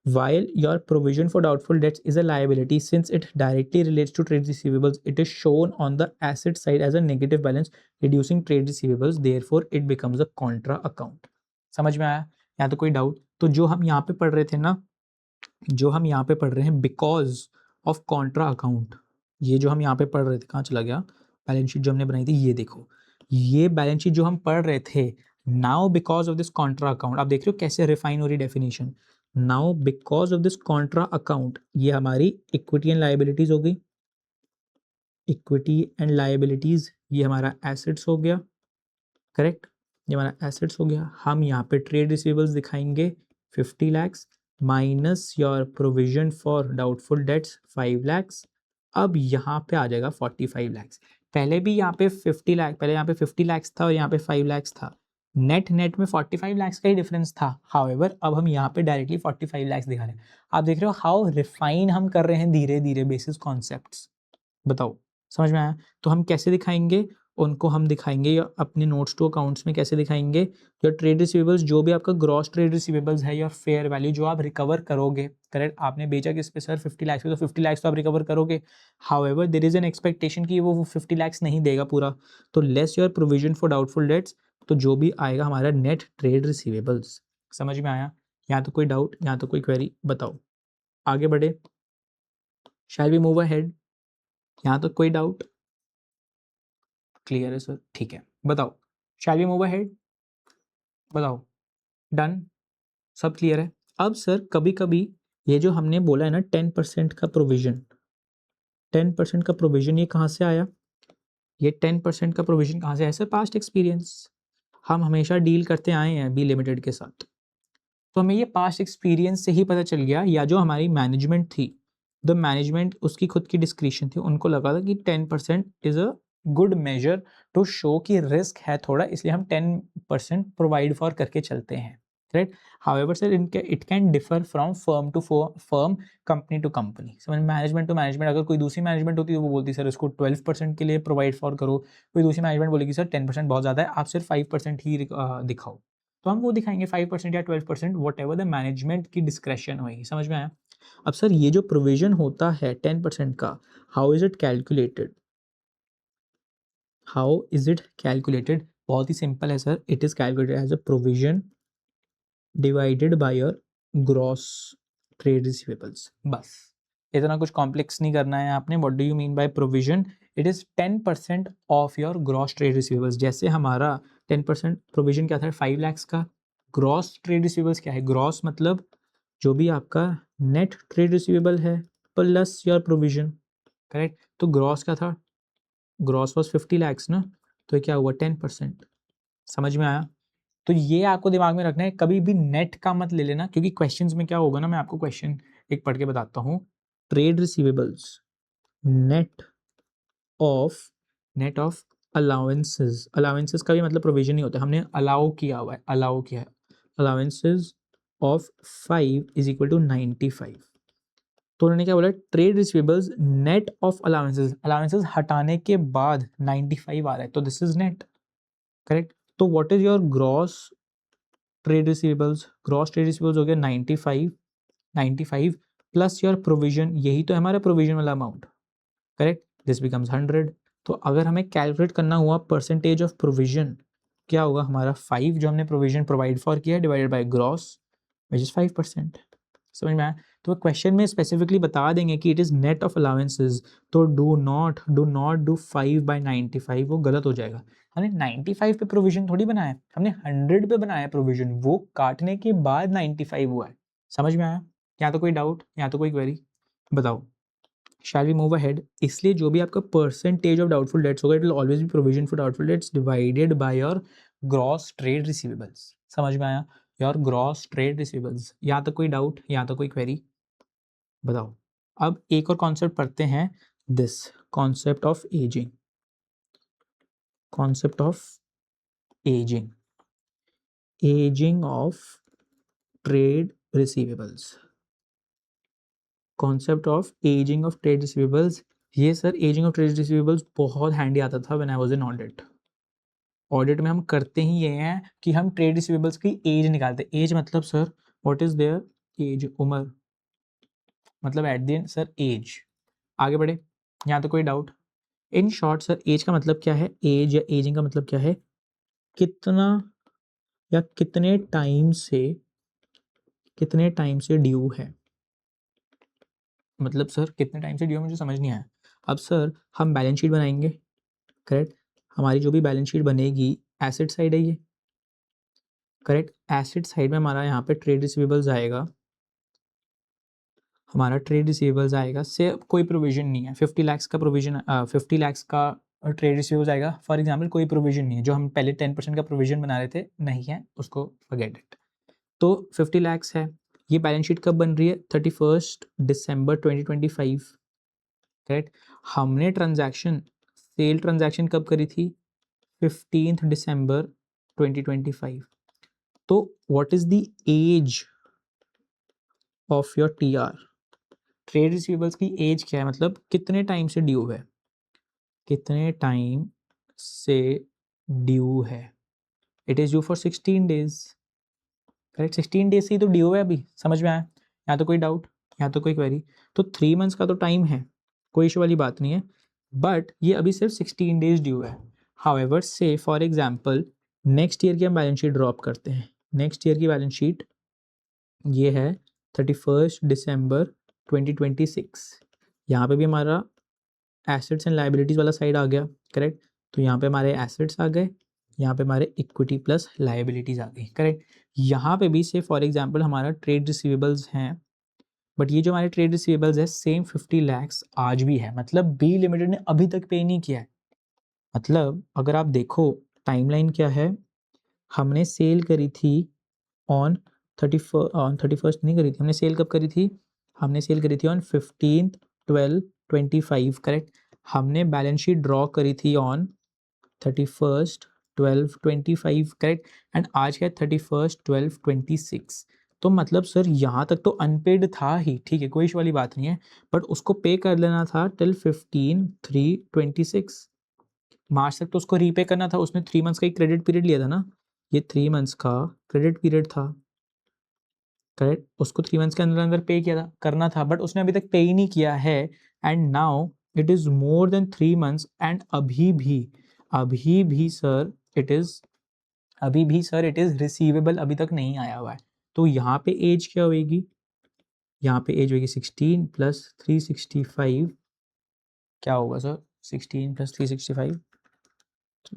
Speaker 1: while your provision for doubtful debts is a liability, since it directly relates to trade receivables, it is shown on the asset side as a negative balance, reducing trade receivables, therefore it becomes a contra account। समझ में आया? या तो कोई doubt? तो जो हम यहाँ पे पढ़ रहे थे ना, जो हम यहाँ पे पढ़ रहे हैं बिकॉज ऑफ कॉन्ट्रा अकाउंट, ये जो हम यहाँ पे पढ़ रहे थे, कहाँ चला गया? बैलेंस शीट जो हमने बनाई थी, ये देखो, ये बैलेंस शीट जो हम पढ़ रहे थे, now because of this Contra account, आप देख रहे हो कैसे रिफाइन हो रही definition. Now because of this Contra account, ये हमारी इक्विटी एंड लाइबिलिटीज हो गई, इक्विटी एंड लाइबिलिटीज, ये हमारा एसेट्स हो गया, करेक्ट, ये हमारा एसेट्स हो गया। हम यहाँ पे ट्रेड रिसीवेबल्स दिखाएंगे 50 lakhs minus your provision for doubtful dates 5 lakhs। अब यहाँ पे आ जाएगा 45 lakhs। पहले भी यहाँ पे 50 लाख, पहले यहाँ पे 50 lakhs था और यहाँ पे 5 lakhs था, नेट नेट में 45 lakhs का ही डिफरेंस था। हाउएवर अब हम यहाँ पे डायरेक्टली 45 lakhs दिखा रहे हैं। आप देख रहे हो हाउ रिफाइन हम कर रहे हैं धीरे धीरे बेसिस कॉन्सेप्ट्स। बताओ समझ में आया? तो हम कैसे दिखाएंगे उनको, हम दिखाएंगे या अपने नोट्स टू अकाउंट्स में कैसे दिखाएंगे, योर ट्रेड रिसीवेबल्स, जो भी आपका ग्रॉस ट्रेड रिसीवेबल्स है, योर फेयर वैल्यू जो आप रिकवर करोगे, करेक्ट, आपने बेचा किस पे सर 50 lakhs पे, तो 50 lakhs तो आप रिकवर करोगे। However there is an expectation कि वो 50 lakhs नहीं देगा पूरा, तो less your provision for doubtful debts, तो जो भी आएगा हमारा नेट ट्रेड रिसीवेबल्स। समझ में आया? यहाँ तो कोई डाउट, यहाँ तो कोई क्वेरी? बताओ आगे बढ़े, शैल वी मूव अहेड? यहाँ तो कोई डाउट? क्लियर है सर? ठीक है, बताओ शैल वी मूव अहेड? बताओ, डन, सब क्लियर है? अब सर कभी कभी ये जो हमने बोला है ना 10% का प्रोविजन, 10% का प्रोविजन ये कहाँ से आया? ये 10% का प्रोविजन कहाँ से आया सर? पास्ट एक्सपीरियंस, हम हमेशा डील करते आए हैं बी लिमिटेड के साथ, तो हमें ये पास्ट एक्सपीरियंस से ही पता चल गया, या जो हमारी मैनेजमेंट थी, द मैनेजमेंट, उसकी खुद की डिस्क्रिशन थी, उनको लगा था कि 10% is a good measure to show कि रिस्क है थोड़ा, इसलिए हम 10% प्रोवाइड फॉर करके चलते हैं, right. However sir it can differ from firm to firm, company to company, समझ, मैनेजमेंट टू मैनेजमेंट। अगर कोई दूसरी मैनेजमेंट होती है तो वो बोलती सर इसको 12% के लिए प्रोवाइड फॉर करो, कोई दूसरी मैनेजमेंट बोलेगी सर 10% बहुत ज़्यादा है, आप सिर्फ 5% ही दिखाओ, तो हम वो दिखाएंगे 5% या 12%, वट एवर द मैनेजमेंट की डिस्क्रेशन होगी। समझ में आया? अब सर ये जो प्रोविजन होता है 10% का, how is it calculated? How is it calculated? बहुत ही सिंपल है sir, it is calculated as a provision divided by your gross trade receivables. बस, इतना कुछ कॉम्प्लेक्स नहीं करना है आपने। What do you mean by provision? It is 10% of your gross trade receivables. जैसे हमारा 10% प्रोविजन क्या था 5 lakhs का, ग्रॉस ट्रेड रिसीवेबल्स क्या है? ग्रॉस मतलब जो भी आपका नेट ट्रेड रिसीवेबल है प्लस योर प्रोविजन, करेक्ट। तो ग्रॉस क्या था? ग्रॉस वॉज 50 lakhs ना, तो ये क्या हुआ 10%। समझ में आया? तो ये आपको दिमाग में रखना है, कभी भी नेट का मत ले लेना, क्योंकि क्वेश्चंस में क्या होगा ना, मैं आपको क्वेश्चन एक पढ़ के बताता हूँ। Trade receivables net of, net of allowances, allowances का भी मतलब प्रोविजन ही होता है, हमने अलाउ किया हुआ है, अलाउ किया है, allowances of 5 is equal to 95। तो उन्होंने क्या बोला? Trade receivables net of allowances, allowances हटाने के बाद 95 आ रहा है, तो दिस इज नेट, करेक्ट। तो what is your gross trade receivables? Gross trade receivables हो गया 95, 95 प्लस योर प्रोविजन, यही तो है हमारा प्रोविजन वाला अमाउंट, करेक्ट, दिस बिकम्स 100। तो अगर हमें कैलकुलेट करना हुआ परसेंटेज ऑफ प्रोविजन, क्या होगा हमारा 5 जो हमने प्रोविजन प्रोवाइड फॉर किया divided by gross which is 5%। समझ में आया? तो क्वेश्चन में स्पेसिफिकली बता देंगे कि it is net of allowances, तो डू नॉट डू 5/95, वो गलत हो जाएगा। हमने 95 पे प्रोविजन थोड़ी बनाया है, हमने 100 पे बनाया है प्रोविजन, वो काटने के बाद 95 हुआ है। समझ में आया? यहाँ तो कोई डाउट, यहाँ तो कोई क्वेरी? बताओ शैल वी मूव अहेड? इसलिए जो भी आपका परसेंटेज ऑफ डाउटफुल डेट्स होगा, it will always be provision for doubtful dates divided by your gross trade receivables. समझ में आया? Your gross trade receivables. यहाँ तक कोई डाउट, यहाँ तक कोई क्वेरी? बताओ। अब एक और कॉन्सेप्ट पढ़ते हैं, this concept of ageing, concept of ageing, ageing of trade receivables, concept of ageing of trade receivables. ये sir ageing of trade receivables बहुत हैंडी आता था when I was in audit. Audit में हम करते ही ये हैं कि हम ट्रेड रिसीवेबल्स की एज निकालते हैं। एज मतलब sir what is there, age उम्र, मतलब at the end sir age. आगे बढ़े, यहाँ तो कोई doubt? In short sir age का मतलब क्या है, एज या एजिंग का मतलब क्या है, कितना या कितने टाइम से ड्यू है। मतलब सर कितने टाइम से ड्यू है मुझे समझ नहीं आया। अब सर हम बैलेंस शीट बनाएंगे, करेक्ट? हमारी जो भी बैलेंस शीट बनेगी एसेट साइड है ये, करेक्ट? एसेट साइड में हमारा यहाँ पे ट्रेड रिसीवेबल्स आएगा, हमारा ट्रेड रिसीवेबल्स आएगा से कोई प्रोविजन नहीं है, 50 लाख का प्रोविजन, 50 लाख का ट्रेड रिसीवेबल्स आएगा फॉर एग्जांपल, कोई प्रोविजन नहीं है, जो हम पहले 10% का प्रोविजन बना रहे थे नहीं है, उसको फॉरगेट इट। तो 50 लाख है। ये बैलेंस शीट कब बन रही है, 31 दिसंबर 2025, करेक्ट? हमने ट्रांजैक्शन, सेल ट्रांजैक्शन कब करी थी, 15 दिसंबर 2025। तो what is the age of your TR, trade receivables की एज क्या है, मतलब कितने टाइम से ड्यू है, कितने टाइम से ड्यू है। It is due for 16 days, correct? 16 days से ही तो ड्यू है अभी, समझ में आया? यहाँ तो कोई डाउट, यहाँ तो कोई क्वेरी? तो 3 मंथ्स का तो टाइम है, कोई इशू वाली बात नहीं है, बट ये अभी सिर्फ 16 डेज ड्यू है। हाउएवर से फॉर एग्जाम्पल नेक्स्ट ईयर की हम बैलेंस शीट ड्रॉप करते हैं, नेक्स्ट ईयर की बैलेंस शीट ये है 31 दिसंबर 2026। यहाँ पे भी हमारा एसेट्स एंड लाइबिलिटीज़ वाला साइड आ गया, करेक्ट? तो यहाँ पे हमारे एसेट्स आ गए, यहाँ पे हमारे इक्विटी प्लस लाइबिलिटीज़ आ गई, करेक्ट? यहाँ पे भी से फॉर एग्जांपल हमारा ट्रेड रिसीवेबल्स हैं, बट ये जो हमारे ट्रेड रिसीवेबल्स है सेम 50 लाख्स आज भी है, मतलब बी लिमिटेड ने अभी तक पे नहीं किया है। मतलब अगर आप देखो टाइमलाइन क्या है, हमने सेल करी थी ऑन 31st नहीं करी थी, हमने सेल कब करी थी, हमने सेल करी थी ऑन 15/12/25, करेक्ट? हमने बैलेंस शीट ड्रॉ करी थी ऑन 31/12/25, करेक्ट? एंड आज है 31/12/26। तो मतलब सर यहाँ तक तो अनपेड था ही, ठीक है, कोई इशू वाली बात नहीं है, बट उसको पे कर लेना था टिल 15/3/26, मार्च तक तो उसको रीपे करना था। उसने 3 मंथ्स का ही क्रेडिट पीरियड लिया था ना, ये 3 मंथ्स का क्रेडिट पीरियड था, करेक्ट? उसको 3 मंथ्स के अंदर अंदर पे किया था, करना था, बट उसने अभी तक पे ही नहीं किया है। And now it is more than 3 months and अभी भी सर इट इज रिसीवेबल अभी तक नहीं आया हुआ है। तो यहाँ पे एज क्या होगी, यहाँ पे एज होगी 16 प्लस 365, क्या होगा sir, 16 plus 365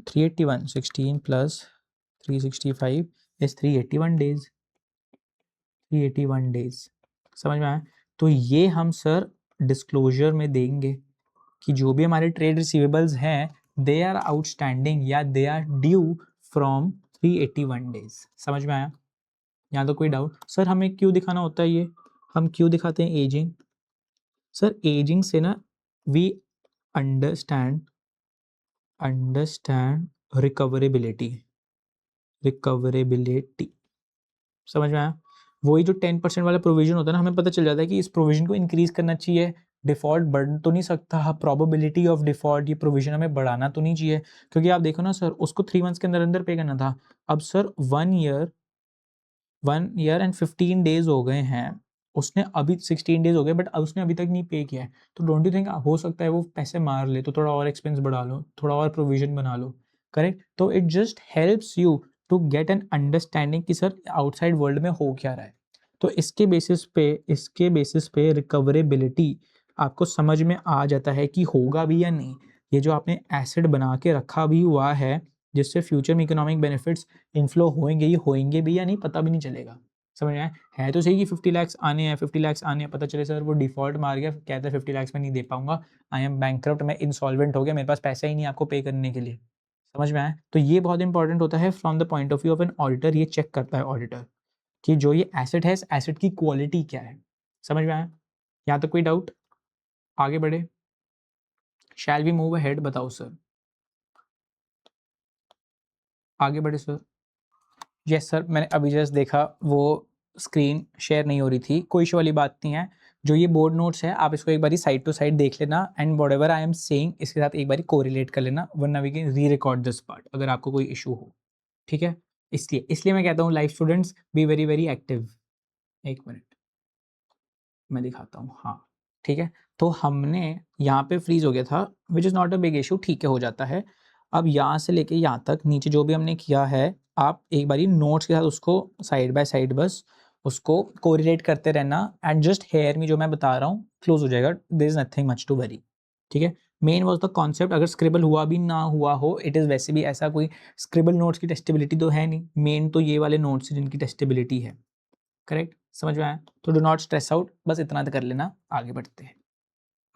Speaker 1: 381, 16 plus 365 is 381 days, 381 days, समझ में आया? तो ये हम सर डिस्क्लोजर में देंगे कि जो भी हमारे ट्रेड रिसीवेबल्स हैं दे आर आउटस्टैंडिंग या they are due from 381 days, समझ में आया? यहाँ तो कोई डाउट? सर हमें क्यों दिखाना होता है ये, हम क्यों दिखाते हैं एजिंग? सर एजिंग से ना वी अंडरस्टैंड रिकवरेबिलिटी, समझ में आया? वही जो 10% वाला प्रोविजन होता है ना, हमें पता चल जाता है कि इस प्रोविजन को इंक्रीज करना चाहिए, डिफॉल्ट बढ़ तो नहीं सकता, प्रोबेबिलिटी ऑफ डिफॉल्ट, ये प्रोविजन हमें बढ़ाना तो नहीं चाहिए, क्योंकि आप देखो ना सर उसको 3 मंथ्स के अंदर अंदर पे करना था। अब सर 1 ईयर एंड 15 डेज हो गए हैं, उसने अभी 16 डेज हो गए बट उसने अभी तक नहीं पे किया है। तो डोंट यू थिंक हो सकता है वो पैसे मार ले, तो थोड़ा और एक्सपेंस बढ़ा लो, थोड़ा और प्रोविजन बना लो, करेक्ट? तो it just helps you to get an understanding कि सर आउटसाइड वर्ल्ड में हो क्या रहा है। तो इसके बेसिस पे रिकवरेबिलिटी आपको समझ में आ जाता है कि होगा भी या नहीं। ये जो आपने एसेट बना के रखा भी हुआ है जिससे फ्यूचर में इकोनॉमिक बेनिफिट्स इनफ्लो होंगे, ये होंगे भी या नहीं पता भी नहीं चलेगा, समझ में आया? है तो सही कि 50 लाख आने हैं, 50 लाख आने हैं, पता चले सर वो डिफॉल्ट मार गया, कहता है 50 लाख में नहीं दे पाऊंगा, आई एम बैंकक्रप्ट, मैं इंसॉल्वेंट हो गया, मेरे पास पैसा ही नहीं आपको पे करने के लिए, समझ में आया? तो ये बहुत इंपॉर्टेंट होता है from the point of view of an auditor, ये चेक करता है ऑडिटर कि जो ये एसेट है इस एसेट की क्वालिटी क्या है, समझ में आया? यहाँ तक कोई डाउट? आगे बढ़े, शैल वी मूव अहेड, बताओ सर, आगे बढ़े सर। यस सर, मैंने अभी जस्ट देखा वो स्क्रीन शेयर नहीं हो रही थी, कोई इशू वाली बात नहीं है, जो ये बोर्ड नोट्स है आप इसको एक बारी साइड टू साइड देख लेना and whatever I am saying इसके साथ एक बारी कोरिलेट कर लेना, वरना we can re record this part अगर आपको कोई इशू हो, ठीक है। इसलिए मैं कहता हूँ life students be very very active. एक मिनट मैं दिखाता हूँ, हाँ ठीक है। तो हमने यहाँ पे फ्रीज हो गया था which is not a big issue, ठीक है हो जाता है। अब यहाँ से लेके यहाँ तक नीचे जो भी हमने किया है आप एक बारी नोट्स के साथ उसको साइड बाय साइड बस उसको कोरिलेट करते रहना एंड जस्ट हेयर में जो मैं बता रहा हूँ क्लोज हो जाएगा, there is nothing much to worry, ठीक है। मेन वॉज द कॉन्सेप्ट, अगर स्क्रिबल हुआ भी ना हुआ हो इट इज़ वैसे भी ऐसा कोई स्क्रिबल नोट्स की टेस्टेबिलिटी तो है नहीं, मेन तो ये वाले नोट्स जिनकी टेस्टेबिलिटी है, करेक्ट, समझ में आया। तो डू नॉट स्ट्रेस आउट, बस इतना तो कर लेना। आगे बढ़ते हैं,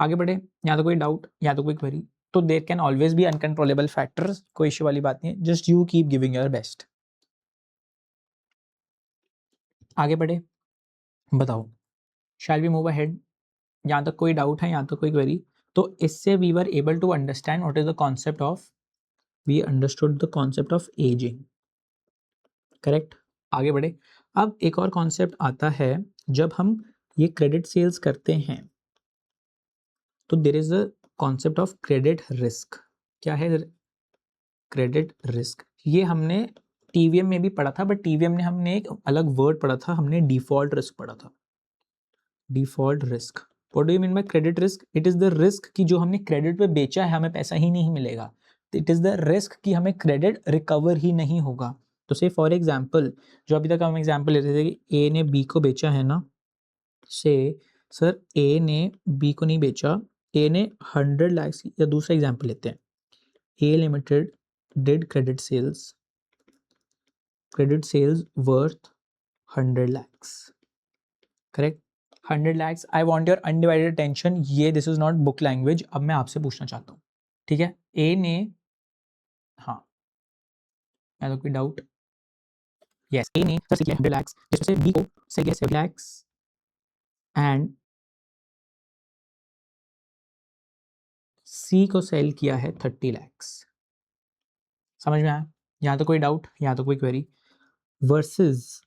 Speaker 1: आगे बढ़े, या तो कोई डाउट या तो कोई क्वेरी, तो there can always be uncontrollable factors, कोई इश्यू वाली बात नहीं है, just you keep giving your best. आगे बढ़े, बताओ शैल वी मूव अहेड, यहाँ तक कोई डाउट है, यहाँ तक कोई क्वेरी। तो इससे we were able to understand what is the concept of, we understood the concept of ageing, correct. आगे बढ़े, अब एक और कॉन्सेप्ट आता है जब हम ये क्रेडिट सेल्स करते हैं तो there is a concept of credit risk. क्या है क्रेडिट रिस्क? ये हमने टीवीएम में भी पढ़ा था, बट टीवीएम ने हमने एक अलग वर्ड पढ़ा था, हमने डिफॉल्ट रिस्क पढ़ा था। Default risk, what do you mean by credit risk? It is the risk कि जो हमने क्रेडिट पे बेचा है हमें पैसा ही नहीं मिलेगा, इट इज द रिस्क कि हमें क्रेडिट रिकवर ही नहीं होगा। तो से फॉर एग्जाम्पल, जो अभी तक हम एग्जाम्पल लेते थे कि ए ने बी को बेचा है ना, से सर ए ने बी को नहीं बेचा, ए ने 100 लाख, या दूसरा एग्जाम्पल लेते हैं, A limited did credit sales worth 100 lakhs, correct. 100 lakhs, I want your undivided attention, ये this is not book language. अब मैं आपसे पूछना चाहता हूँ, ठीक है, ए ने, हाँ तो कोई डाउट? यस, ए ने सर सेल किया 100 lakhs, जिसमें से बी को सेल किया 7 lakhs एंड सी को सेल किया है 30 lakhs। समझ में आया? यहाँ तो कोई डाउट, यहाँ तो कोई query? Versus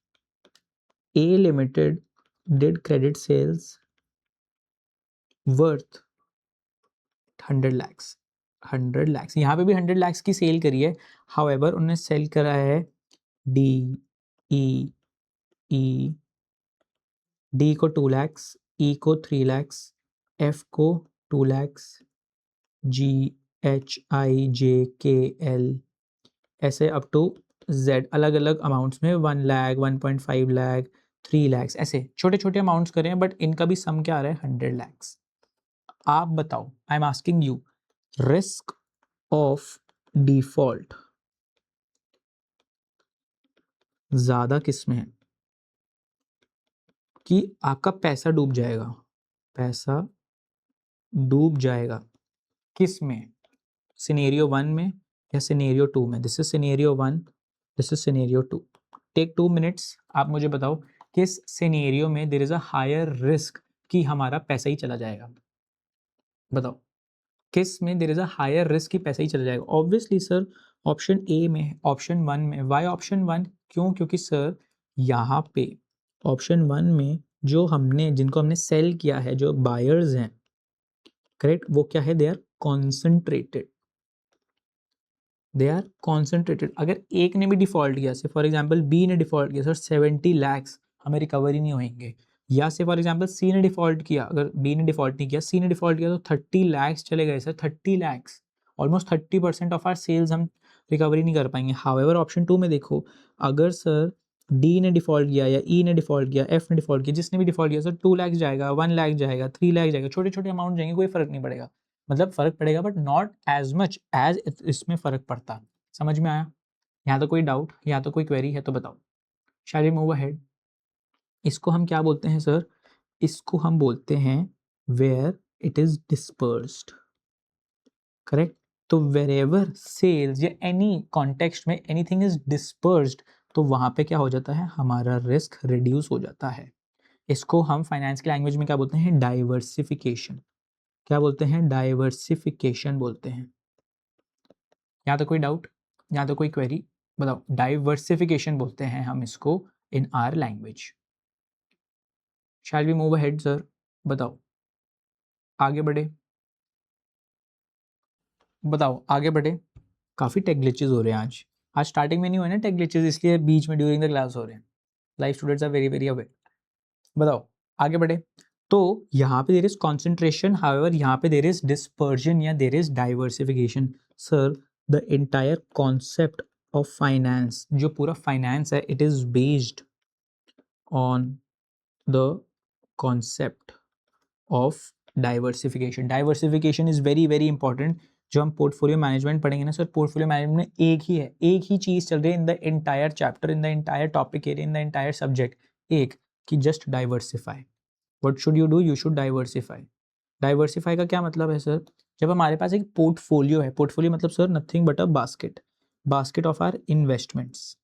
Speaker 1: A limited did credit sales worth 100 lakhs। 100 lakhs, यहाँ पे भी 100 lakhs की सेल करी है, हाउएवर उन्होंने सेल करा है डी ई ई, डी को 2 lakhs, ई को 3 lakhs, एफ को 2 lakhs, जी एच आई जे के एल, ऐसे अप टू जेड अलग अलग अमाउंट्स में 1 लाख, 1.5 लाख, 3 lakhs, ऐसे छोटे छोटे अमाउंट्स करे हैं, बट इनका भी सम क्या आ रहा है 100 lakhs। आप बताओ, I am asking you, risk of default ज्यादा किस में है कि आपका पैसा डूब जाएगा? पैसा डूब जाएगा किस में? सिनेरियो 1 में या सिनेरियो 2 में? This is scenario 1, this is scenario 2। Take 2 minutes, आप मुझे बताओ किस सिनेरियो में there is a higher risk कि हमारा पैसा ही चला जाएगा? बताओ किस में there is a higher risk कि पैसा ही चला जाएगा? ऑब्वियसली सर ऑप्शन ए में, ऑप्शन 1 में। Why option 1? क्यों? क्योंकि सर यहाँ पे ऑप्शन 1 में जो हमने, जिनको हमने सेल किया है, जो बायर्स हैं, करेक्ट, वो क्या है, they are concentrated, they are concentrated. अगर एक ने भी डिफॉल्ट किया, से फॉर एग्जाम्पल बी ने डिफॉल्ट किया, सर 70 lakhs हमें रिकवर ही नहीं होंगे। या से फॉर एग्जाम्पल सी ने डिफॉल्ट किया, अगर बी ने डिफॉल्ट नहीं किया, सी ने डिफॉल्ट किया, तो 30 lakhs चले गए sir, 30 lakhs, almost 30% of our sales हम रिकवरी नहीं कर पाएंगे। हाउएवर ऑप्शन 2 में देखो, अगर सर डी ने डिफॉल्ट किया या ई ने डिफॉल्ट किया, एफ ने डिफॉल्ट किया, जिसने भी डिफॉल्ट किया, सर 2 lakhs जाएगा, 1 लाख जाएगा, 3 लाख जाएगा, छोटे छोटे अमाउंट जाएंगे, कोई फर्क नहीं पड़ेगा। मतलब फर्क पड़ेगा but not as much as इसमें फर्क पड़ता। समझ में आया? यहाँ तो कोई डाउट, यहाँ तो कोई क्वेरी है तो बताओ। Shall we move ahead? इसको हम क्या बोलते हैं सर? इसको हम बोलते हैं where it is dispersed, correct. तो वेरेवर सेल्स या एनी कॉन्टेक्स्ट में एनीथिंग इज डिस्पर्स्ड, तो वहां पे क्या हो जाता है, हमारा रिस्क रिड्यूस हो जाता है। इसको हम फाइनेंस की लैंग्वेज में क्या बोलते हैं, डाइवर्सिफिकेशन। क्या बोलते हैं? डाइवर्सिफिकेशन बोलते हैं। यहाँ तो कोई डाउट, यहाँ तो कोई क्वेरी? बताओ, डाइवर्सिफिकेशन बोलते हैं हम इसको in our language. Shall we move ahead sir? बताओ आगे बढ़े, बताओ आगे बढ़े। काफ़ी टेक ग्लिचेस हो रहे हैं आज स्टार्टिंग में नहीं हुए ना टेक ग्लिचेस, इसलिए बीच में ड्यूरिंग द क्लास हो रहे हैं। Live students are very very aware. बताओ आगे बढ़े। तो यहाँ पे देर इज कॉन्सेंट्रेशन, हाउएवर यहाँ पे देर इज डिस्पर्जन या there is diversification. Sir the entire concept of finance, जो पूरा फाइनेंस है, it is based on the concept of diversification. Diversification is very very important. जो हम पोर्टफोलियो मैनेजमेंट पढ़ेंगे ना सर, पोर्टफोलियो मैनेजमेंट में एक ही चीज चल रही है in the entire chapter, in the entire topic area, in the entire subject, एक कि just diversify. What should you do? You should diversify. Diversify का क्या मतलब है सर? जब हमारे पास एक पोर्टफोलियो है, पोर्टफोलियो मतलब sir nothing but a basket, basket of our investments,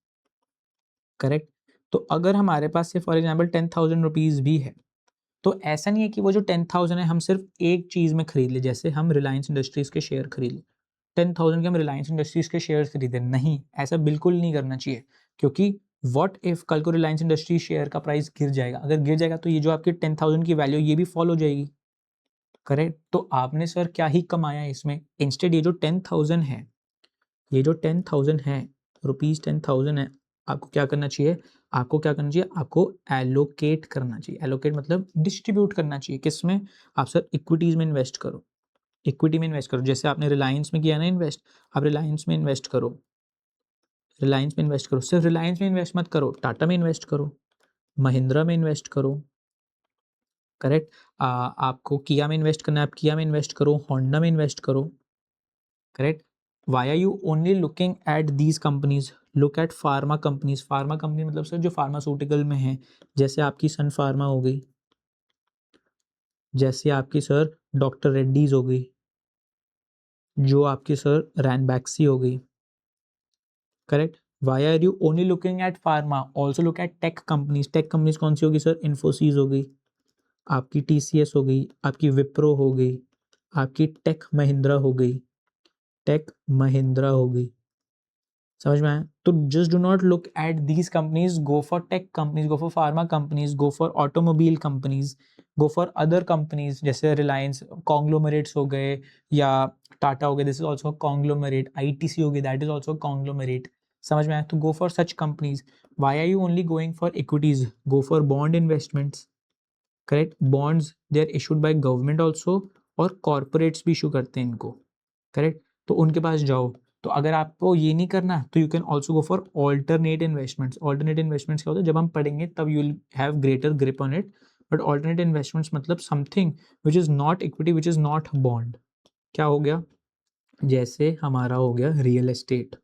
Speaker 1: correct. तो अगर हमारे पास से फॉर एग्जाम्पल 10,000 रुपीज भी है, तो ऐसा नहीं है कि वो जो 10,000 है हम सिर्फ एक चीज में खरीद ले, जैसे हम रिलायंस इंडस्ट्रीज के शेयर खरीद ले, 10,000 के हम रिलायंस इंडस्ट्रीज के शेयर खरीदे, नहीं, ऐसा बिल्कुल नहीं करना चाहिए। क्योंकि व्हाट इफ कल को रिलायंस इंडस्ट्रीज शेयर का प्राइस गिर जाएगा, अगर गिर जाएगा तो ये जो आपकी 10,000 की वैल्यू ये भी फॉल हो जाएगी, करेक्ट। तो आपने सर क्या ही कमाया है इसमें? इंस्टेड ये जो 10,000 है, ये जो 10,000 है, रुपीज 10,000 है, आपको क्या करना चाहिए? आपको क्या करना चाहिए? आपको एलोकेट करना चाहिए। एलोकेट मतलब डिस्ट्रीब्यूट करना चाहिए। किस में? आप सर इक्विटीज में इन्वेस्ट करो, इक्विटी में इन्वेस्ट करो। जैसे आपने रिलायंस में किया ना इन्वेस्ट, आप रिलायंस में इन्वेस्ट करो, रिलायंस में इन्वेस्ट करो। सिर्फ रिलायंस में इन्वेस्ट मत करो, टाटा में इन्वेस्ट करो, महिंद्रा में इन्वेस्ट करो, करेक्ट। आपको किया में इन्वेस्ट करना है, आप किया में इन्वेस्ट करो, होंडा में इन्वेस्ट करो, correct. Why are you only looking at these companies? Look at pharma companies. Pharma company मतलब सर जो फार्मास्यूटिकल में है, जैसे आपकी सन फार्मा हो गई, जैसे आपकी सर डॉक्टर रेड्डीज हो गई, जो आपकी सर रैनबैक्सी हो गई, correct. Why are you only looking at pharma? Also look at tech companies. Tech companies कौन सी होगी सर? इन्फोसिस हो गई, आपकी TCS हो गई, आपकी विप्रो हो गई, आपकी टेक महिंद्रा हो गई, टेक महिंद्रा हो गई, समझ में आया? तो just do not look at these companies, go for tech companies, go for pharma companies, go for automobile companies, go for other companies जैसे रिलायंस कॉन्ग्लोमरेट्स हो गए, या टाटा हो गए, this is also conglomerate, ITC हो गई, दैट इज ऑल्सो कॉन्ग्लोमरेट, समझ में आया? तो go for such companies. Why are you only going for equities? Go for bond investments, correct. Bonds they are issued by government also, और corporates भी issue करते हैं इनको, करेक्ट। तो उनके पास जाओ। तो अगर आपको ये नहीं करना तो you can also go for alternate investments. Alternate investments क्या होता है? जब हम पढ़ेंगे तब you will have greater grip on it. But alternate investments मतलब something which is not equity, which is not bond. क्या हो गया? जैसे हमारा हो गया real estate,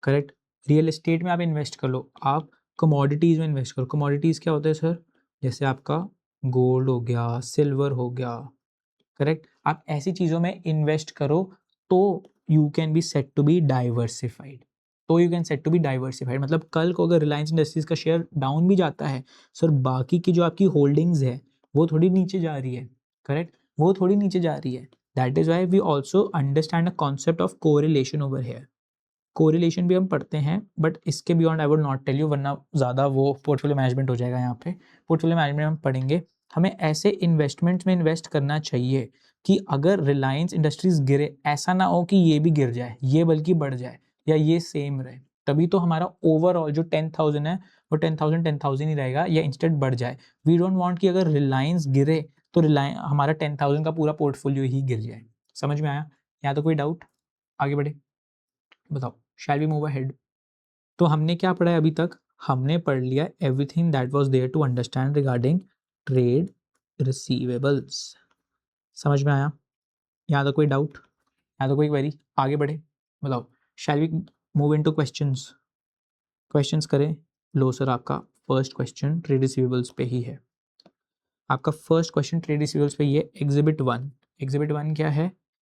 Speaker 1: correct. Real estate में आप इन्वेस्ट कर लो, आप कमोडिटीज़ में इन्वेस्ट करो। कमोडिटीज़ क्या होता है सर? जैसे आपका गोल्ड हो गया, सिल्वर हो गया, करेक्ट। आप ऐसी चीज़ों में इन्वेस्ट करो तो you can be said to be diversified. तो you can said to be diversified मतलब कल को अगर रिलायंस इंडस्ट्रीज का शेयर डाउन भी जाता है सर, बाकी की जो आपकी होल्डिंग्स है वो थोड़ी नीचे जा रही है, करेक्ट, वो थोड़ी नीचे जा रही है। That is why we also understand a concept of correlation over here. Correlation भी हम पढ़ते हैं, बट इसके beyond I would not tell you, वरना ज़्यादा वो पोर्टफोलियो मैनेजमेंट हो जाएगा। यहाँ पे पोर्टफोलियो मैनेजमेंट हम पढ़ेंगे, हमें ऐसे इन्वेस्टमेंट्स में इन्वेस्ट करना चाहिए कि अगर रिलायंस इंडस्ट्रीज गिरे, ऐसा ना हो कि ये भी गिर जाए, ये बल्कि बढ़ जाए या ये सेम रहे। तभी तो हमारा ओवरऑल जो 10,000 है वो 10,000 ही रहेगा या इंस्टेड बढ़ जाए। वी डोंट वांट कि अगर रिलायंस गिरे तो रिलायंस हमारा 10,000 का पूरा पोर्टफोलियो ही गिर जाए। समझ में आया? यहाँ तो कोई डाउट? आगे बढ़े, बताओ। Shall we move ahead? तो हमने क्या पढ़ा है अभी तक? हमने पढ़ लिया everything that was there to understand regarding trade receivables. समझ में आया? यहाँ तो कोई डाउट? यहाँ तो कोई क्वेरी? आगे बढ़े, बताओ। Shall we move into questions? Questions करें। लो सर, आपका फर्स्ट क्वेश्चन ट्रेड रिसीवेबल्स पे ही है। आपका फर्स्ट क्वेश्चन ट्रेड रिसीवेबल्स पे ही है। एग्जिबिट 1। एग्जिबिट 1 क्या है?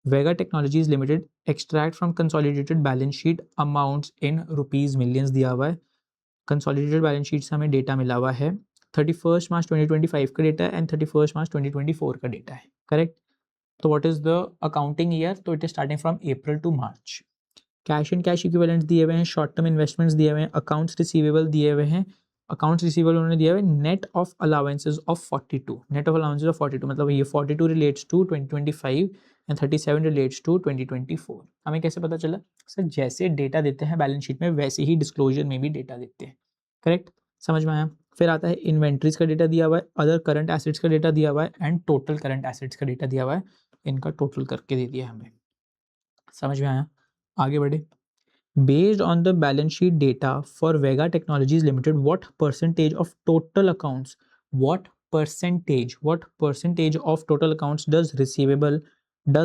Speaker 1: Vega technologies limited extract from consolidated balance sheet amounts in rupees millions दिया हुआ है। कंसोलिडेटेड बैलेंस शीट से हमें डेटा मिला हुआ है 31 मार्च 2025 का डेटा एंड 31 मार्च 2024 का डेटा है, करेक्ट। तो what is the accounting year? तो it is starting from April to March. Cash and cash equivalent दिए हुए हैं, शॉर्ट टर्म इन्वेस्टमेंट्स दिए हुए हैं, अकाउंट्स रिसीवेबल दिए हुए हैं, अकाउंट्स रिसीवेबल उन्होंने दिया है net of allowances of 42, net of allowances of 42, मतलब ये 42 relates to 2025 and 37 relates to 2024। हमें कैसे पता चला सर? जैसे डेटा देते हैं बैलेंस शीट में वैसे ही डिस्क्लोजर में भी डेटा देते हैं, करेक्ट? समझ में आया? फिर आता है इन्वेंट्रीज का डेटा दिया हुआ है, अदर करंट एसेट्स का डेटा दिया हुआ है एंड टोटल करंट एसेट्स का डेटा दिया हुआ है, इनका टोटल करके दे दिया हमें। समझ में आया? आगे बढ़े। Based on the balance sheet data for Vega Technologies Limited, what percentage of total accounts, what percentage of total accounts does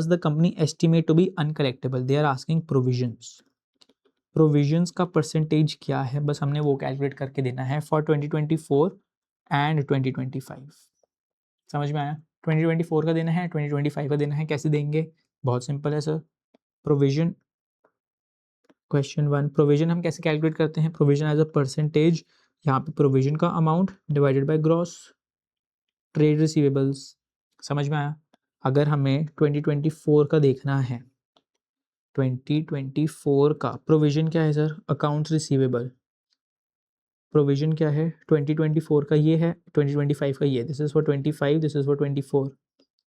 Speaker 1: the company estimate to be uncollectible? They are asking provisions का percentage क्या है, बस हमने वो calculate करके देना है for 2024 and 2025। समझ में आया? 2024 का देना है, 2025 का देना है, कैसे देंगे? बहुत सिंपल है सर। प्रोविजन, क्वेश्चन 1, प्रोविजन हम कैसे कैलकुलेट करते हैं? प्रोविजन एज अ परसेंटेज, यहाँ पे प्रोविजन का amount divided by gross trade receivables. समझ में आया? अगर हमें 2024 का देखना है, 2024 का प्रोविजन क्या है सर? Accounts receivable. प्रोविजन क्या है? 2024 का ये है, 2025 का ये, this is for 25, this is for 24,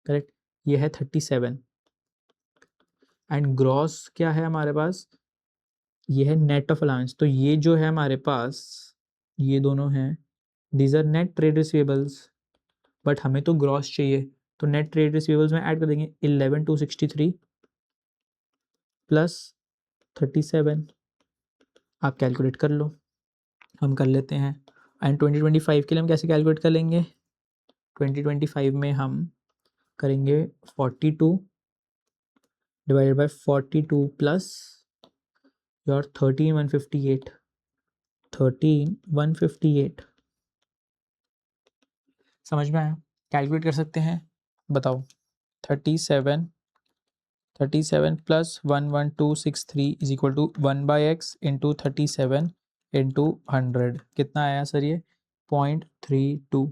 Speaker 1: correct? ये है 37 एंड ग्रॉस क्या है हमारे पास? ये है नेट ऑफ अलाउंस। तो ये जो है हमारे पास, ये दोनों हैं, these are net trade receivables, but हमें तो ग्रॉस चाहिए, तो नेट ट्रेड रिसीवेबल्स में ऐड कर देंगे 11263 प्लस 37। आप कैलकुलेट कर लो, हम कर लेते हैं। एंड 2025 के लिए हम कैसे कैलकुलेट कर लेंगे? 2025 में हम करेंगे 42 डिवाइडेड बाय 42 प्लस योर 13158। समझ में आया? कैलकुलेट कर सकते हैं, बताओ। 37 plus 11263 is equal to 1/x into 37 into 100, कितना आया सर? ये 0.32,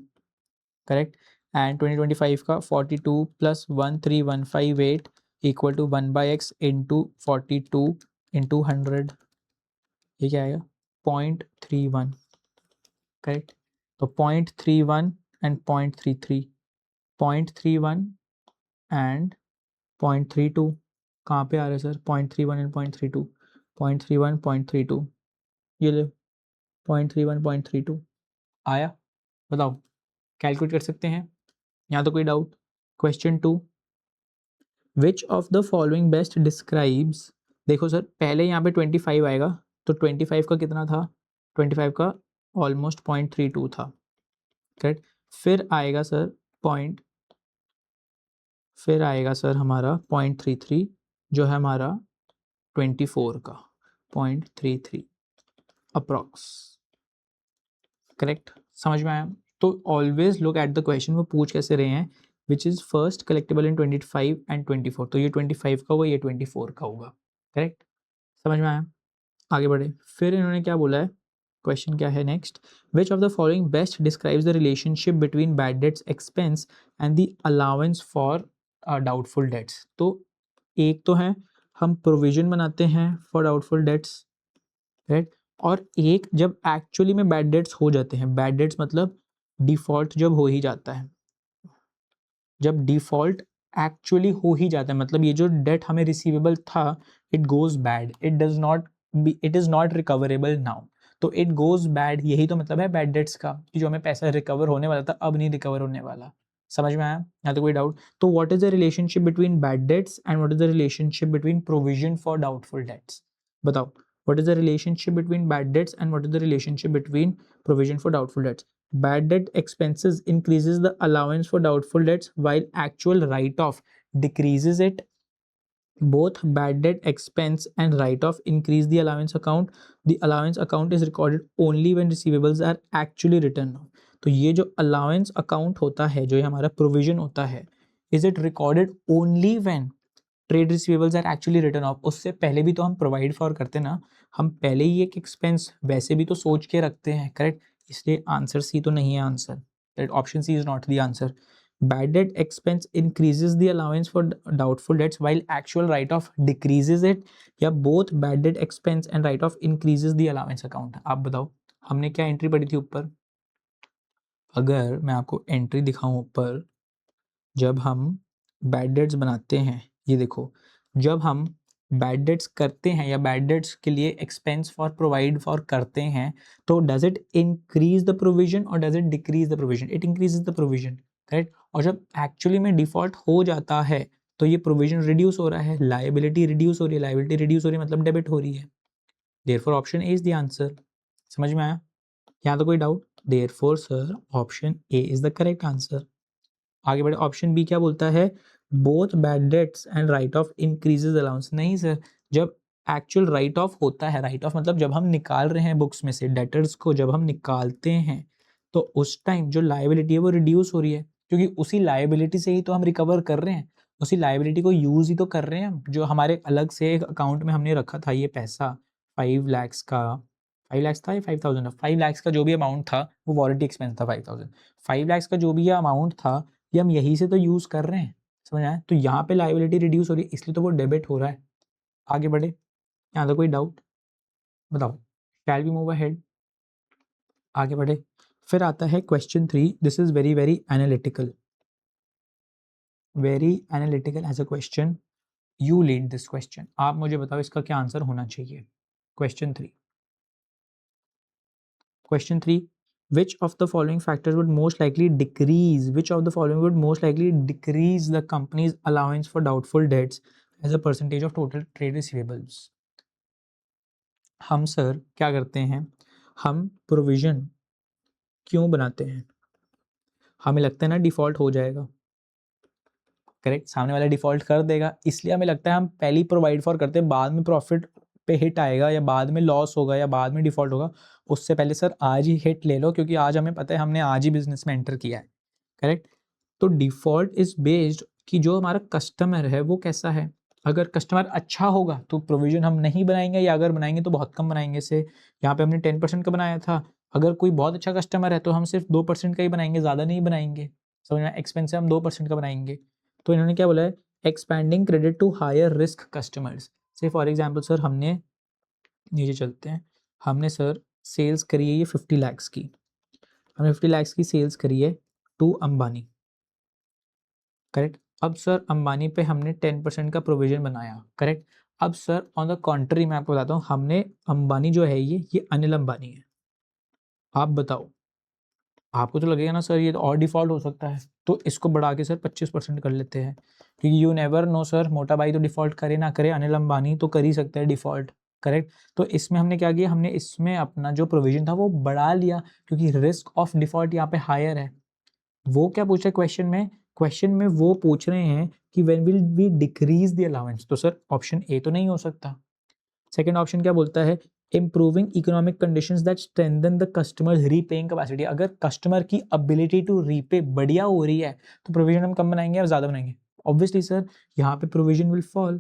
Speaker 1: करेक्ट? एंड 2025 का 42 plus 13158 equal to 1/x into 42 into 100, ये क्या आएगा? 0.31, करेक्ट? तो 0.31 एंड 0.33, 0.31 एंड 0.32 कहाँ पे आ रहा है सर? 0.31 एंड 0.32, 0.31 0.32, ये ले 0.31 0.32 आया? बताओ, कैलकुलेट कर सकते हैं? यहाँ तो कोई doubt? Question 2, which of the following best describes, देखो सर पहले यहाँ पे 25 आएगा, तो 25 का कितना था? 25 का ऑलमोस्ट 0.32 था, करेक्ट? फिर आएगा सर हमारा 0.33 जो है हमारा 24 का 0.33 अप्रॉक्स, करेक्ट? समझ में आया? तो always look at the question, वो पूछ कैसे रहे हैं, which is first collectable in 25 and 24, तो ये 25 का होगा, ये 24 का होगा, करेक्ट? समझ में आया? आगे बढ़े। फिर इन्होंने क्या बोला है, क्वेश्चन क्या है next, which of the following best describes the relationship between bad debts expense and the allowance for doubtful debts. तो एक तो है हम प्रोविजन बनाते हैं फॉर डाउटफुल डेट्स, राइट? और एक जब एक्चुअली में बैड डेट्स हो जाते हैं, बैड डेट्स मतलब डिफॉल्ट जब हो ही जाता है, जब डिफॉल्ट एक्चुअली हो ही जाता है, मतलब ये जो डेट हमें रिसीवेबल था, it goes bad, it is not recoverable now, तो इट गोज बैड। यही तो मतलब है बैड डेट्स का, कि जो हमें पैसा रिकवर होने वाला था अब नहीं रिकवर होने वाला। समझ में आया? यहाँ तो कोई डाउट? तो what is the relationship between bad debts and what is the relationship between provision for doubtful dates? बताओ, what is the relationship between bad debts and what is the relationship between provision for doubtful debts? Bad debt expenses increases the allowance for doubtful debts while actual write-off decreases it. Both bad debt expense and write-off increase the allowance account. The allowance account is recorded only when receivables are actually written off. तो ये जो allowance account होता है, जो ये हमारा provision होता है, is it recorded only when trade receivables are actually written off? उससे पहले भी तो हम प्रोवाइड फॉर करते ना, हम पहले ही एक एक्सपेंस वैसे भी तो सोच के रखते हैं, करेक्ट? इसलिए आंसर सी तो नहीं है answer, that option C is not the answer. Bad debt expense increases the allowance for doubtful debts while actual write off decreases it, या both bad debt expense and write off increases the allowance account? आप बताओ, हमने क्या entry पढ़ी थी ऊपर? अगर मैं आपको एंट्री दिखाऊं ऊपर, जब हम बैड डेट्स बनाते हैं, ये देखो, जब हम बैड डेट्स करते हैं या बैड डेट्स के लिए एक्सपेंस फॉर प्रोवाइड फॉर करते हैं, तो does it increase the provision or does it decrease the provision? It increases the provision, correct. और जब एक्चुअली में डिफॉल्ट हो जाता है तो ये प्रोविजन रिड्यूस हो रहा है, लायबिलिटी रिड्यूस हो रही है, लायबिलिटी रिड्यूस हो रही है मतलब डेबिट हो रही है। Therefore option A is the answer. समझ में आया? यहाँ तो कोई doubt? Therefore sir option A is the correct answer. आगे बढ़े, ऑप्शन बी क्या बोलता है? Both bad debts and write of increases allowance. नहीं सर, जब एक्चुअल राइट ऑफ होता है, राइट ऑफ मतलब जब हम निकाल रहे हैं बुक्स में से डेटर्स को, जब हम निकालते हैं तो उस टाइम जो लायबिलिटी है वो रिड्यूस हो रही है, क्योंकि उसी लायबिलिटी से ही तो हम रिकवर कर रहे हैं, उसी लायबिलिटी को यूज ही तो कर रहे हैं हम, जो हमारे अलग से एक अकाउंट में हमने रखा था ये पैसा 5 lakhs का, 5 lakhs था या 5,000 था, 5 lakhs का जो भी अमाउंट था वो वारंटी एक्सपेंस था 5,000, 5 lakhs का जो भी ये अमाउंट था ये हम यहीं से तो यूज़ कर रहे हैं। समझ आया? तो यहाँ पे लायबिलिटी रिड्यूस हो रही है, इसलिए तो वो डेबिट हो रहा है। आगे बढ़े, यहाँ तो कोई डाउट? बताओ, शैल वी मूव अहेड? आगे बढ़े, फिर आता है question 3। This is very very analytical, very analytical as a question. You lead this question. आप मुझे बताओ इसका क्या आंसर होना चाहिए। Question 3, question 3, which of the following factors would most likely decrease, which of the following would most likely decrease the company's allowance for doubtful debts as a percentage of total trade receivables? हम sir क्या करते हैं, हम provision क्यों बनाते हैं? हमें लगता है ना डिफॉल्ट हो जाएगा, करेक्ट, सामने वाला डिफॉल्ट कर देगा, इसलिए हमें लगता है हम पहले ही प्रोवाइड फॉर करते हैं, बाद में प्रॉफिट पे हिट आएगा या बाद में लॉस होगा या बाद में डिफॉल्ट होगा, उससे पहले सर आज ही हिट ले लो, क्योंकि आज हमें पता है हमने आज ही बिजनेस में एंटर किया है, करेक्ट। तो डिफॉल्ट इज बेस्ड कि जो हमारा कस्टमर है वो कैसा है। अगर कस्टमर अच्छा होगा तो प्रोविजन हम नहीं बनाएंगे, या अगर बनाएंगे तो बहुत कम बनाएंगे। से यहाँ पे हमने 10% का बनाया था, अगर कोई बहुत अच्छा कस्टमर है तो हम सिर्फ 2% का ही बनाएंगे, ज़्यादा नहीं बनाएंगे। समझना, एक्सपेंस हम 2% का बनाएंगे। तो इन्होंने क्या बोला है, expanding credit to higher risk customers. Say for example sir हमने, नीचे चलते हैं, हमने सर सेल्स करी है ये 50 lakhs की, हमने 50 lakhs की सेल्स करी है टू अंबानी, करेक्ट। अब सर अंबानी पे हमने 10% का प्रोविजन बनाया, करेक्ट। अब सर ऑन द कॉन्ट्री मैं आपको बताता हूँ, हमने अंबानी जो है ये अनिल अंबानी है। आप बताओ, आपको तो लगेगा ना सर ये तो और डिफॉल्ट हो सकता है, तो इसको बढ़ा के सर 25% कर लेते हैं, क्योंकि यू नेवर नो सर, मोटा भाई तो डिफॉल्ट करे ना करे, अनिल अंबानी तो कर ही सकता है डिफॉल्ट, करेक्ट। तो इसमें हमने क्या किया, हमने इसमें अपना जो प्रोविजन था वो बढ़ा लिया, क्योंकि रिस्क ऑफ डिफॉल्ट यहाँ पे हायर है। वो क्या पूछा क्वेश्चन में, क्वेश्चन में वो पूछ रहे हैं कि when will we decrease the allowance, तो सर ऑप्शन ए तो नहीं हो सकता। सेकंड ऑप्शन क्या बोलता है, improving economic conditions that strengthen the customers repaying capacity. अगर कस्टमर की एबिलिटी टू रीपे बढ़िया हो रही है तो प्रोविजन हम कम बनाएंगे या ज्यादा बनाएंगे? ऑब्वियसली सर यहाँ पे provision will fall,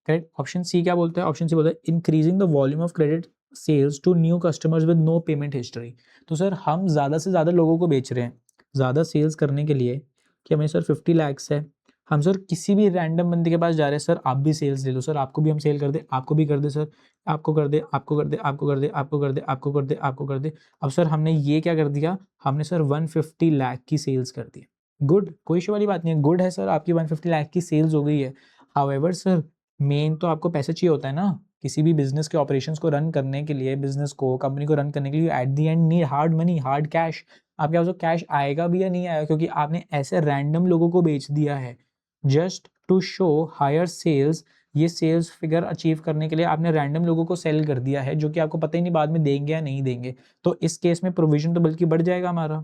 Speaker 1: correct. Option C क्या बोलता है, ऑप्शन सी बोलता है increasing the volume of credit sales to new customers with no payment history. तो सर हम ज़्यादा से ज़्यादा लोगों को बेच रहे हैं, ज़्यादा सेल्स करने के लिए, कि हमें सर 50 lakhs है, हम सर किसी भी रैंडम बंदे के पास जा रहे हैं, सर आप भी सेल्स ले लो, सर आपको भी हम सेल कर दे, आपको भी कर दे सर, आपको कर दे, आपको कर दे, आपको कर दे, आपको कर दे, आपको कर दे, आपको कर दे। अब सर हमने ये क्या कर दिया, हमने सर 150 लाख की सेल्स कर दी। गुड, कोई इशू वाली बात नहीं है, गुड है सर, आपकी 150 लाख की सेल्स हो गई है। हाउएवर सर मेन तो आपको पैसे चाहिए होता है ना, किसी भी बिजनेस के ऑपरेशंस को रन करने के लिए, बिजनेस को, कंपनी को रन करने के लिए eight the and need hard money, hard cash. आपके पास वो कैश आएगा भी या नहीं आएगा, क्योंकि आपने ऐसे रैंडम लोगों को बेच दिया है just to show higher sales. ये सेल्स फिगर अचीव करने के लिए आपने रैंडम लोगों को सेल कर दिया है, जो कि आपको पता ही नहीं बाद में देंगे या नहीं देंगे। तो इस केस में प्रोविजन तो बल्कि बढ़ जाएगा हमारा,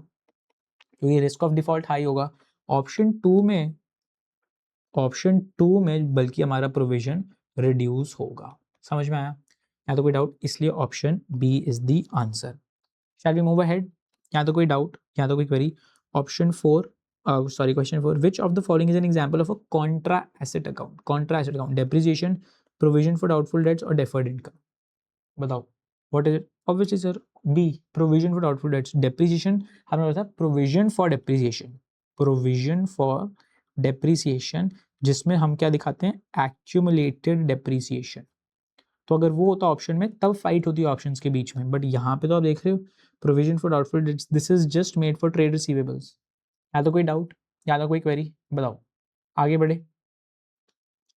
Speaker 1: क्योंकि रिस्क ऑफ डिफॉल्ट हाई होगा। ऑप्शन टू में, ऑप्शन टू में बल्कि हमारा प्रोविजन रिड्यूस होगा। समझ में आया? यहाँ तो कोई डाउट, इसलिए option B is the answer. Shall we move ahead? यहाँ तो कोई डाउट, यहाँ तो कोई query? Option 4, sorry question 4, which of the following is an example of a contra asset account? Contra asset account, depreciation, provision for doubtful debts और deferred income. बताओ what is it? Obviously sir B, provision for doubtful debts. Depreciation हमने बोला था provision for depreciation, provision for depreciation, जिसमें हम क्या दिखाते हैं, एक्यूमुलेटेड डेप्रिसिएशन। तो अगर वो होता ऑप्शन में तब फाइट होती है ऑप्शंस के बीच में, बट यहाँ पे तो आप देख रहे हो provision for doubtful dates, this is just made for trade receivables. या तो कोई डाउट या तो कोई क्वेरी, बताओ आगे बढ़े।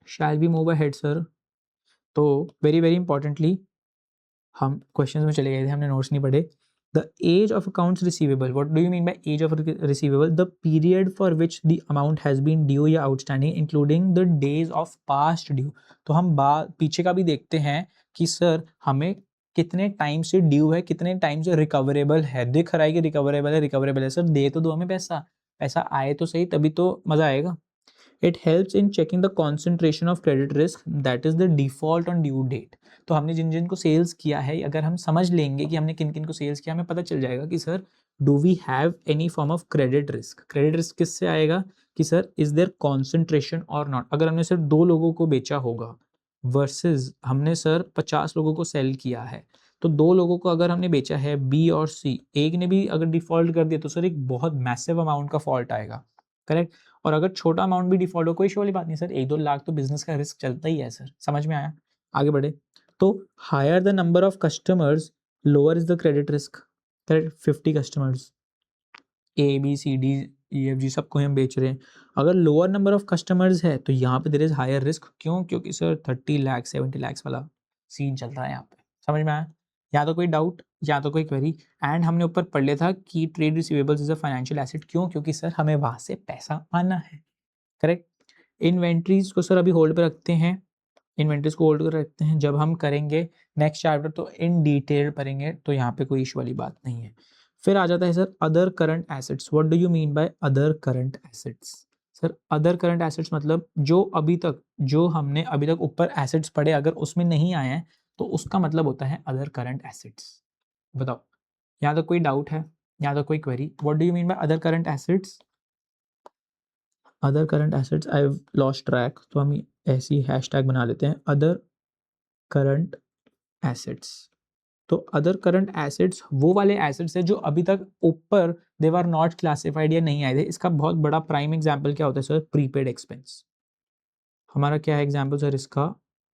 Speaker 1: Shall we move ahead sir. तो वेरी वेरी इंपॉर्टेंटली हम क्वेश्चंस में चले गए थे, हमने नोट्स नहीं पढ़े। The age of accounts receivable, what do you mean by age of receivable? The period for which the amount has been due या outstanding including the days of past due. तो हम पीछे का भी देखते हैं कि सर हमें कितने टाइम से ड्यू है, कितने टाइम से रिकवरेबल है। दिख रहा है कि रिकवरेबल है, सर दे तो दो हमें पैसा, पैसा आए तो सही, तभी तो मज़ा आएगा। It helps in checking the concentration of credit risk that is the default on due date. तो हमने जिन जिन को सेल्स किया है, अगर हम समझ लेंगे कि हमने किन किन को सेल्स किया, हमें पता चल जाएगा कि sir do we have any form of credit risk. Credit risk किससे आएगा कि सर इज देयर कॉन्सेंट्रेशन और नॉट। अगर हमने सिर्फ 2 लोगों को बेचा होगा वर्सेस हमने सर 50 लोगों को सेल किया है, तो 2 लोगों को अगर हमने बेचा है बी और सी, एक ने भी अगर डिफॉल्ट कर दिया तो सर एक बहुत मैसिव अमाउंट का फॉल्ट आएगा, करेक्ट। और अगर छोटा अमाउंट भी डिफॉल्ट हो, कोई इशू वाली बात नहीं सर, 1-2 लाख तो बिजनेस का रिस्क चलता ही है सर। समझ में आया? आगे बढ़े। तो higher the number of customers lower is the credit risk, correct. 50 customers A B C D E F G सबको हम बेच रहे हैं, अगर लोअर नंबर ऑफ कस्टमर्स है तो यहाँ पे देयर इज हायर रिस्क। क्यों? क्योंकि सर 30 लाख 70 लाख वाला सीन चल रहा है यहाँ पे। समझ में आया? या तो कोई डाउट या तो कोई क्वेरी। एंड हमने ऊपर पढ़ लिया था कि trade receivables is a financial asset. क्यों? क्योंकि सर हमें वहां से पैसा आना है, करेक्ट। इन्वेंट्रीज को सर अभी होल्ड पे रखते हैं, इन्वेंट्रीज को होल्ड कर रखते हैं, जब हम करेंगे नेक्स्ट चैप्टर तो इन डिटेल पढ़ेंगे, तो यहाँ पे कोई इशू वाली बात नहीं है। फिर आ जाता है sir other current assets. What do you mean by other current assets? Sir other current assets मतलब जो अभी तक, जो हमने अभी तक ऊपर एसेट्स पढ़े अगर उसमें नहीं आए हैं तो उसका मतलब होता है अदर करंट एसेट्स। बताओ, यहाँ तो कोई डाउट है या तो कोई query? What do you mean by other current assets? Other current assets I have lost track, तो हम ऐसी हैशटैग बना लेते हैं अदर करंट एसेट्स। तो अदर करंट एसेट्स वो वाले एसेट्स है जो अभी तक ऊपर दे वर नॉट क्लासिफाइड या नहीं आए थे। इसका बहुत बड़ा प्राइम एग्जांपल क्या होता है सर? Prepaid expense. हमारा क्या है एग्जांपल सर इसका?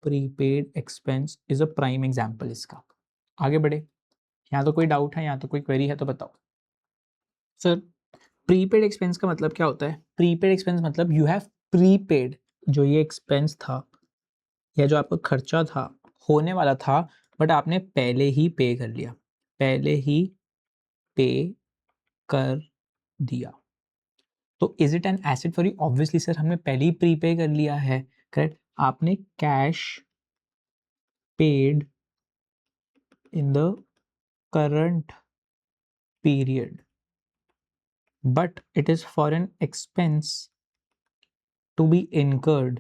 Speaker 1: Prepaid expense is a prime example इसका। आगे बढ़े। यहाँ तो कोई डाउट है, यहाँ तो कोई क्वेरी है तो बताओ। सर प्रीपेड एक्सपेंस का मतलब क्या होता है? प्रीपेड एक्सपेंस मतलब यू हैव प्रीपेड, जो ये एक्सपेंस था या जो आपका खर्चा था होने वाला था, बट आपने पहले ही पे कर लिया, पहले ही पे कर दिया। तो is it an asset for you? Obviously sir हमने पहले ही प्रीपे कर लिया है, करेक्ट। आपने cash paid in the current period, but it is for an expense to be incurred,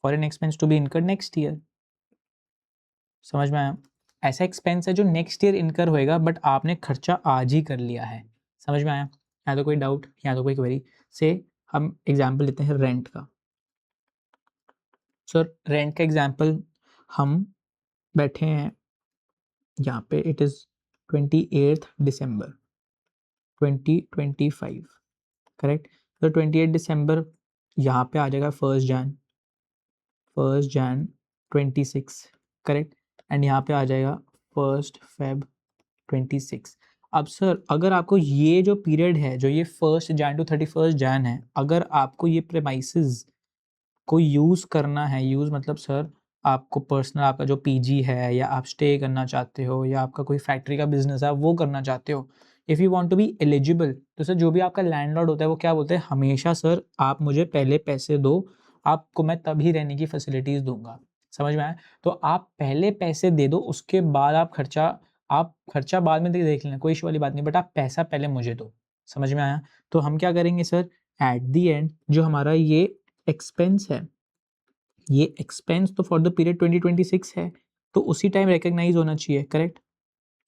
Speaker 1: for an expense to be incurred next year. समझ में आया? ऐसा एक्सपेंस है जो नेक्स्ट ईयर इनकर होएगा, बट आपने खर्चा आज ही कर लिया है। समझ में आया? या तो कोई डाउट या तो कोई क्वेरी। से हम एग्जाम्पल लेते हैं रेंट का। सर रेंट का एग्जाम्पल हम बैठे हैं यहाँ पे, इट इज़ 28 दिसंबर 2025, करेक्ट। तो 28 दिसंबर यहाँ पे आ जाएगा 1 जैन 26, करेक्ट। एंड यहाँ पे आ जाएगा 1 फेब 26। अब सर अगर आपको ये जो पीरियड है, जो ये 1 जैन टू 31 जैन है, अगर आपको ये प्रेमाइसेस को यूज़ करना है, यूज़ मतलब सर आपको पर्सनल आपका जो पीजी है या आप स्टे करना चाहते हो या आपका कोई फैक्ट्री का बिजनेस है वो करना चाहते हो, if you want to be eligible, तो सर जो भी आपका लैंडलॉर्ड होता है वो क्या बोलते हैं हमेशा, सर आप मुझे पहले पैसे दो, आपको मैं तभी रहने की फैसिलिटीज़ दूंगा। समझ में आया? तो आप पहले पैसे दे दो, उसके बाद आप खर्चा बाद में देख लेना, कोई इशू वाली बात नहीं, बट आप पैसा पहले मुझे दो। समझ में आया? तो हम क्या करेंगे सर, एट दी एंड जो हमारा ये एक्सपेंस है, ये एक्सपेंस तो फॉर द पीरियड 2026 है, तो उसी टाइम रिकग्नाइज होना चाहिए, करेक्ट।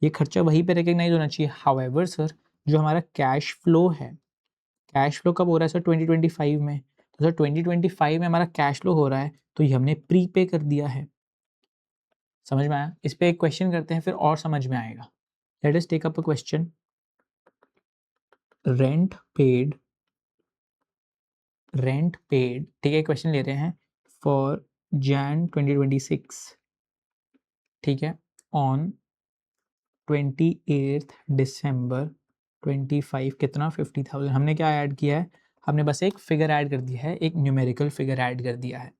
Speaker 1: ये खर्चा वहीं पे रिकग्नाइज होना चाहिए। हाउएवर सर जो हमारा कैश फ्लो है, कैश फ्लो कब हो रहा है सर? 2025 में। तो सर 2025 में हमारा कैश फ्लो हो रहा है, तो ये हमने प्री पे कर दिया है। समझ में आया? इस पे एक क्वेश्चन करते हैं फिर और समझ में आएगा। Let us take up a question. Rent paid, ठीक है, क्वेश्चन ले रहे हैं फॉर जैन 2026, ठीक है, ऑन 28 दिसंबर 25 कितना 50,000 हमने क्या ऐड किया है, हमने बस एक फिगर ऐड कर दिया है, एक न्यूमेरिकल फिगर ऐड कर दिया है,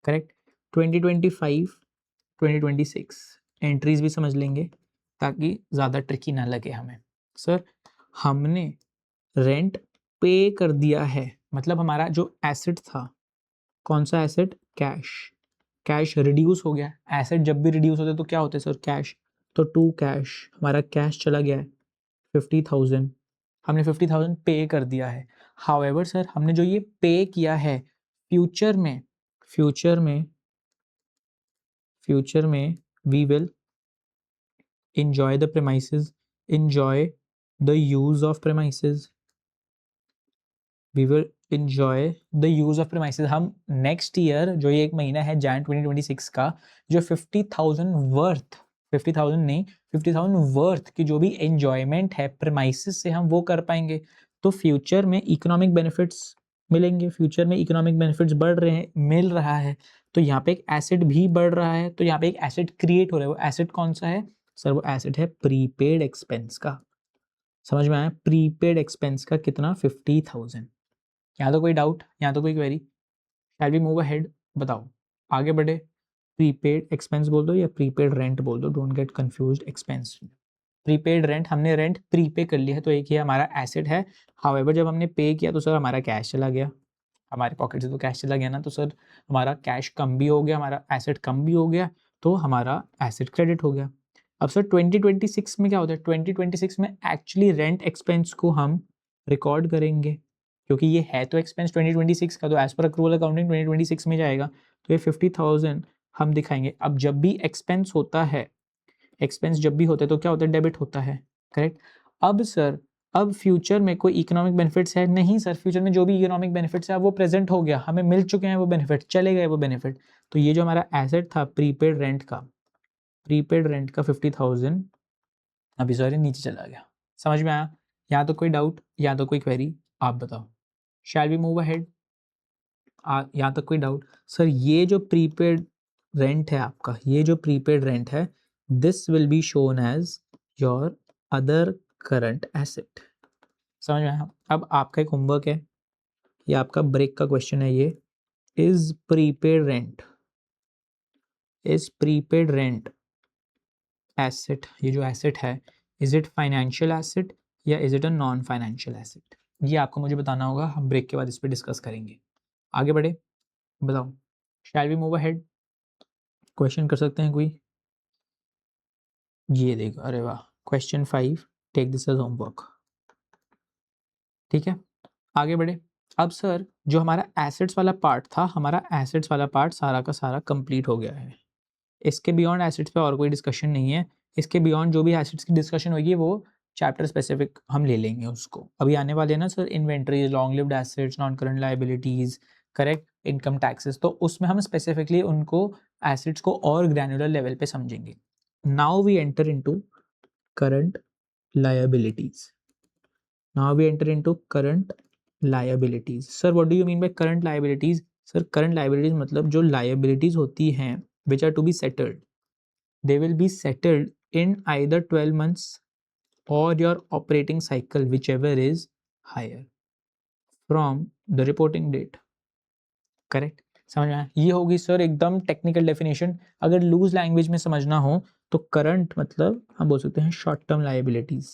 Speaker 1: करेक्ट। 2025 2026 एंट्रीज भी समझ लेंगे ताकि ज़्यादा ट्रिकी ना लगे हमें। सर हमने रेंट पे कर दिया है, मतलब हमारा जो एसेट था, कौन सा एसेट, कैश, कैश रिड्यूस हो गया। एसेट जब भी रिड्यूस होते तो क्या होते हैं सर, कैश, तो टू कैश हमारा कैश चला गया है 50,000, हमने 50,000 पे कर दिया है। हाउएवर सर हमने जो ये पे किया है फ्यूचर में, फ्यूचर में फ्यूचर में we will enjoy the premises, enjoy the use of premises, we will enjoy the use of premises। हम नेक्स्ट ईयर जो ये एक महीना है जैन 2026 का, जो 50,000 वर्थ, 50,000 नहीं 50,000 वर्थ की जो भी एंजॉयमेंट है प्रेमाइसिस से हम वो कर पाएंगे। तो फ्यूचर में इकोनॉमिक बेनिफिट्स मिलेंगे, फ्यूचर में इकोनॉमिक बेनिफिट्स बढ़ रहे हैं, मिल रहा है, तो यहाँ पे एक एसेट भी बढ़ रहा है, तो यहाँ पे एक एसेट क्रिएट हो रहा है। वो एसेट कौन सा है सर, वो एसेट है प्रीपेड एक्सपेंस का। समझ में आया, प्रीपेड एक्सपेंस का कितना 50,000। यहाँ तो कोई डाउट, यहाँ तो कोई query, shall we move ahead, बताओ आगे बढ़े। प्रीपेड एक्सपेंस बोल दो या प्रीपेड रेंट बोल दो, don't get confused. Expense prepaid rent, हमने रेंट प्रीपे कर लिया है तो एक ही हमारा एसेट है। हाउएवर जब हमने पे किया तो सर हमारा कैश चला गया, हमारे पॉकेट से तो कैश चला गया ना, तो सर हमारा कैश कम भी हो गया, हमारा एसेट कम भी हो गया, तो हमारा एसेट क्रेडिट हो गया। अब सर 2026 में क्या होता है, 2026 में एक्चुअली रेंट एक्सपेंस को हम रिकॉर्ड करेंगे, क्योंकि ये है तो एक्सपेंस 2026 का, तो एज पर अक्रूवल अकाउंटिंग 2026 में जाएगा, तो ये 50,000 हम दिखाएंगे। अब जब भी एक्सपेंस होता है, एक्सपेंस जब भी होता है तो क्या होता है, डेबिट होता है, करेक्ट। अब सर अब फ्यूचर में कोई इकोनॉमिक बेनिफिट्स है नहीं सर, फ्यूचर में जो भी इकोनॉमिक बेनिफिट्स है वो प्रेजेंट हो गया, हमें मिल चुके हैं वो बेनिफिट, चले गए वो बेनिफिट। तो ये जो हमारा एसेट था प्रीपेड रेंट का, प्रीपेड रेंट का 50,000 अभी सॉरी नीचे चला गया। समझ में आया, या तो कोई डाउट या तो कोई क्वेरी, आप बताओ, शैल वी मूव अहेड। यहाँ तक कोई डाउट सर, ये जो प्रीपेड रेंट है आपका, ये जो प्रीपेड रेंट है, this will be shown as your other current asset. समझ में आया। अब आपका एक होमवर्क है, ये आपका ब्रेक का क्वेश्चन है, ये इज प्रीपेड रेंट एसेट, ये जो एसेट है इज इट फाइनेंशियल एसेट या is it a non financial asset, ये आपको मुझे बताना होगा, हम ब्रेक के बाद इस पर डिस्कस करेंगे। आगे बढ़े, बताओ, shall we move ahead, question कर सकते हैं कोई। ये देखो, अरे वाह, question 5, take this as homework, ठीक है। आगे बढ़े। अब सर जो हमारा एसेट्स वाला पार्ट था, हमारा एसेट्स वाला पार्ट सारा का सारा कंप्लीट हो गया है। इसके बियॉन्ड एसेट्स पे और कोई डिस्कशन नहीं है, इसके बियॉन्ड जो भी एसेट्स की डिस्कशन होगी वो चैप्टर स्पेसिफिक हम ले लेंगे उसको। अभी आने वाले हैं ना sir, inventories, long lived assets, non current liabilities, correct, income taxes, तो उसमें हम स्पेसिफिकली उनको एसेट्स को और ग्रैनुलर लेवल पे समझेंगे। Now we enter into current liabilities. Now we enter into current liabilities. Sir, what do you mean by current liabilities? Sir, current liabilities मतलब जो liabilities होती हैं which are to be settled, they will be settled in either 12 months or your operating cycle, whichever is higher from the reporting date. Correct, समझ में आया। ये होगी sir एकदम टेक्निकल डेफिनेशन। अगर लूज लैंग्वेज में समझना हो तो करंट मतलब हम बोल सकते हैं short term liabilities.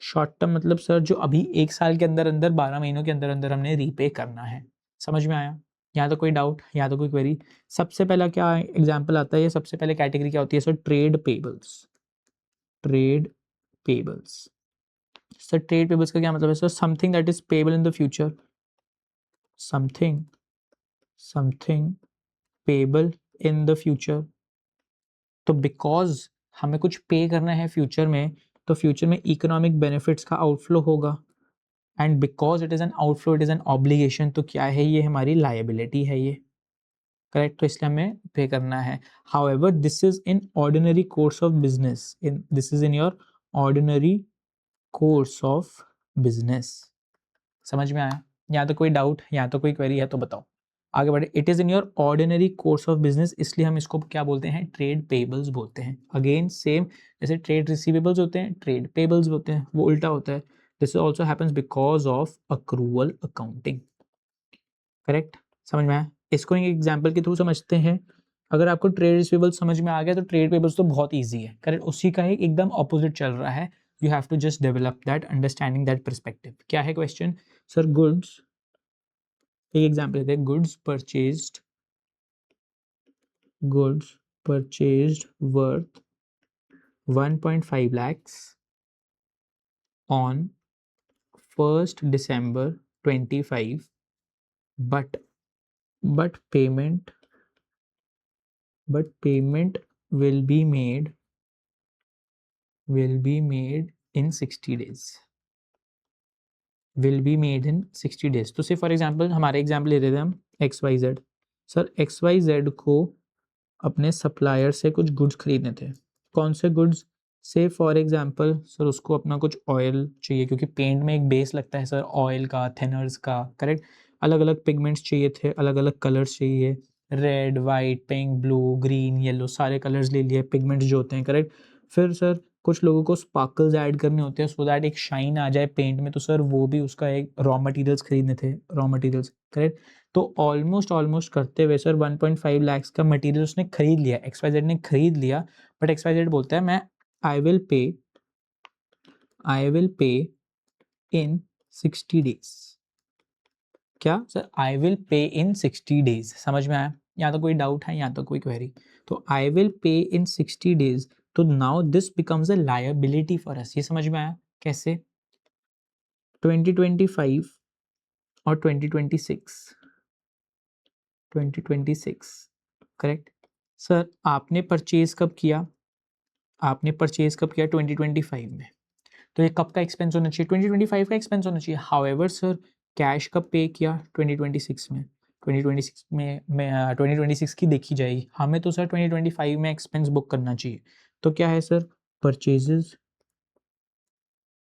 Speaker 1: Short term मतलब सर जो अभी एक साल के अंदर अंदर 12 महीनों के अंदर अंदर हमने रीपे करना है। समझ में आया, यहाँ तो कोई डाउट, यहाँ तो कोई क्वेरी। सबसे पहला क्या एग्जाम्पल आता है, ये सबसे पहले कैटेगरी क्या होती है sir, trade payables. Trade pebbles, sir trade payables का क्या मतलब है sir, something that is payable in the future, something payable in the future. तो बिकॉज हमें कुछ पे करना है फ्यूचर में, तो फ्यूचर में इकोनॉमिक बेनिफिट्स का आउटफ्लो होगा, and because it is an outflow, it is an obligation, तो क्या है ये हमारी लायबिलिटी है ये, करेक्ट, तो इसलिए हमें पे करना है। However this is in ordinary course of business, this is in your ordinary course of business. समझ में आया, यहाँ तो कोई डाउट, यहाँ तो कोई क्वेरी है तो बताओ, आगे बढ़े, it is in your ordinary course of business, इसलिए हम इसको क्या बोलते हैं, ट्रेड पेबल्स बोलते हैं। अगेन सेम जैसे ट्रेड रिसीवेबल्स होते हैं, ट्रेड पेबल्स होते हैं, वो उल्टा होता है। This also happens because of accrual accounting. Correct, समझ में आया? इसको एक एग्जाम्पल के थ्रू समझते हैं। अगर आपको ट्रेड रिसीवेबल्स समझ में आ गया तो ट्रेड पेबल्स तो बहुत ईजी है। करेक्ट, उसी का ही एकदम ऑपोजिट चल रहा है। You have to just develop that understanding that perspective. क्या है क्वेश्चन? सर गुड्स, एक एग्जाम्पल लेते हैं, goods purchased worth 1.5 lakhs on 1st December 25, but payment will be made in 60 days, will be made in 60 days। तो से for example हमारे example ले रहे थे हम XYZ। सर XYZ को अपने सप्लायर से कुछ गुड्स खरीदने थे। कौन से गुड्स? से फॉर एग्जांपल सर उसको अपना कुछ ऑयल चाहिए, क्योंकि पेंट में एक बेस लगता है सर ऑयल का, थिनर्स का। करेक्ट, अलग अलग पिगमेंट्स चाहिए थे, अलग अलग कलर्स चाहिए, red, white, pink, blue, green, yellow, सारे कलर्स ले लिए पिगमेंट्स जो होते हैं। करेक्ट, फिर सर कुछ लोगों को स्पार्कल्स ऐड करने होते हैं सो दैट एक शाइन आ जाए पेंट में, तो सर वो भी उसका एक रॉ मटेरियल्स खरीदने थे, रॉ मटेरियल्स। करेक्ट, तो ऑलमोस्ट करते हुए सर 1.5 लाख का मटेरियल उसने खरीद लिया, XYZ ने खरीद लिया, बट XYZ बोलता है मैं I will pay in 60 days. क्या sir? I will pay in 60 days. समझ में आया? या तो कोई डाउट है या तो कोई क्वेरी? तो I will pay in 60 days, तो now this becomes a liability for us. ये समझ में आया? कैसे? 2025 और 2026 करेक्ट। सर आपने परचेज कब किया? आपने परचेज कब किया? 2025 में। तो ये कब का एक्सपेंस होना चाहिए? 2025 का एक्सपेंस होना चाहिए। हाउएवर सर कैश कब पे किया? 2026 में। 2026 में 2026 की देखी जाएगी, हमें तो सर 2025 में एक्सपेंस बुक करना चाहिए। तो क्या है सर?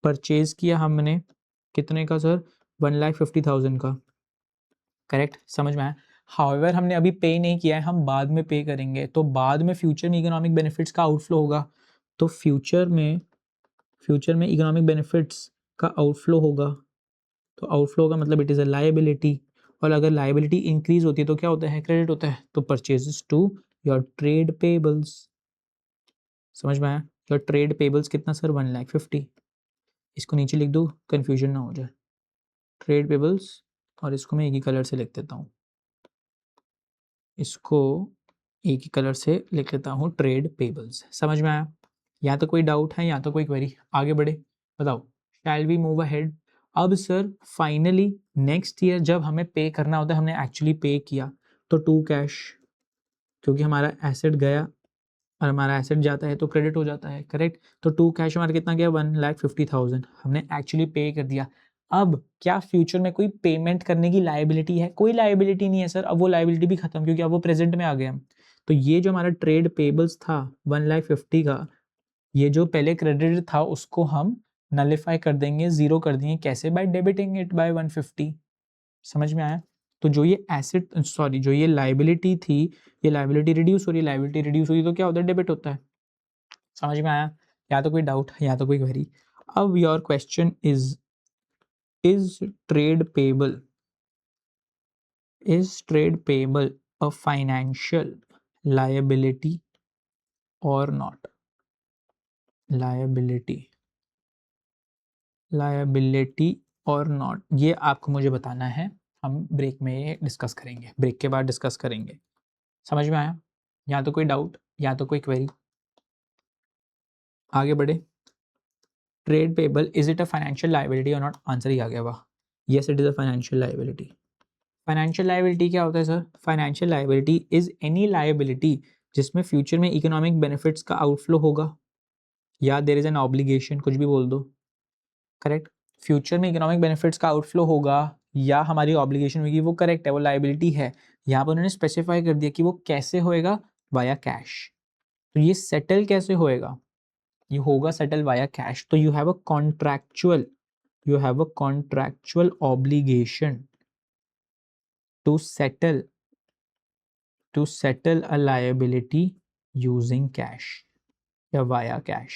Speaker 1: परचेज किया हमने कितने का सर? 1,50,000 का। करेक्ट, समझ में आया? हाउएवर हमने अभी पे नहीं किया है, हम बाद में पे करेंगे, तो बाद में फ्यूचर में इकोनॉमिक बेनिफिट्स का आउटफ्लो होगा। तो फ्यूचर में इकोनॉमिक बेनिफिट्स का आउटफ्लो होगा, तो आउटफ्लो होगा मतलब इट इज़ अ लायबिलिटी। और अगर लायबिलिटी इंक्रीज होती है तो क्या होता है? क्रेडिट होता है। तो purchases to your trade payables. समझ में आया? योर ट्रेड पेबल्स कितना सर? 1,50,000। इसको नीचे लिख दो, कन्फ्यूजन ना हो जाए। ट्रेड पेबल्स, और इसको मैं एक ही कलर से लिख देता हूँ, इसको एक ही कलर से लिख लेता हूँ, ट्रेड पेबल्स। समझ में आया? या तो कोई डाउट है या तो कोई क्वेरी? आगे बढ़े, बताओ। Shall we move ahead? अब सर फाइनली नेक्स्ट ईयर जब हमें पे करना होता है, हमने एक्चुअली पे किया, तो टू कैश, क्योंकि हमारा एसेट गया और हमारा एसेट जाता है तो क्रेडिट हो जाता है। करेक्ट, तो टू कैश हमारा कितना गया? 1,50,000। हमने एक्चुअली पे कर दिया। अब क्या फ्यूचर में कोई पेमेंट करने की लायबिलिटी है? कोई लायबिलिटी नहीं है सर। अब वो लायबिलिटी भी खत्म, क्योंकि अब वो प्रेजेंट में आ गए हम। तो ये जो हमारा ट्रेड पेबल्स था 1,50,000 का, ये जो पहले क्रेडिट था उसको हम नलिफाई कर देंगे, जीरो कर देंगे। कैसे? By debiting it by 150। समझ में आया? तो जो ये एसेट, सॉरी, जो ये लायबिलिटी थी, ये लायबिलिटी रिड्यूस हो रही है, लायबिलिटी रिड्यूस हुई तो क्या होता है? डेबिट होता है। समझ में आया? या तो कोई डाउट है या तो कोई क्वेरी? अब your question is trade payable a financial liability or not? Liability और नॉट, ये आपको मुझे बताना है। हम ब्रेक में डिस्कस करेंगे, ब्रेक के बाद डिस्कस करेंगे। समझ में आया? या तो कोई डाउट या तो कोई क्वेरी? आगे बढ़े। Trade payable, is it a financial liability और नॉट? आंसर ही आ गया, वाह। Yes, it is a financial liability. Financial liability क्या होता है sir? Financial liability is any liability जिसमें फ्यूचर में इकोनॉमिक बेनिफिट्स का आउटफ्लो होगा, या देयर इज एन ऑब्लिगेशन, कुछ भी बोल दो। करेक्ट, फ्यूचर में इकोनॉमिक बेनिफिट्स का आउटफ्लो होगा या हमारी ऑब्लिगेशन होगी, वो करेक्ट है, वो लायबिलिटी है। यहाँ पर उन्होंने स्पेसिफाई कर दिया कि वो कैसे होएगा? Via cash. तो ये सेटल कैसे होएगा? ये होगा सेटल वाया कैश। तो you have a contractual obligation to settle to settle a liability using cash या वाया कैश,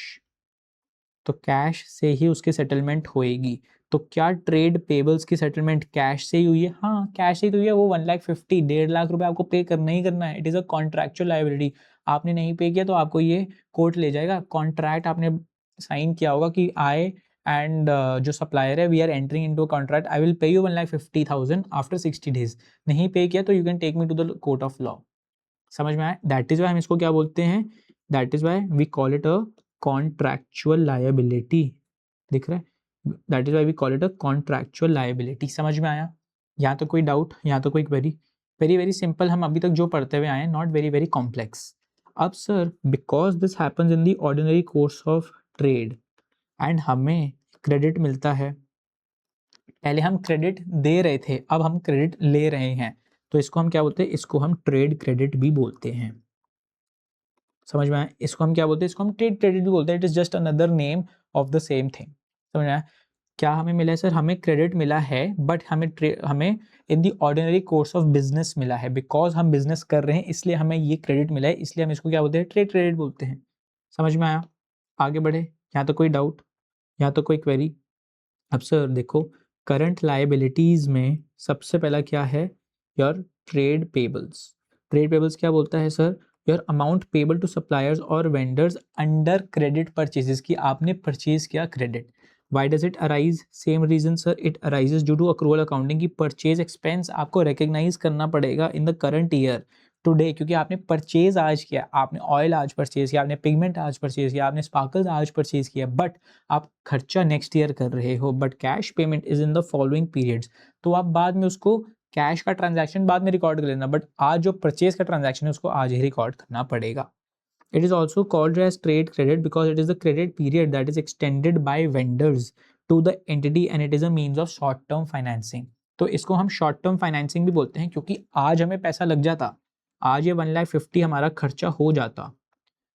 Speaker 1: तो कैश से ही उसकी सेटलमेंट होएगी। तो क्या ट्रेड पेबल्स की सेटलमेंट कैश से ही हुई है? हाँ, कैश से ही तो हुई है। वो 1,50,000 1.5 लाख रुपए आपको पे करना ही करना है। It is a contractual liability. आपने नहीं पे किया तो आपको ये कोर्ट ले जाएगा। कॉन्ट्रैक्ट आपने साइन किया होगा कि आई एंड जो सप्लायर है, we are entering into a contract, I will pay you 1,50,000 after 60 days. नहीं पे किया तो you can take me to the court of law. समझ में आया? दैट इज वाई हम इसको क्या बोलते हैं, that is why we call it a contractual liability. दिख रहा है? That is why we call it a contractual liability. समझ में आया? यहाँ तो कोई डाउट, यहाँ तो कोई क्वेरी? वेरी वेरी सिंपल, हम अभी तक जो पढ़ते हुए आए हैं, नॉट वेरी वेरी कॉम्प्लेक्स। अब sir, because this happens in the ordinary course of trade and हमें क्रेडिट मिलता है, पहले हम क्रेडिट दे रहे थे, अब हम क्रेडिट ले रहे हैं, तो इसको हम क्या बोलते हैं? इसको हम ट्रेड क्रेडिट भी बोलते हैं। समझ में आया? इसको हम क्या बोलते हैं? इसको हम ट्रेड क्रेडिट भी बोलते हैं। It is just another name of the same thing. समझ में आया? क्या हमें मिला है सर? हमें क्रेडिट मिला है, बट हमें इन दी ऑर्डिनरी कोर्स ऑफ बिजनेस मिला है। बिकॉज हम बिजनेस कर रहे हैं इसलिए हमें ये क्रेडिट मिला है, इसलिए हम इसको क्या बोलते हैं? ट्रेड क्रेडिट बोलते हैं। समझ में आया? आगे बढ़े? यहाँ तो कोई डाउट, यहाँ तो कोई क्वेरी? अब सर देखो, करंट लायबिलिटीज में सबसे पहला क्या है? Your trade payables. Trade payables क्या बोलता है sir? Your amount payable to suppliers और वेंडर्स अंडर क्रेडिट परचेजेस, की आपने परचेज किया credit. Why does it arise? Same reason sir, it arises due to accrual accounting की परचेज एक्सपेंस आपको recognise करना पड़ेगा in the current year today, क्योंकि आपने परचेज आज किया, आपने ऑयल आज परचेज किया, आपने पिगमेंट आज परचेज किया, आपने स्पार्कल्स आज परचेज किया, बट आप खर्चा नेक्स्ट ईयर कर रहे हो, but cash payment is in the following periods. तो आप बाद में उसको कैश का ट्रांजैक्शन बाद में रिकॉर्ड कर लेना, बट आज जो परचेज का ट्रांजैक्शन है उसको आज ही रिकॉर्ड करना पड़ेगा। It is also called as trade credit because it is the credit period that is extended by vendors to the entity and it is a means of short term financing. तो इसको हम short term financing भी बोलते हैं, क्योंकि आज हमें पैसा लग जाता, आज ये 1,50,000 हमारा खर्चा हो जाता,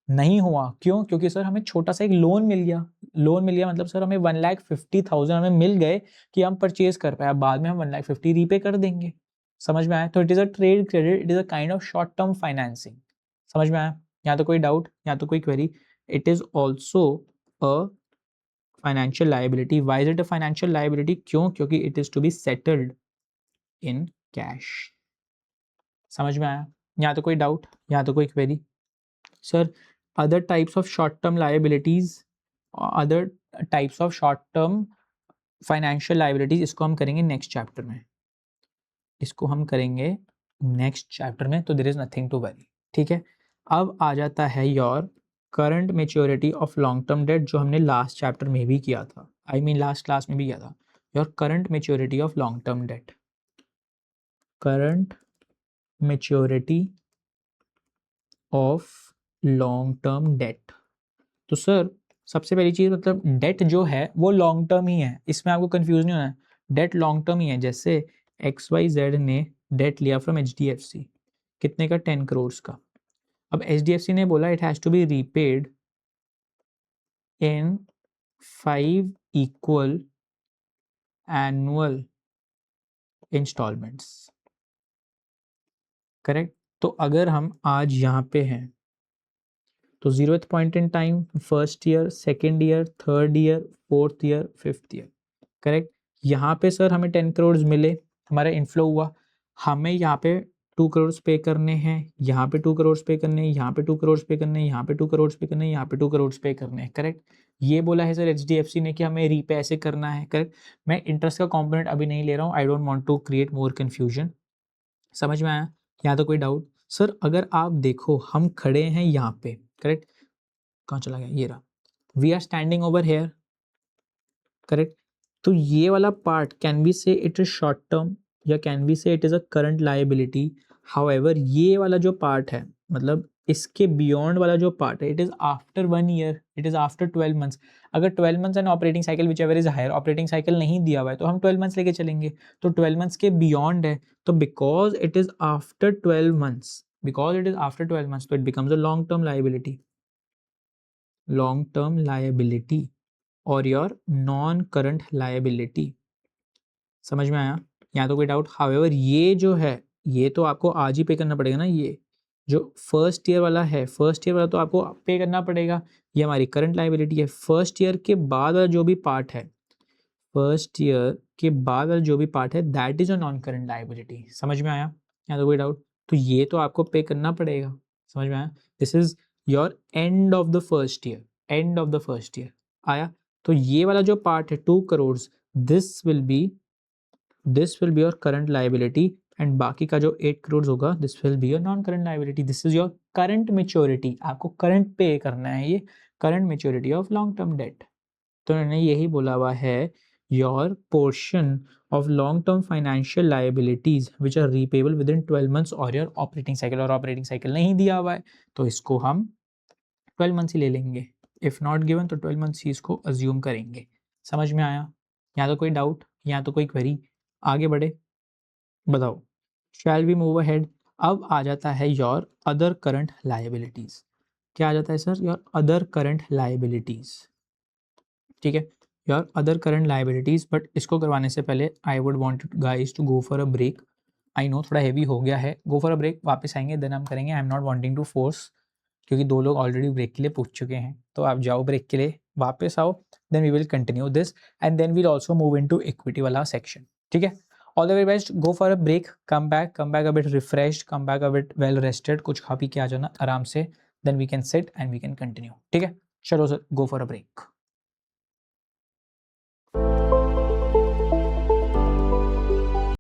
Speaker 1: नहीं हुआ क्यों? क्योंकि सर हमें छोटा सा एक लोन मिल गया। लोन मिल गया मतलब सर हमें 1,50,000 हमें मिल गए कि हम परचेज कर पाए, बाद में हम 1,50,000 रीपे कर देंगे। समझ में आया? तो it is a trade credit, it is a kind of short term financing. समझ में आया? यहाँ तो कोई डाउट, यहाँ तो कोई query? It is also a financial liability. Why is it a financial liability? क्यों? क्योंकि it is to be settled in cash. समझ में आया? यहाँ तो कोई डाउट, यहाँ तो कोई query? Sir, other types of short term liabilities, other types of short term financial liabilities, इसको हम करेंगे नेक्स्ट चैप्टर में, इसको हम करेंगे नेक्स्ट चैप्टर में, तो there is nothing to worry. ठीक है, अब आ जाता है your current maturity of long term debt, जो हमने लास्ट चैप्टर में भी किया था, आई मीन लास्ट क्लास में भी किया था। Your current maturity of long term date, current maturity of long term date. तो सर सबसे पहली चीज़, मतलब डेट जो है वो लॉन्ग टर्म ही है, इसमें आपको कंफ्यूज नहीं होना है, डेट लॉन्ग टर्म ही है। जैसे XYZ ने डेट लिया फ्रॉम HDFC, कितने का? 10 करोड़ का। अब HDFC ने बोला it has to be repaid in 5 equal annual instalments, correct? तो अगर हम आज यहाँ पे हैं तो 0th point in time, first year, second year, third year, fourth year, fifth year, correct? यहाँ पे सर हमें 10 करोड़ मिले, हमारा इनफ्लो हुआ, हमें यहाँ पे 2 करोड़ पे करने हैं, यहाँ पे 2 करोड़ पे करने हैं, यहाँ पे 2 करोड़ पे करने हैं, यहाँ पे 2 करोड़ पे करने हैं, यहाँ पे 2 करोड़ पे करने हैं, करेक्ट? ये बोला है सर HDFC ने कि हमें रीपे ऐसे करना है, करेक्ट? मैं इंटरेस्ट का कॉम्पोनेंट अभी नहीं ले रहा हूँ, I don't want to create more confusion. समझ में आया? यहाँ तो कोई डाउट? सर अगर आप देखो, हम खड़े हैं यहाँ पे, करेक्ट? कहाँ चला गया? ये रहा, we are standing over here, correct? तो ये वाला part, can we say it is short term या can we say it is a current liability? However ये वाला जो पार्ट है, मतलब इसके बियॉन्ड वाला जो पार्ट है, it is after 1 year, it is after 12 months. अगर 12 months and operating cycle whichever is higher, operating cycle नहीं दिया हुआ है तो हम 12 मंथ्स लेके चलेंगे, तो 12 मंथ्स के बियॉन्ड है, तो because it is after 12 months, because it is after 12 months, तो it becomes a long term liability, long term liability or your non current liability. समझ में आया? यहाँ तो कोई डाउट? हाउएवर ये जो है, ये तो आपको आज ही पे करना पड़ेगा ना, ये जो फर्स्ट ईयर वाला है, फर्स्ट ईयर वाला तो आपको पे करना पड़ेगा, ये हमारी करंट लाइबिलिटी है। फर्स्ट ईयर के बाद वाला जो भी पार्ट है, फर्स्ट ईयर के बाद वाला जो भी पार्ट है that is a non current liability. समझ में आया? या तो कोई डाउट? तो ये तो आपको पे करना पड़ेगा। समझ में आया? This is your end of the first year, end of the first year आया। तो ये वाला जो पार्ट है 2 crore, this will be your current liability, and बाकी का जो 8 करोड़ होगा this will be your non current liability. This is your current maturity, आपको करंट पे करना है, ये current maturity of long term date. तो उन्होंने यही बोला हुआ है, your portion of long term financial liabilities which are repayable within 12 months और योर ऑपरेटिंग साइकिल, और ऑपरेटिंग साइकिल नहीं दिया हुआ है तो इसको हम 12 मंथ्स ही ले लेंगे। इफ नॉट गिवन तो 12 मंथ्स ही इसको अज्यूम करेंगे। समझ में आया? यहाँ तो कोई डाउट, यहाँ तो कोई क्वेरी? आगे बढ़े, बताओ। Shall we move ahead? अब आ जाता है योर अदर करंट लाइबिलिटीज। क्या आ जाता है sir? Your other current liabilities. ठीक है, your other current liabilities. But इसको करवाने से पहले I would want guys to go for a break. I know थोड़ा हैवी हो गया है, गो फॉर अ ब्रेक, वापस आएंगे देन हम करेंगे। I am not wanting to force, क्योंकि 2 लोग ऑलरेडी ब्रेक के लिए पूछ चुके हैं। तो आप जाओ ब्रेक के लिए, वापस आओ, then we will continue this and then we'll also move into equity वाला सेक्शन। ठीक है, all the very best, go for a break, come back a bit refreshed, come back a bit well rested, कुछ खा पी के आ जाना आराम से, then we can sit and we can continue. ठीक है, चलो sir, go for a break.